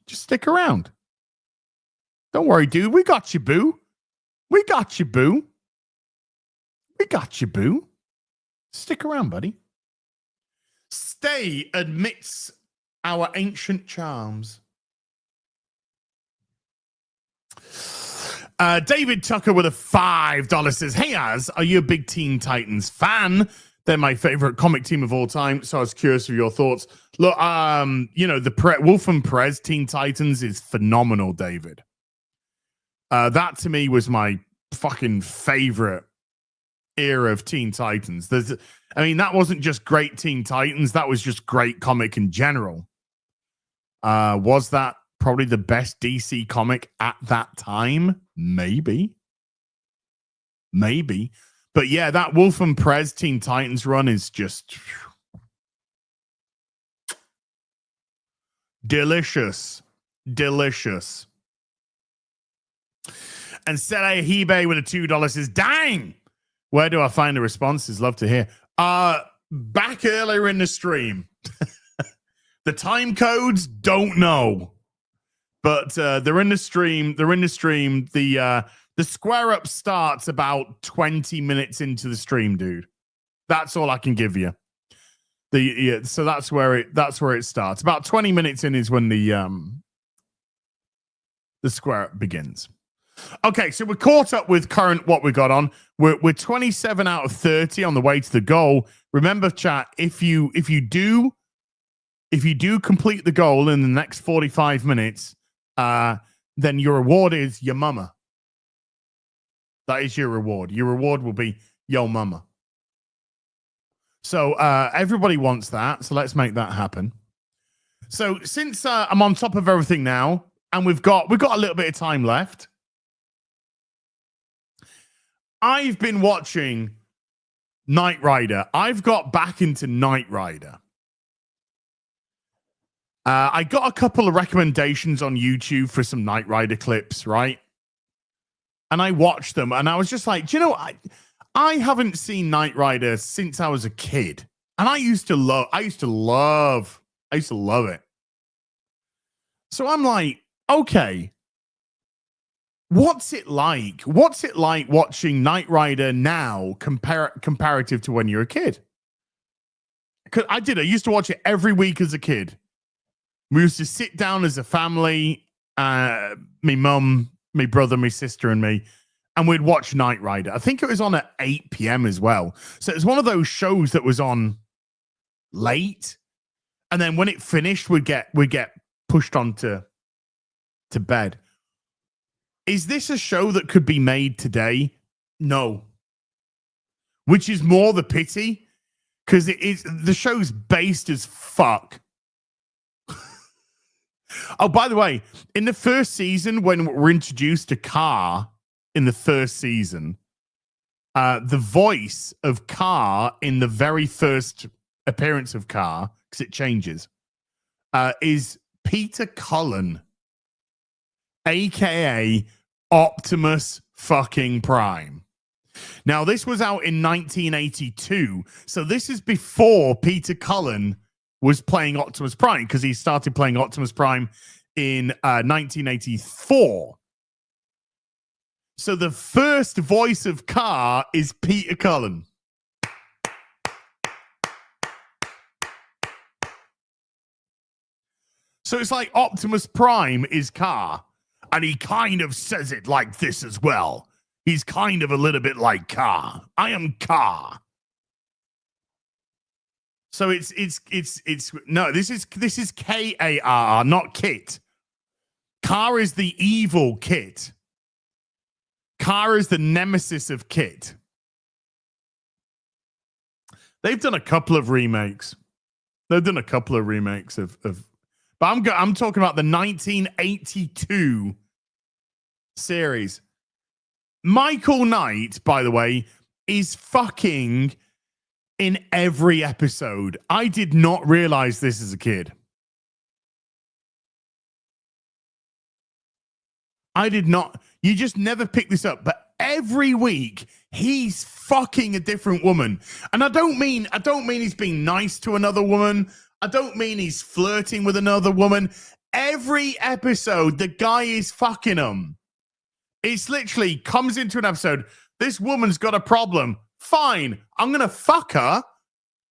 Just stick around. Don't worry, dude. We got you, boo. We got you, boo. We got you, boo. Stick around, buddy. Stay amidst our ancient charms. David Tucker with a $5 says, hey, Az, are you a big Teen Titans fan? They're my favorite comic team of all time, so I was curious of your thoughts. Look, you know, the Wolf and Perez Teen Titans is phenomenal, David. That to me was my fucking favorite era of Teen Titans. I mean, that wasn't just great Teen Titans. That was just great comic in general. Was that probably the best DC comic at that time. Maybe. But yeah, that Wolf and Prez Teen Titans run is just delicious. And Sere Hibe with a $2 says, dang, where do I find the responses? Love to hear. Back earlier in the stream. The time codes, don't know. But they're in the stream. The square up starts about 20 minutes into the stream, dude. That's all I can give you. So that's where it starts. About 20 minutes in is when the square up begins. Okay, so we're caught up with current what we got on. We're 27 out of 30 on the way to the goal. Remember, chat, if you do complete the goal in the next 45 minutes, then your reward is your mama. That is your reward. Your reward will be yo mama. So everybody wants that. So let's make that happen. So since I'm on top of everything now, and we've got a little bit of time left, I've been watching Knight Rider. I've got back into Knight Rider. I got a couple of recommendations on YouTube for some Knight Rider clips, right? And I watched them, and I was just like, do you know, I haven't seen Knight Rider since I was a kid, and I used to love it. So I'm like, okay, what's it like? What's it like watching Knight Rider now comparative to when you're a kid? Because I used to watch it every week as a kid. We used to sit down as a family, me mum, my brother, my sister, and me, and we'd watch Knight Rider. I think it was on at 8 p.m. as well. So it was one of those shows that was on late, and then when it finished, we'd get pushed on to bed. Is this a show that could be made today? No. Which is more the pity, because the show's based as fuck. Oh, by the way, in the first season, when we're introduced to Car in the first season, the voice of Car in the very first appearance of Car, because it changes, is Peter Cullen, a.k.a. Optimus fucking Prime. Now, this was out in 1982, so this is before Peter Cullen was playing Optimus Prime, because he started playing Optimus Prime in 1984. So the first voice of Car is Peter Cullen. So it's like Optimus Prime is Car, and he kind of says it like this as well. He's kind of a little bit like Car. I am Car. So it's no, this is K-A-R, not Kit. Car is the evil Kit. Car is the nemesis of Kit. They've done a couple of remakes. But I'm talking about the 1982 series. Michael Knight, by the way, is fucking in every episode. I did not realize this as a kid. I did not. You just never pick this up. But every week he's fucking a different woman. And I don't mean he's being nice to another woman. I don't mean he's flirting with another woman. Every episode, the guy is fucking them. It's literally comes into an episode. This woman's got a problem. Fine, I'm going to fuck her,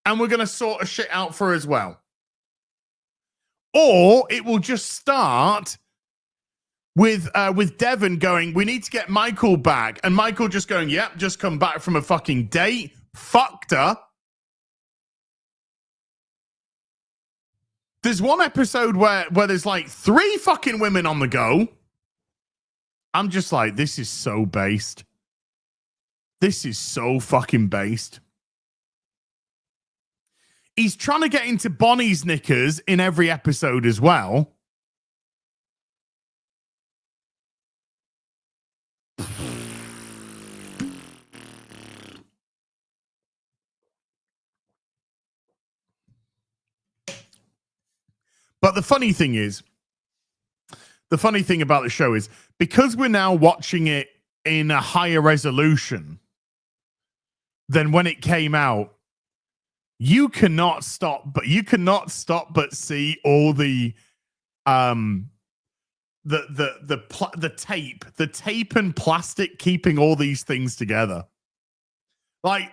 and we're going to sort of shit out for her as well. Or it will just start with Devon going, we need to get Michael back. And Michael just going, yep, just come back from a fucking date. Fucked her. There's one episode where there's like 3 fucking women on the go. I'm just like, this is so based. This is so fucking based. He's trying to get into Bonnie's knickers in every episode as well. But the funny thing about the show is because we're now watching it in a higher resolution than when it came out, you cannot stop but see all the tape and plastic keeping all these things together. Like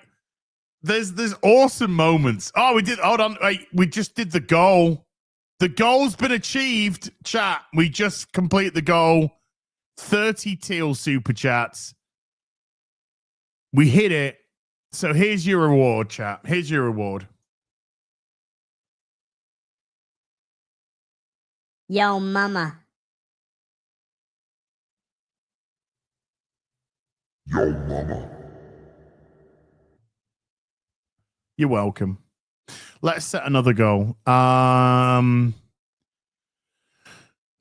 there's awesome moments. Oh, we just did the goal. The goal's been achieved, chat. We just complete the goal. 30 teal super chats. We hit it. So here's your reward, chat. Here's your reward. Yo, mama. Yo, mama. You're welcome. Let's set another goal.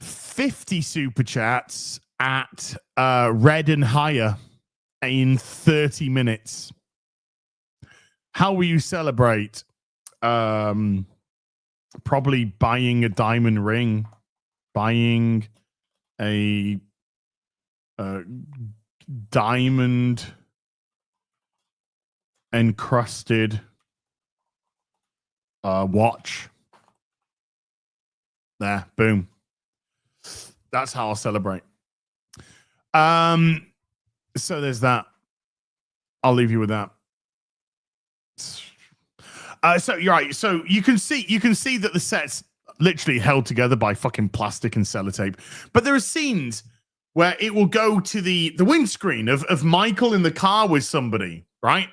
50 super chats at red and higher in 30 minutes. How will you celebrate? Probably buying a diamond ring, buying a diamond encrusted watch. There, boom. That's how I'll celebrate. So there's that. I'll leave you with that. So you're right. So you can see that the set's literally held together by fucking plastic and sellotape. But there are scenes where it will go to the windscreen of Michael in the car with somebody, right?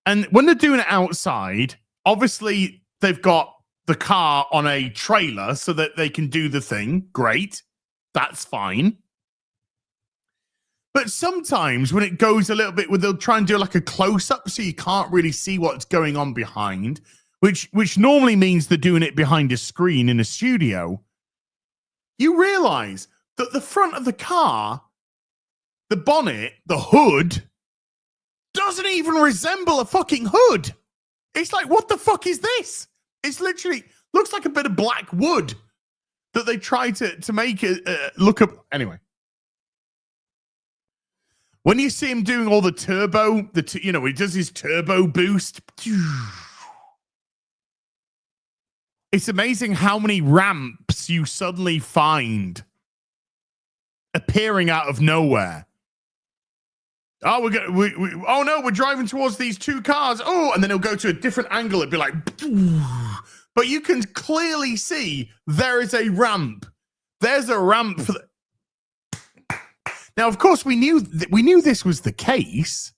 And when they're doing it outside, obviously they've got the car on a trailer so that they can do the thing. Great. That's fine. But sometimes when it goes a little bit, they'll try and do like a close-up so you can't really see what's going on behind, which normally means they're doing it behind a screen in a studio. You realize that the front of the car, the bonnet, the hood, doesn't even resemble a fucking hood. It's like, what the fuck is this? It's literally looks like a bit of black wood that they try to make it look up. Anyway. When you see him doing all the turbo, he does his turbo boost. It's amazing how many ramps you suddenly find appearing out of nowhere. Oh, we're driving towards these two cars. Oh, and then it'll go to a different angle. It'd be like, but you can clearly see there is a ramp. There's a ramp for the. Now, of course, we knew this was the case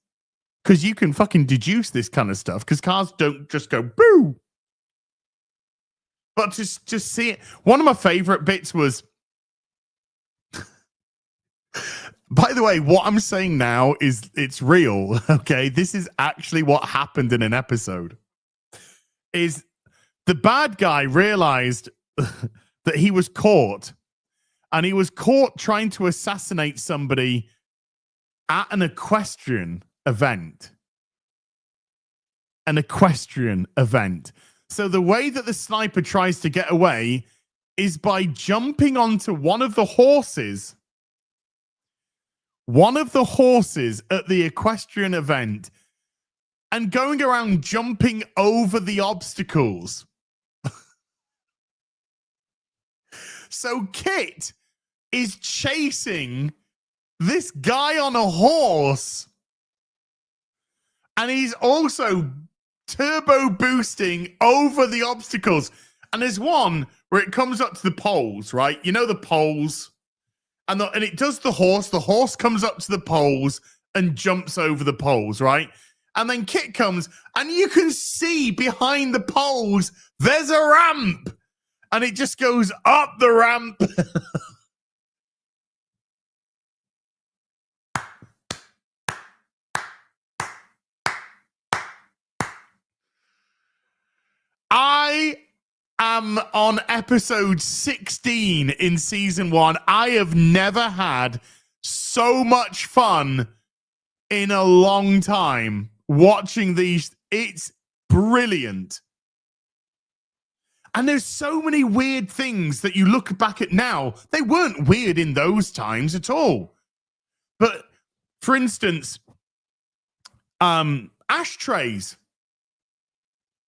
because you can fucking deduce this kind of stuff because cars don't just go boo. But just see it. One of my favorite bits was, by the way, what I'm saying now is it's real. Okay, this is actually what happened in an episode. Is the bad guy realized that he was caught. And he was caught trying to assassinate somebody at an equestrian event. An equestrian event. So the way that the sniper tries to get away is by jumping onto one of the horses. One of the horses at the equestrian event and going around jumping over the obstacles. So Kit is chasing this guy on a horse. And he's also turbo boosting over the obstacles. And there's one where it comes up to the poles, right? You know the poles. And it does the horse. The horse comes up to the poles and jumps over the poles, right? And then Kit comes and you can see behind the poles, there's a ramp. And it just goes up the ramp. I am on episode 16 in season 1. I have never had so much fun in a long time watching these. It's brilliant. And there's so many weird things that you look back at now. They weren't weird in those times at all. But for instance, ashtrays.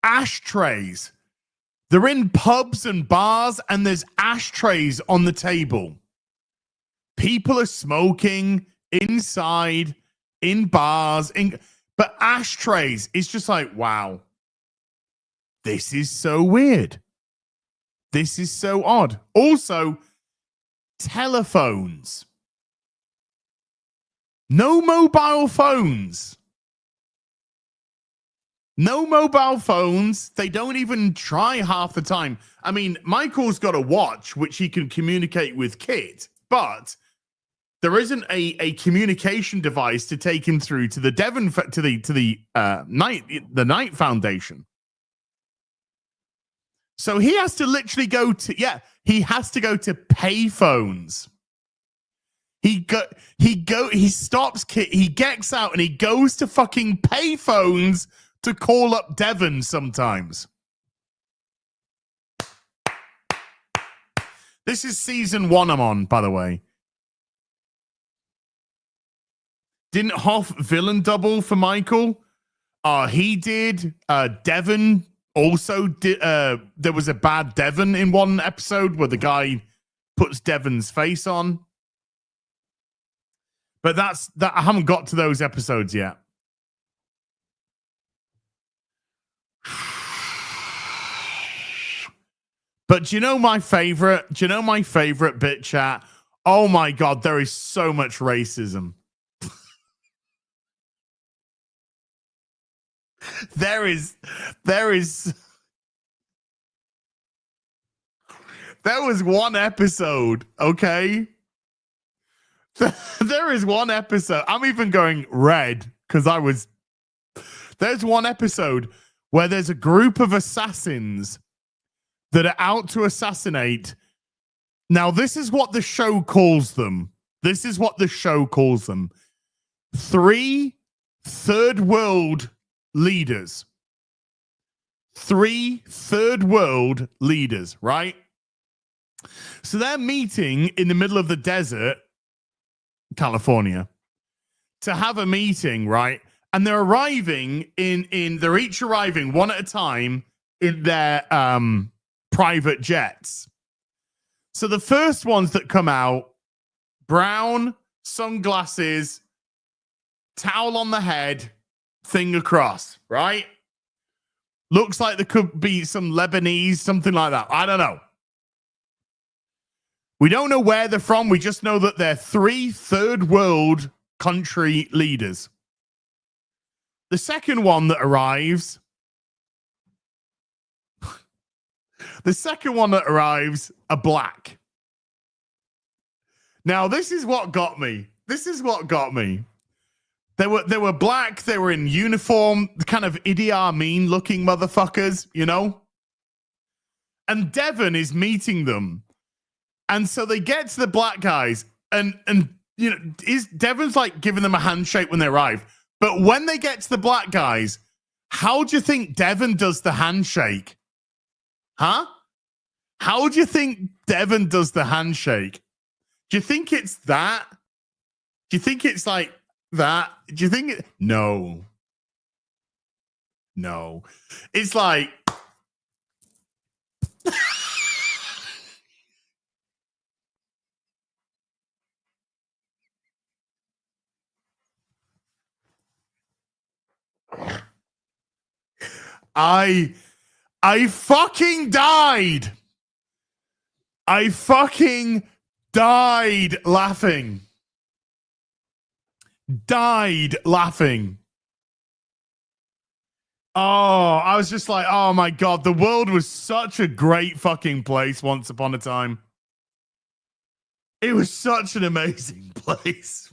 Ashtrays. They're in pubs and bars and there's ashtrays on the table. People are smoking inside, in bars, but ashtrays. It's just like, wow. This is so weird. This is so odd. Also, telephones. No mobile phones. No mobile phones. They don't even try half the time. I mean, Michael's got a watch which he can communicate with Kit, but there isn't a communication device to take him through to the Devon to the Night Foundation. So he has to literally go to he has to go to payphones. He stops Kit, he gets out and he goes to fucking payphones to call up Devon sometimes. This is season 1 I'm on, by the way. Didn't Hoff villain double for Michael? He did. Devon also did. There was a bad Devon in one episode where the guy puts Devon's face on. But that I haven't got to those episodes yet. But do you know my favorite? Do you know my favorite bit, chat? Oh my God, there is so much racism. There was one episode, okay? There is one episode. I'm even going red because there's one episode where there's a group of assassins that are out to assassinate. Now, this is what the show calls them. 3 third world leaders. 3 third world leaders, right? So they're meeting in the middle of the desert, California, to have a meeting, right? And they're arriving they're each arriving one at a time in their private jets. So the first ones that come out, brown, sunglasses, towel on the head, thing across, right? Looks like there could be some Lebanese, something like that. I don't know. We don't know where they're from. We just know that they're 3 third world country leaders. The second one that arrives, are black. Now, this is what got me. They were black. They were in uniform, kind of Idi Amin looking motherfuckers, you know? And Devon is meeting them. And so they get to the black guys and you know, Devon's like giving them a handshake when they arrive. But when they get to the black guys, how do you think Devon does the handshake? Huh? How do you think Devon does the handshake? Do you think it's that? Do you think it's like that? Do you think it? No. It's like I fucking died. I fucking died laughing. Oh, I was just like, oh my God, the world was such a great fucking place once upon a time. It was such an amazing place.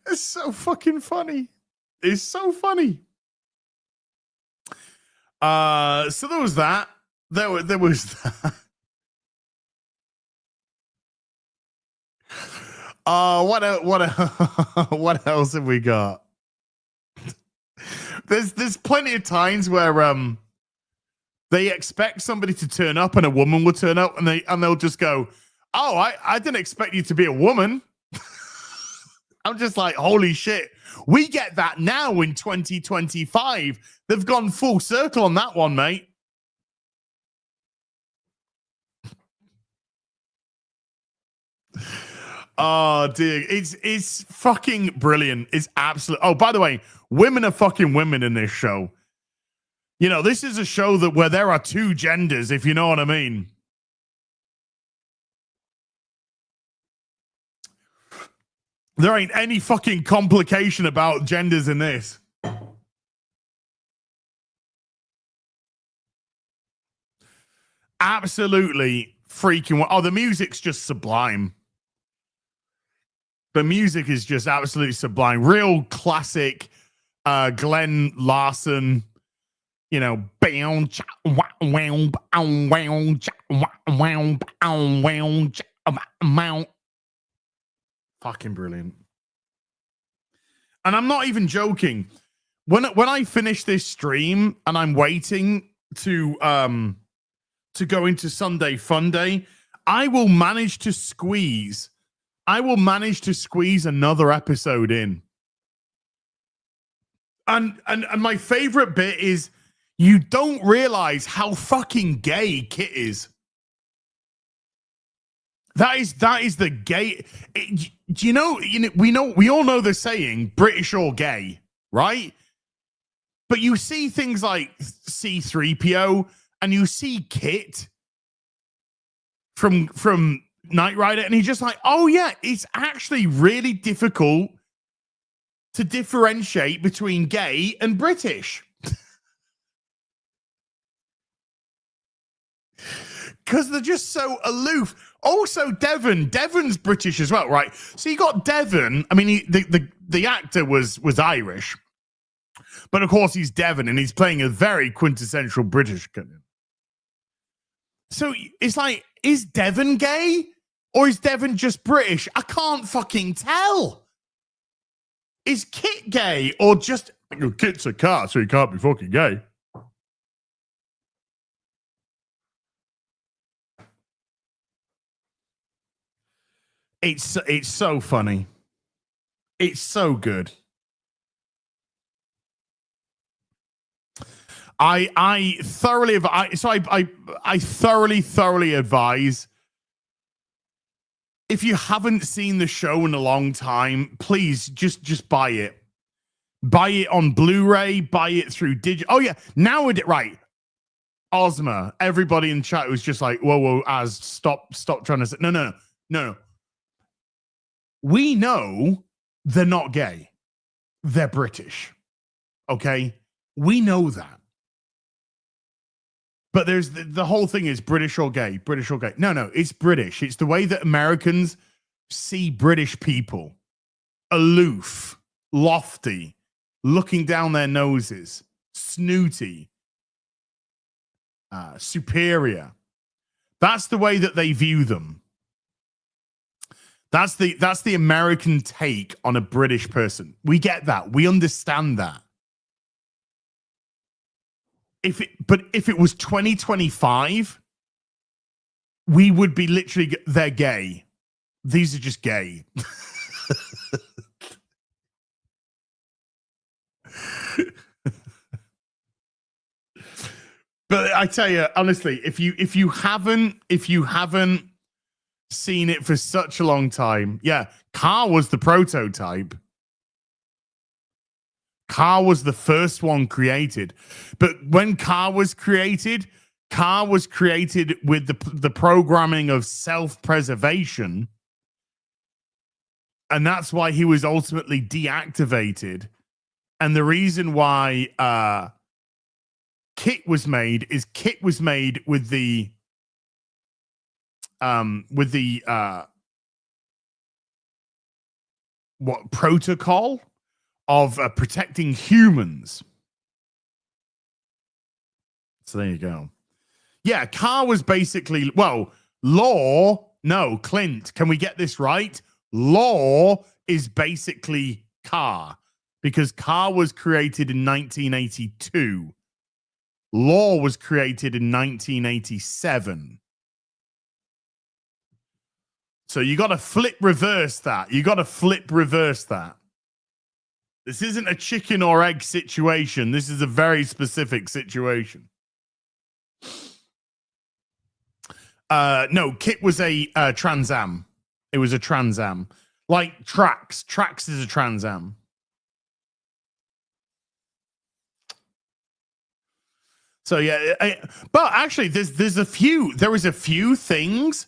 It's so fucking funny. It's so funny. So there was that. There was that. What else have we got? There's plenty of times where they expect somebody to turn up and a woman will turn up and they'll just go, "Oh, I didn't expect you to be a woman." I'm just like, holy shit. We get that now in 2025. They've gone full circle on that one, mate. Oh, dear. It's fucking brilliant. It's absolute. Oh, by the way, women are fucking women in this show. You know, this is a show where there are two genders, if you know what I mean. There ain't any fucking complication about genders in this. Absolutely freaking. Oh, the music's just sublime. The music is just absolutely sublime. Real classic Glenn Larson, you know, fucking brilliant. And I'm not even joking. When I finish this stream and I'm waiting to go into Sunday Fun Day, I will manage to squeeze another episode in. And my favorite bit is you don't realize how fucking gay Kit is. That is the gay. We all know the saying British or gay, right? But you see things like C-3PO and you see Kit from Knight Rider, and he's just like, oh yeah, it's actually really difficult to differentiate between gay and British. Because they're just so aloof. Also, Devon's British as well, right? So you got Devon. I mean, the actor was Irish, but of course he's Devon, and he's playing a very quintessential British. So it's like, is Devon gay or is Devon just British? I can't fucking tell. Is Kit gay or just Kit's a cat, so he can't be fucking gay? It's so funny. It's so good. I thoroughly advise, if you haven't seen the show in a long time, please just buy it. Buy it on Blu-ray, buy it through digital. Oh yeah, nowadays, right. Ozma, everybody in chat was just like, whoa, Az, stop trying to say no. We know they're not gay. They're British. Okay? We know that. But there's the whole thing is British or gay. No, it's British. It's the way that Americans see British people. Aloof, lofty, looking down their noses, snooty, superior. That's the way that they view them. That's the American take on a British person. We get that. We understand that. If it was 2025, we would be literally, they're gay. These are just gay. But I tell you honestly, if you haven't seen it for such a long time, yeah, Car was the prototype. Car was the first one created. But when Car was created with the programming of self-preservation. And that's why he was ultimately deactivated. And the reason why Kit was made with the protocol of protecting humans. So there you go. Yeah, Car was basically, Clint, can we get this right? Law is basically car because car was created in 1982. Law was created in 1987. So you got to flip reverse that. This isn't a chicken or egg situation. This is a very specific situation. No, Kit was a Trans Am. It was a Trans Am. Like Trax. Trax is a Trans Am. So yeah, but actually there is a few things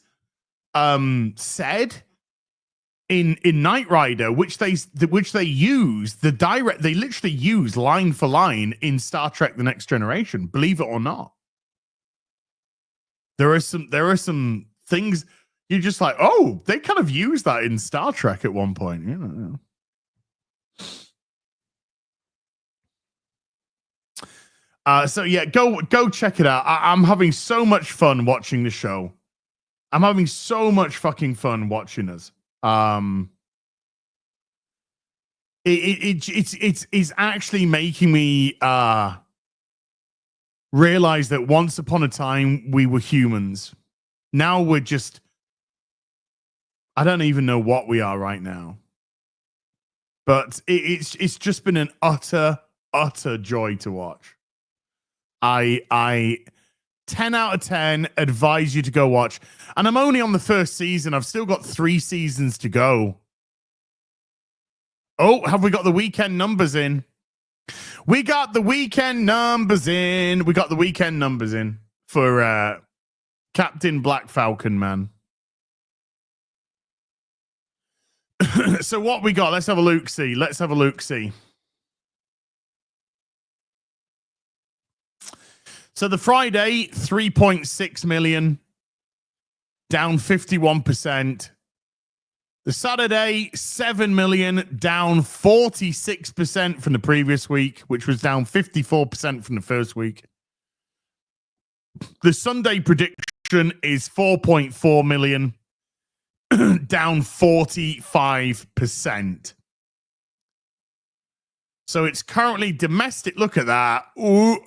said in Knight Rider which they use they literally use line for line in Star Trek The Next Generation, believe it or not. There are some things you're just like, oh, they kind of used that in Star Trek at one point, you know. So yeah, go check it out. I'm having so much fun watching the show. I'm having so much fucking fun watching us. It's actually making me realize that once upon a time we were humans. Now we're just, I don't even know what we are right now. But it's just been an utter joy to watch. I 10 out of 10 advise you to go watch. And I'm only on the first season. I've still got 3 seasons to go. Oh, have we got the weekend numbers in? We got the weekend numbers in. For Captain Black Falcon, man. So what we got? Let's have a look see. So the Friday, 3.6 million, down 51%. The Saturday, 7 million, down 46% from the previous week, which was down 54% from the first week. The Sunday prediction is 4.4 million, down 45%. So it's currently domestic. Look at that. Ooh.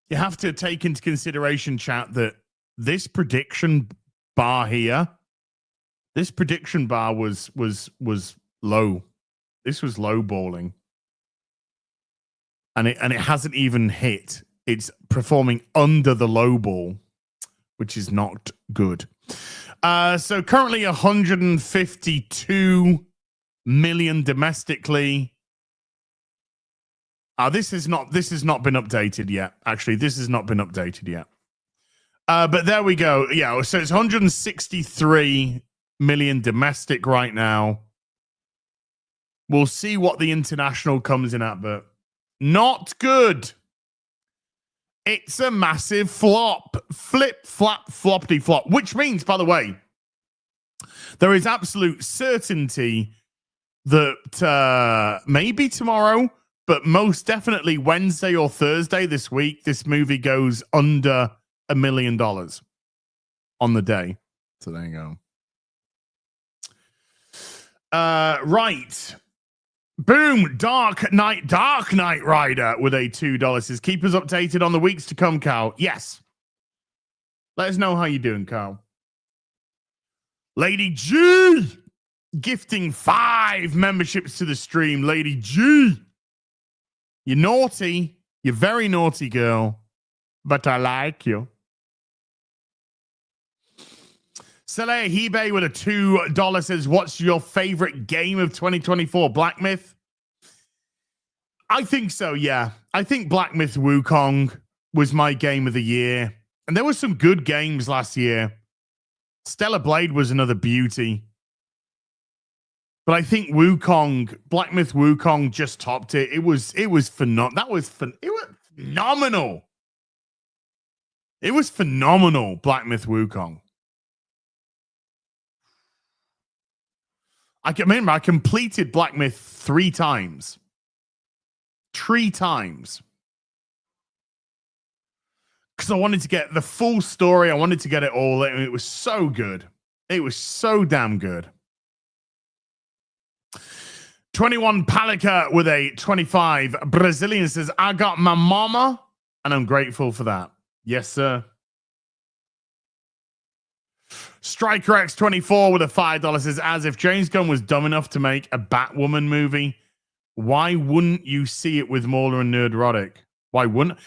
You have to take into consideration, chat, that this prediction bar here, this prediction bar was low. This was low balling. And it hasn't even hit. It's performing under the low ball, which is not good. So currently 152 million domestically. This has not been updated yet. Actually, this has not been updated yet. But there we go. Yeah, so it's 163 million domestic right now. We'll see what the international comes in at, but not good. It's a massive flop. Flip, flap, floppity flop. Which means, by the way, there is absolute certainty that maybe tomorrow, but most definitely Wednesday or Thursday this week, this movie goes under $1 million on the day. So there you go. Right. Boom. Dark Knight Rider with a $2. Says, keep us updated on the weeks to come, Carl. Yes. Let us know how you're doing, Carl. Lady G gifting 5 memberships to the stream. Lady G. You're naughty. You're very naughty, girl. But I like you. Saleh Hebe with a $2 says, what's your favorite game of 2024? Black Myth? I think so, yeah. I think Black Myth Wukong was my game of the year. And there were some good games last year. Stellar Blade was another beauty. But I think Wukong, Black Myth Wukong just topped it. It was phenomenal. It was phenomenal. It was phenomenal, Black Myth Wukong. I can remember I completed Black Myth 3 times. 3 times. because I wanted to get the full story. I wanted to get it all. It was so good. It was so damn good. 21 Palika with a 25. Brazilian says, I got my mama, and I'm grateful for that. Yes, sir. Striker X24 with a $5 says, as if James Gunn was dumb enough to make a Batwoman movie, why wouldn't you see it with Mauler and Nerdrotic? Why wouldn't?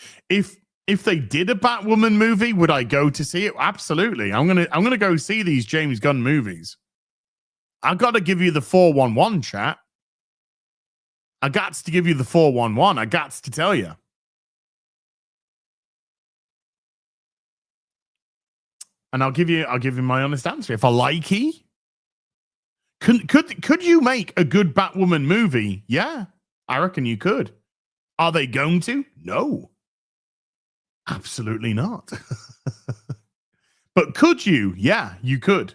If they did a Batwoman movie, would I go to see it? Absolutely. I'm gonna go see these James Gunn movies. I got to give you the 411 chat. I got to give you the 411. I got to tell you. And I'll give you my honest answer. If I like he, could you make a good Batwoman movie? Yeah, I reckon you could. Are they going to? No, absolutely not. But could you? Yeah, you could.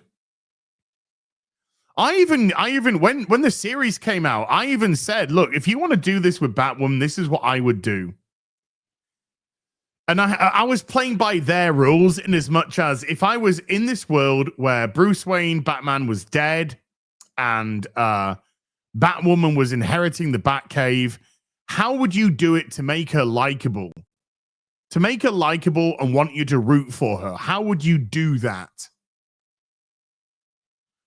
I even when the series came out, I even said, look, if you want to do this with Batwoman, this is what I would do. And I was playing by their rules in as much as if I was in this world where Bruce Wayne, Batman was dead, and Batwoman was inheriting the Batcave, how would you do it to make her likable? To make her likable and want you to root for her, how would you do that?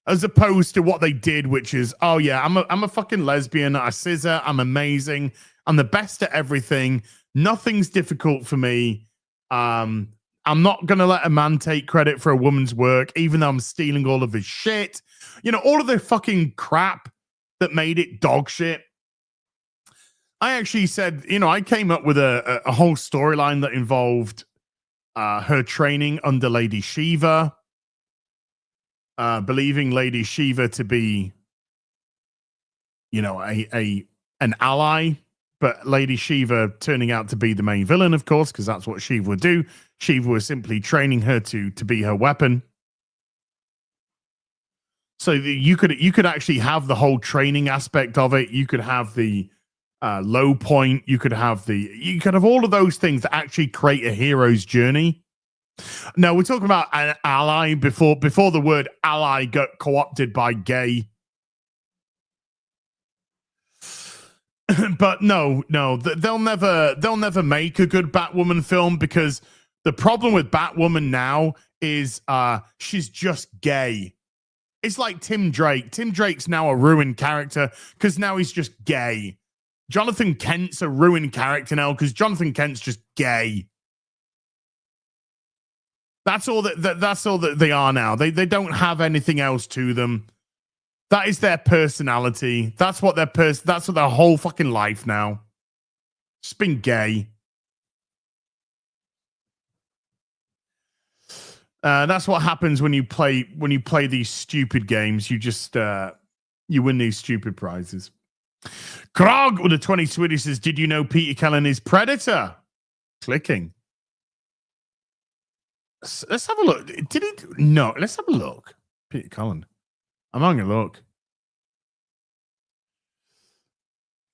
As opposed to what they did, which is, oh yeah, I'm a fucking lesbian, I scissor, I'm amazing, I'm the best at everything. Nothing's difficult for me. I'm not going to let a man take credit for a woman's work, even though I'm stealing all of his shit. You know, all of the fucking crap that made it dog shit. I actually said, you know, I came up with a whole storyline that involved her training under Lady Shiva, believing Lady Shiva to be, you know, an ally. But Lady Shiva turning out to be the main villain, of course, because that's what Shiva would do. Shiva was simply training her to be her weapon. So you could actually have the whole training aspect of it. You could have the low point. You could have all of those things that actually create a hero's journey. Now we're talking about an ally before the word ally got co-opted by gay. But no, they'll never make a good Batwoman film because the problem with Batwoman now is she's just gay. It's like Tim Drake. Tim Drake's now a ruined character because now he's just gay. Jonathan Kent's a ruined character now because Jonathan Kent's just gay. That's all that they are now. They don't have anything else to them. That is their personality. That's what that's what their whole fucking life now. Just being gay. That's what happens when you play these stupid games. You just you win these stupid prizes. Krog with a 20 Swedish says, did you know Peter Cullen is Predator? Clicking. Let's have a look. Did he? No, let's have a look. Peter Cullen. I'm having a look.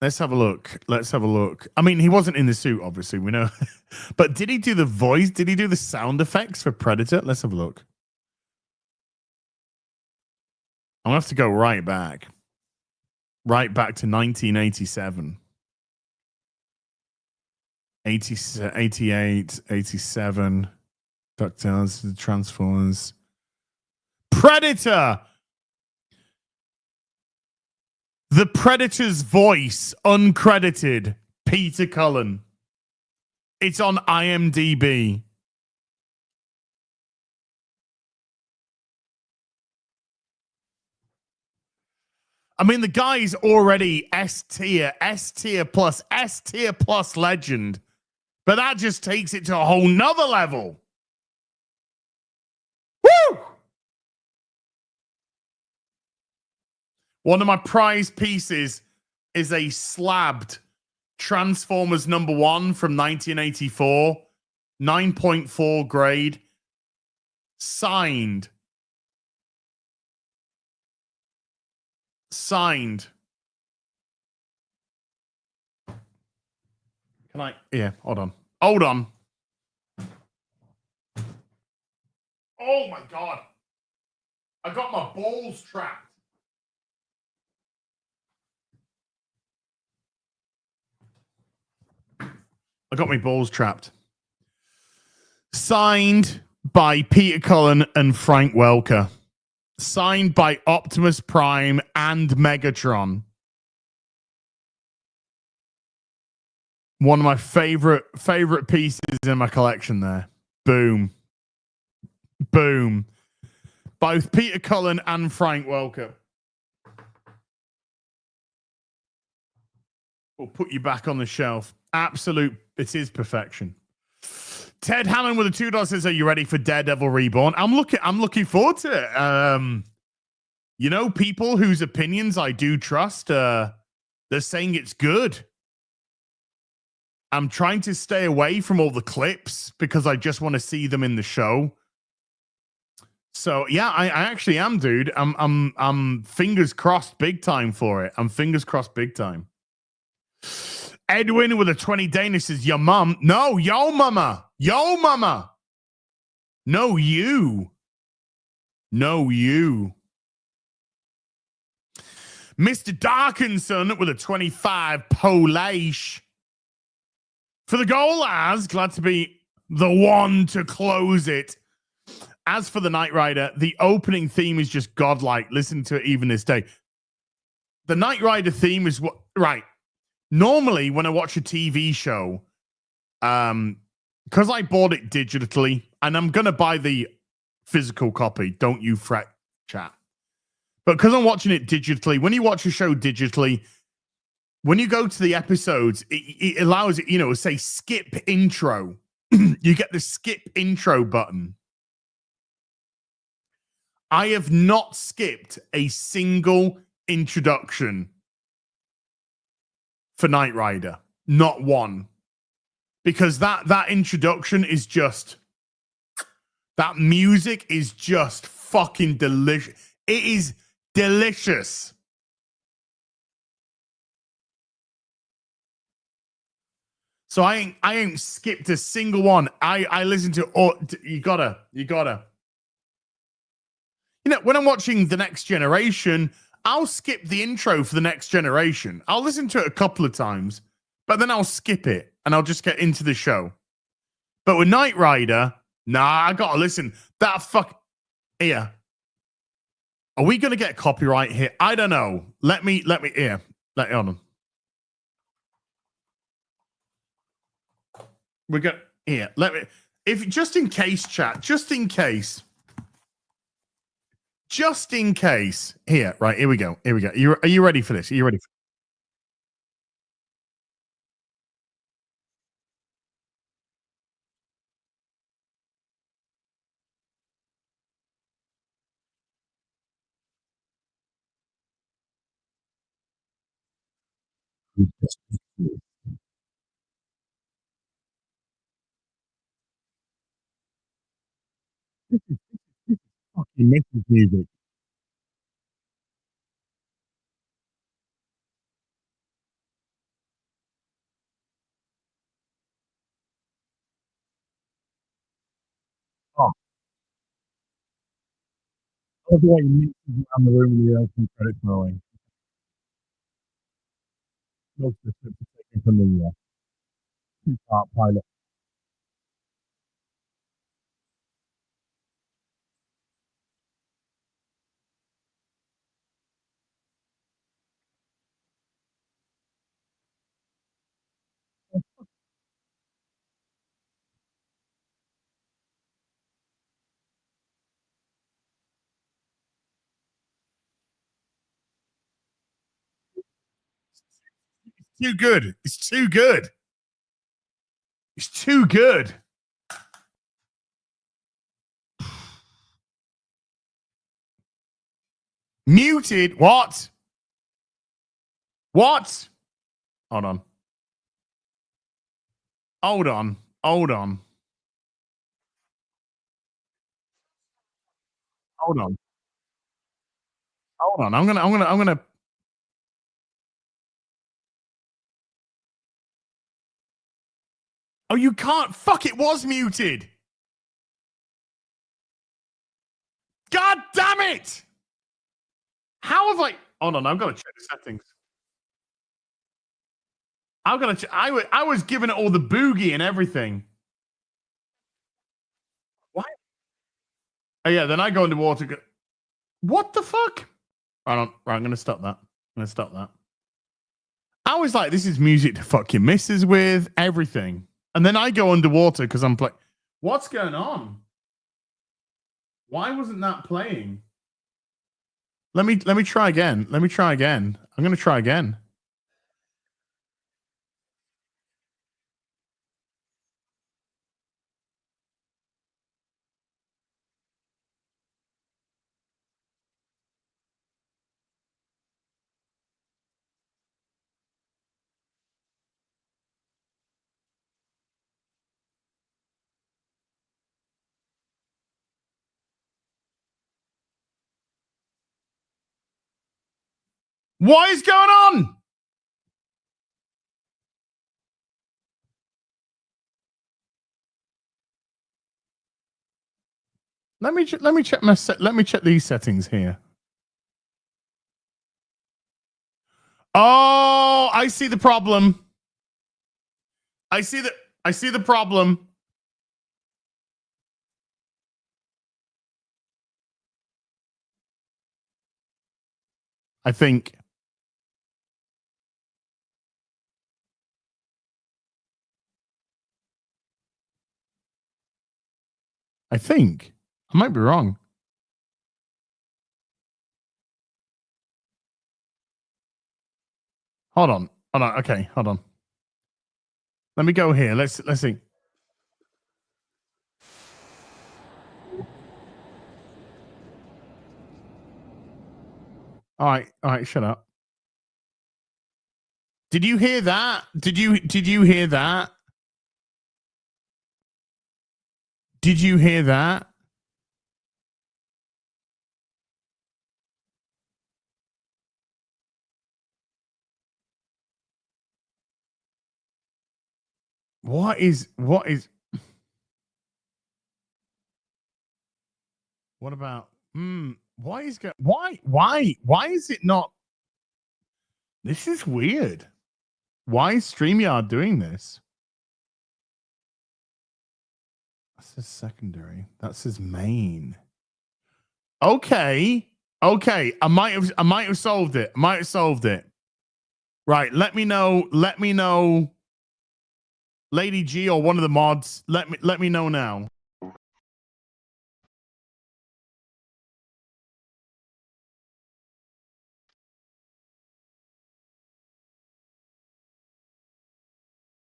Let's have a look. I mean, he wasn't in the suit, obviously, we know. But did he do the voice? Did he do the sound effects for Predator? Let's have a look. I'm going to have to go right back. Right back to 1987. 88, 87. DuckTales, Transformers. Predator! The Predator's voice, uncredited, Peter Cullen. It's on IMDb. I mean, the guy's already S tier plus legend. But that just takes it to a whole nother level. Woo! One of my prized pieces is a slabbed Transformers #1 from 1984, 9.4 grade, signed. Can I? Yeah, hold on. Oh my God. I got my balls trapped. I got my balls trapped. Signed by Peter Cullen and Frank Welker. Signed by Optimus Prime and Megatron. One of my favorite pieces in my collection there. Boom. Boom. Both Peter Cullen and Frank Welker. We'll put you back on the shelf. Absolute, it is perfection. Ted Hammond with a $2 says, "Are you ready for Daredevil Reborn?" I'm looking forward to it. You know, people whose opinions I do trust, they're saying it's good. I'm trying to stay away from all the clips because I just want to see them in the show. So yeah, I actually am, dude. I'm fingers crossed big time for it. I'm fingers crossed big time. Edwin with a 20 Danish says, "Your mum." No, yo mama. Yo mama. No, you. No, you. Mr. Darkinson with a 25 Polish. For the goal as, glad to be the one to close it. As for the Knight Rider, the opening theme is just godlike. Listen to it even this day. The Knight Rider theme is what, right. Normally, when I watch a TV show, because I bought it digitally, and I'm going to buy the physical copy, don't you fret, chat. But because I'm watching it digitally, when you watch a show digitally, when you go to the episodes, it allows it, you know, say skip intro. You get the skip intro button. I have not skipped a single introduction for Knight Rider. Not one. Because that introduction is just, that music is just fucking delicious. It is delicious. So I ain't skipped a single one. I listen to all. You gotta. You know, when I'm watching The Next Generation, I'll skip the intro for The Next Generation. I'll listen to it a couple of times, but then I'll skip it and I'll just get into the show. But with Knight Rider, nah, I gotta listen. That fuck here. Are we gonna get copyright here? I don't know. Let me here. Let me on. We're going here. Let me, if just in case, chat, just in case. Here, right, here we go. Are you ready for this? Are you ready for fucking Nicky's music? Oh, I love the way you mix around the room with the open credits rolling. Most of the clips are taken from the two-part pilot. Too good. It's too good. It's too good. Muted. What? What? Hold on. Hold on. Hold on. Hold on. Hold on. I'm gonna. Oh, you can't. Fuck, it was muted. God damn it! How have I? Hold on, I've got to check the settings. I've got to. I was giving it all the boogie and everything. What? Oh yeah, then I go into water. What the fuck? Right, I'm going to stop that. I was like, this is music to fuck your missus with, everything. And then I go underwater because I'm playing. What's going on? Why wasn't that playing? Let me try again. I'm going to try again. What is going on? Let me check let me check these settings here. Oh, I see the problem. I see the problem. I think. I might be wrong. Hold on. Okay, hold on. Let me go here. Let's see. All right, shut up. Did you hear that? Did you hear that? Did you hear that? What about why is it not? This is weird. Why is StreamYard doing this? That's his secondary. That's his main. Okay. I might have solved it. Right. Let me know. Lady G or one of the mods. Let me know now.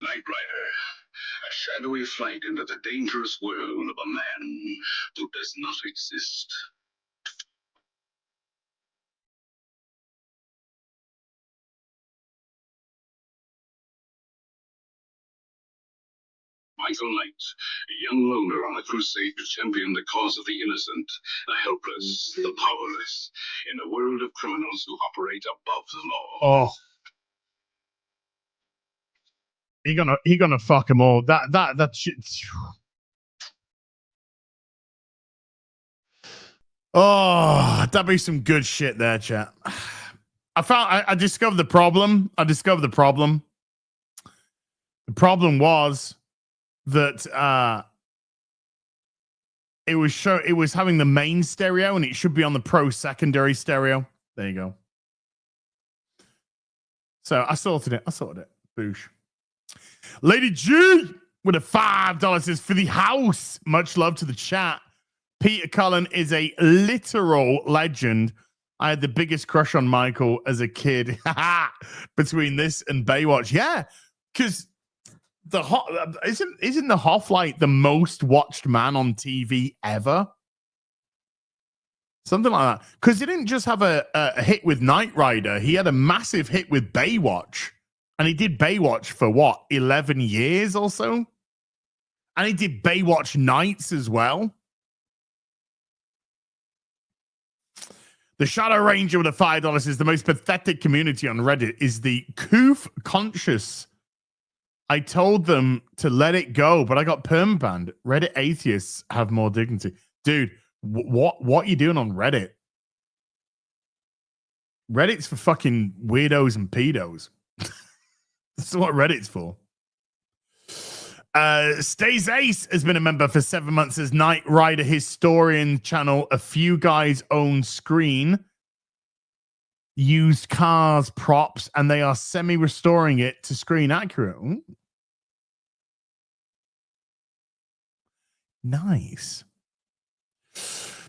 Knight Rider, a shadowy flight into the dangerous world of a man who does not exist. Michael Knight, a young loner on a crusade to champion the cause of the innocent, the helpless, the powerless, in a world of criminals who operate above the law. Oh. He gonna fuck them all. That shit. Oh, that'd be some good shit there, chat. I discovered the problem. The problem was that it was having the main stereo and it should be on the pro secondary stereo. There you go. So I sorted it. Boosh. Lady G with a $5 says for the house. Much love to the chat. Peter Cullen is a literal legend. I had the biggest crush on Michael as a kid. Between this and Baywatch. Yeah, because isn't the Hoff like the most watched man on TV ever? Something like that. Because he didn't just have a hit with Knight Rider. He had a massive hit with Baywatch. And he did Baywatch for what, 11 years or so? And he did Baywatch Nights as well. The Shadow Ranger with a $5 is the most pathetic community on Reddit is the Coof Conscious. I told them to let it go, but I got permabanned. Reddit atheists have more dignity. Dude, What are you doing on Reddit? Reddit's for fucking weirdos and pedos. That's what Reddit's for. Stays Ace has been a member for 7 months as Knight Rider Historian channel. A few guys own screen, used cars, props, and they are semi-restoring it to screen accurate. Ooh. Nice.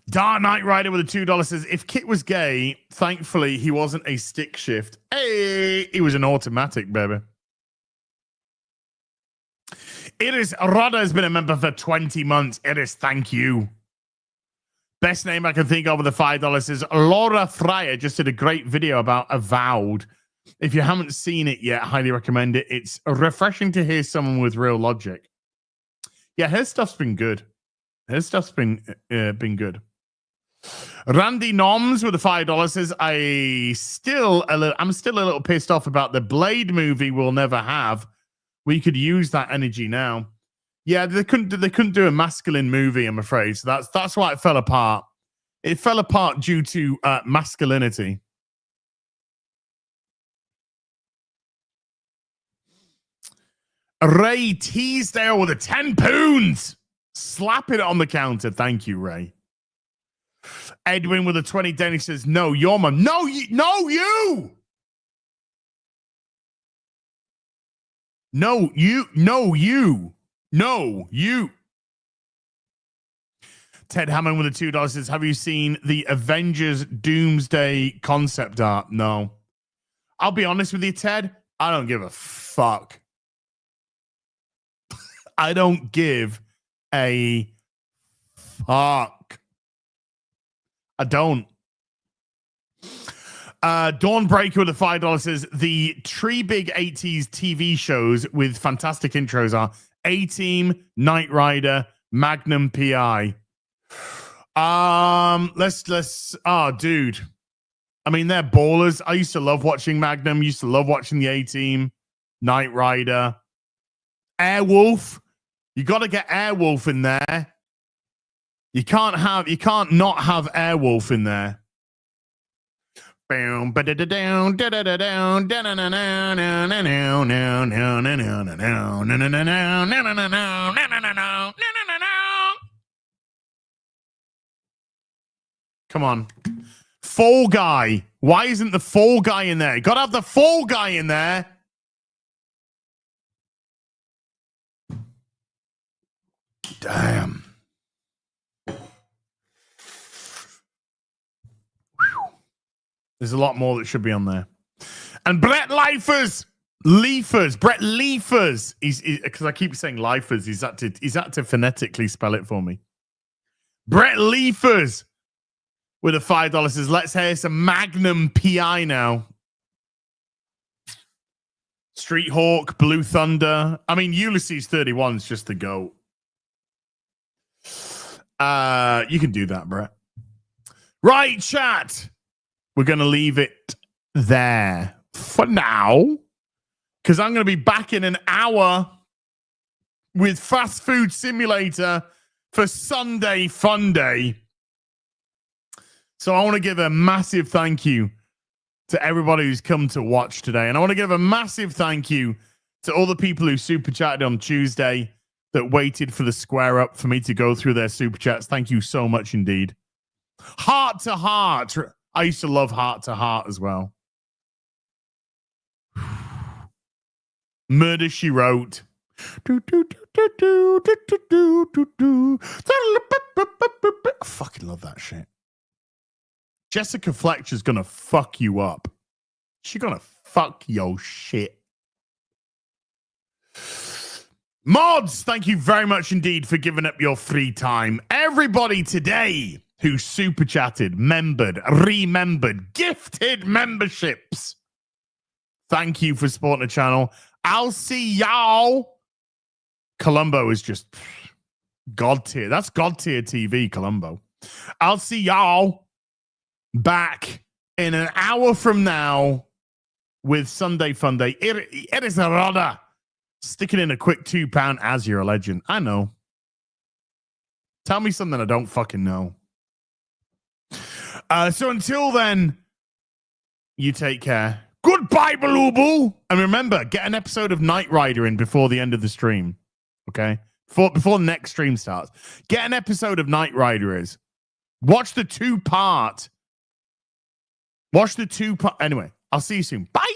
Dark Knight Rider with a $2 says, if Kit was gay, thankfully he wasn't a stick shift. Hey, he was an automatic, baby. Iris Rodda has been a member for 20 months. Iris, thank you. Best name I can think of with the $5 is Laura Fryer. Just did a great video about Avowed. If you haven't seen it yet, highly recommend it. It's refreshing to hear someone with real logic. Yeah, her stuff's been good. Her stuff's been good. Randy Noms with the $5 says, I'm still a little pissed off about the Blade movie we'll never have. We could use that energy now. Yeah, they couldn't do a masculine movie, I'm afraid. So that's why it fell apart. It fell apart due to masculinity. Ray Teasdale with a 10 pounds. Slap it on the counter. Thank you, Ray. Edwin with a 20. Dennis says, no, your mum. No, you. No, you. No, you. No, you. No, you. Ted Hammond with a $2 says, have you seen the Avengers Doomsday concept art? No. I'll be honest with you, Ted. I don't give a fuck. I don't give a fuck. I don't. Dawnbreaker with a $5 says the three big 80s TV shows with fantastic intros are A-Team, Knight Rider, Magnum PI. Dude. I mean, they're ballers. I used to love watching Magnum, used to love watching the A-Team, Knight Rider. Airwolf. You got to get Airwolf in there. You can't not have Airwolf in there. Come on. Fall Guy. Why isn't the Fall Guy in there? You got to have the Fall Guy in there. Damn. There's a lot more that should be on there. And Brett Leifers. Brett Leifers. He's because I keep saying Leifers. He's had to phonetically spell it for me. Brett Leifers with a $5 says, let's hear some Magnum PI now. Street Hawk, Blue Thunder. I mean, Ulysses 31 is just the GOAT. You can do that, Brett. Right, chat. We're going to leave it there for now because I'm going to be back in an hour with Fast Food Simulator for Sunday Fun Day. So I want to give a massive thank you to everybody who's come to watch today. And I want to give a massive thank you to all the people who super chatted on Tuesday that waited for the square up for me to go through their super chats. Thank you so much indeed. Heart to Heart. I used to love Heart to Heart as well. Murder, She Wrote. I fucking love that shit. Jessica Fletcher's gonna fuck you up. She's gonna fuck your shit. Mods, thank you very much indeed for giving up your free time. Everybody today who super chatted, membered, remembered, gifted memberships. Thank you for supporting the channel. I'll see y'all. Columbo is just God tier. That's God tier TV, Columbo. I'll see y'all back in an hour from now with Sunday Fun Day. It is a rudder. Stick it in a quick £2 as you're a legend. I know. Tell me something I don't fucking know. So until then, you take care. Goodbye, Baloo. And remember, get an episode of Knight Rider in before the end of the stream. Okay? Before the next stream starts. Get an episode of Knight Rider is. Watch the two-part. Anyway, I'll see you soon. Bye.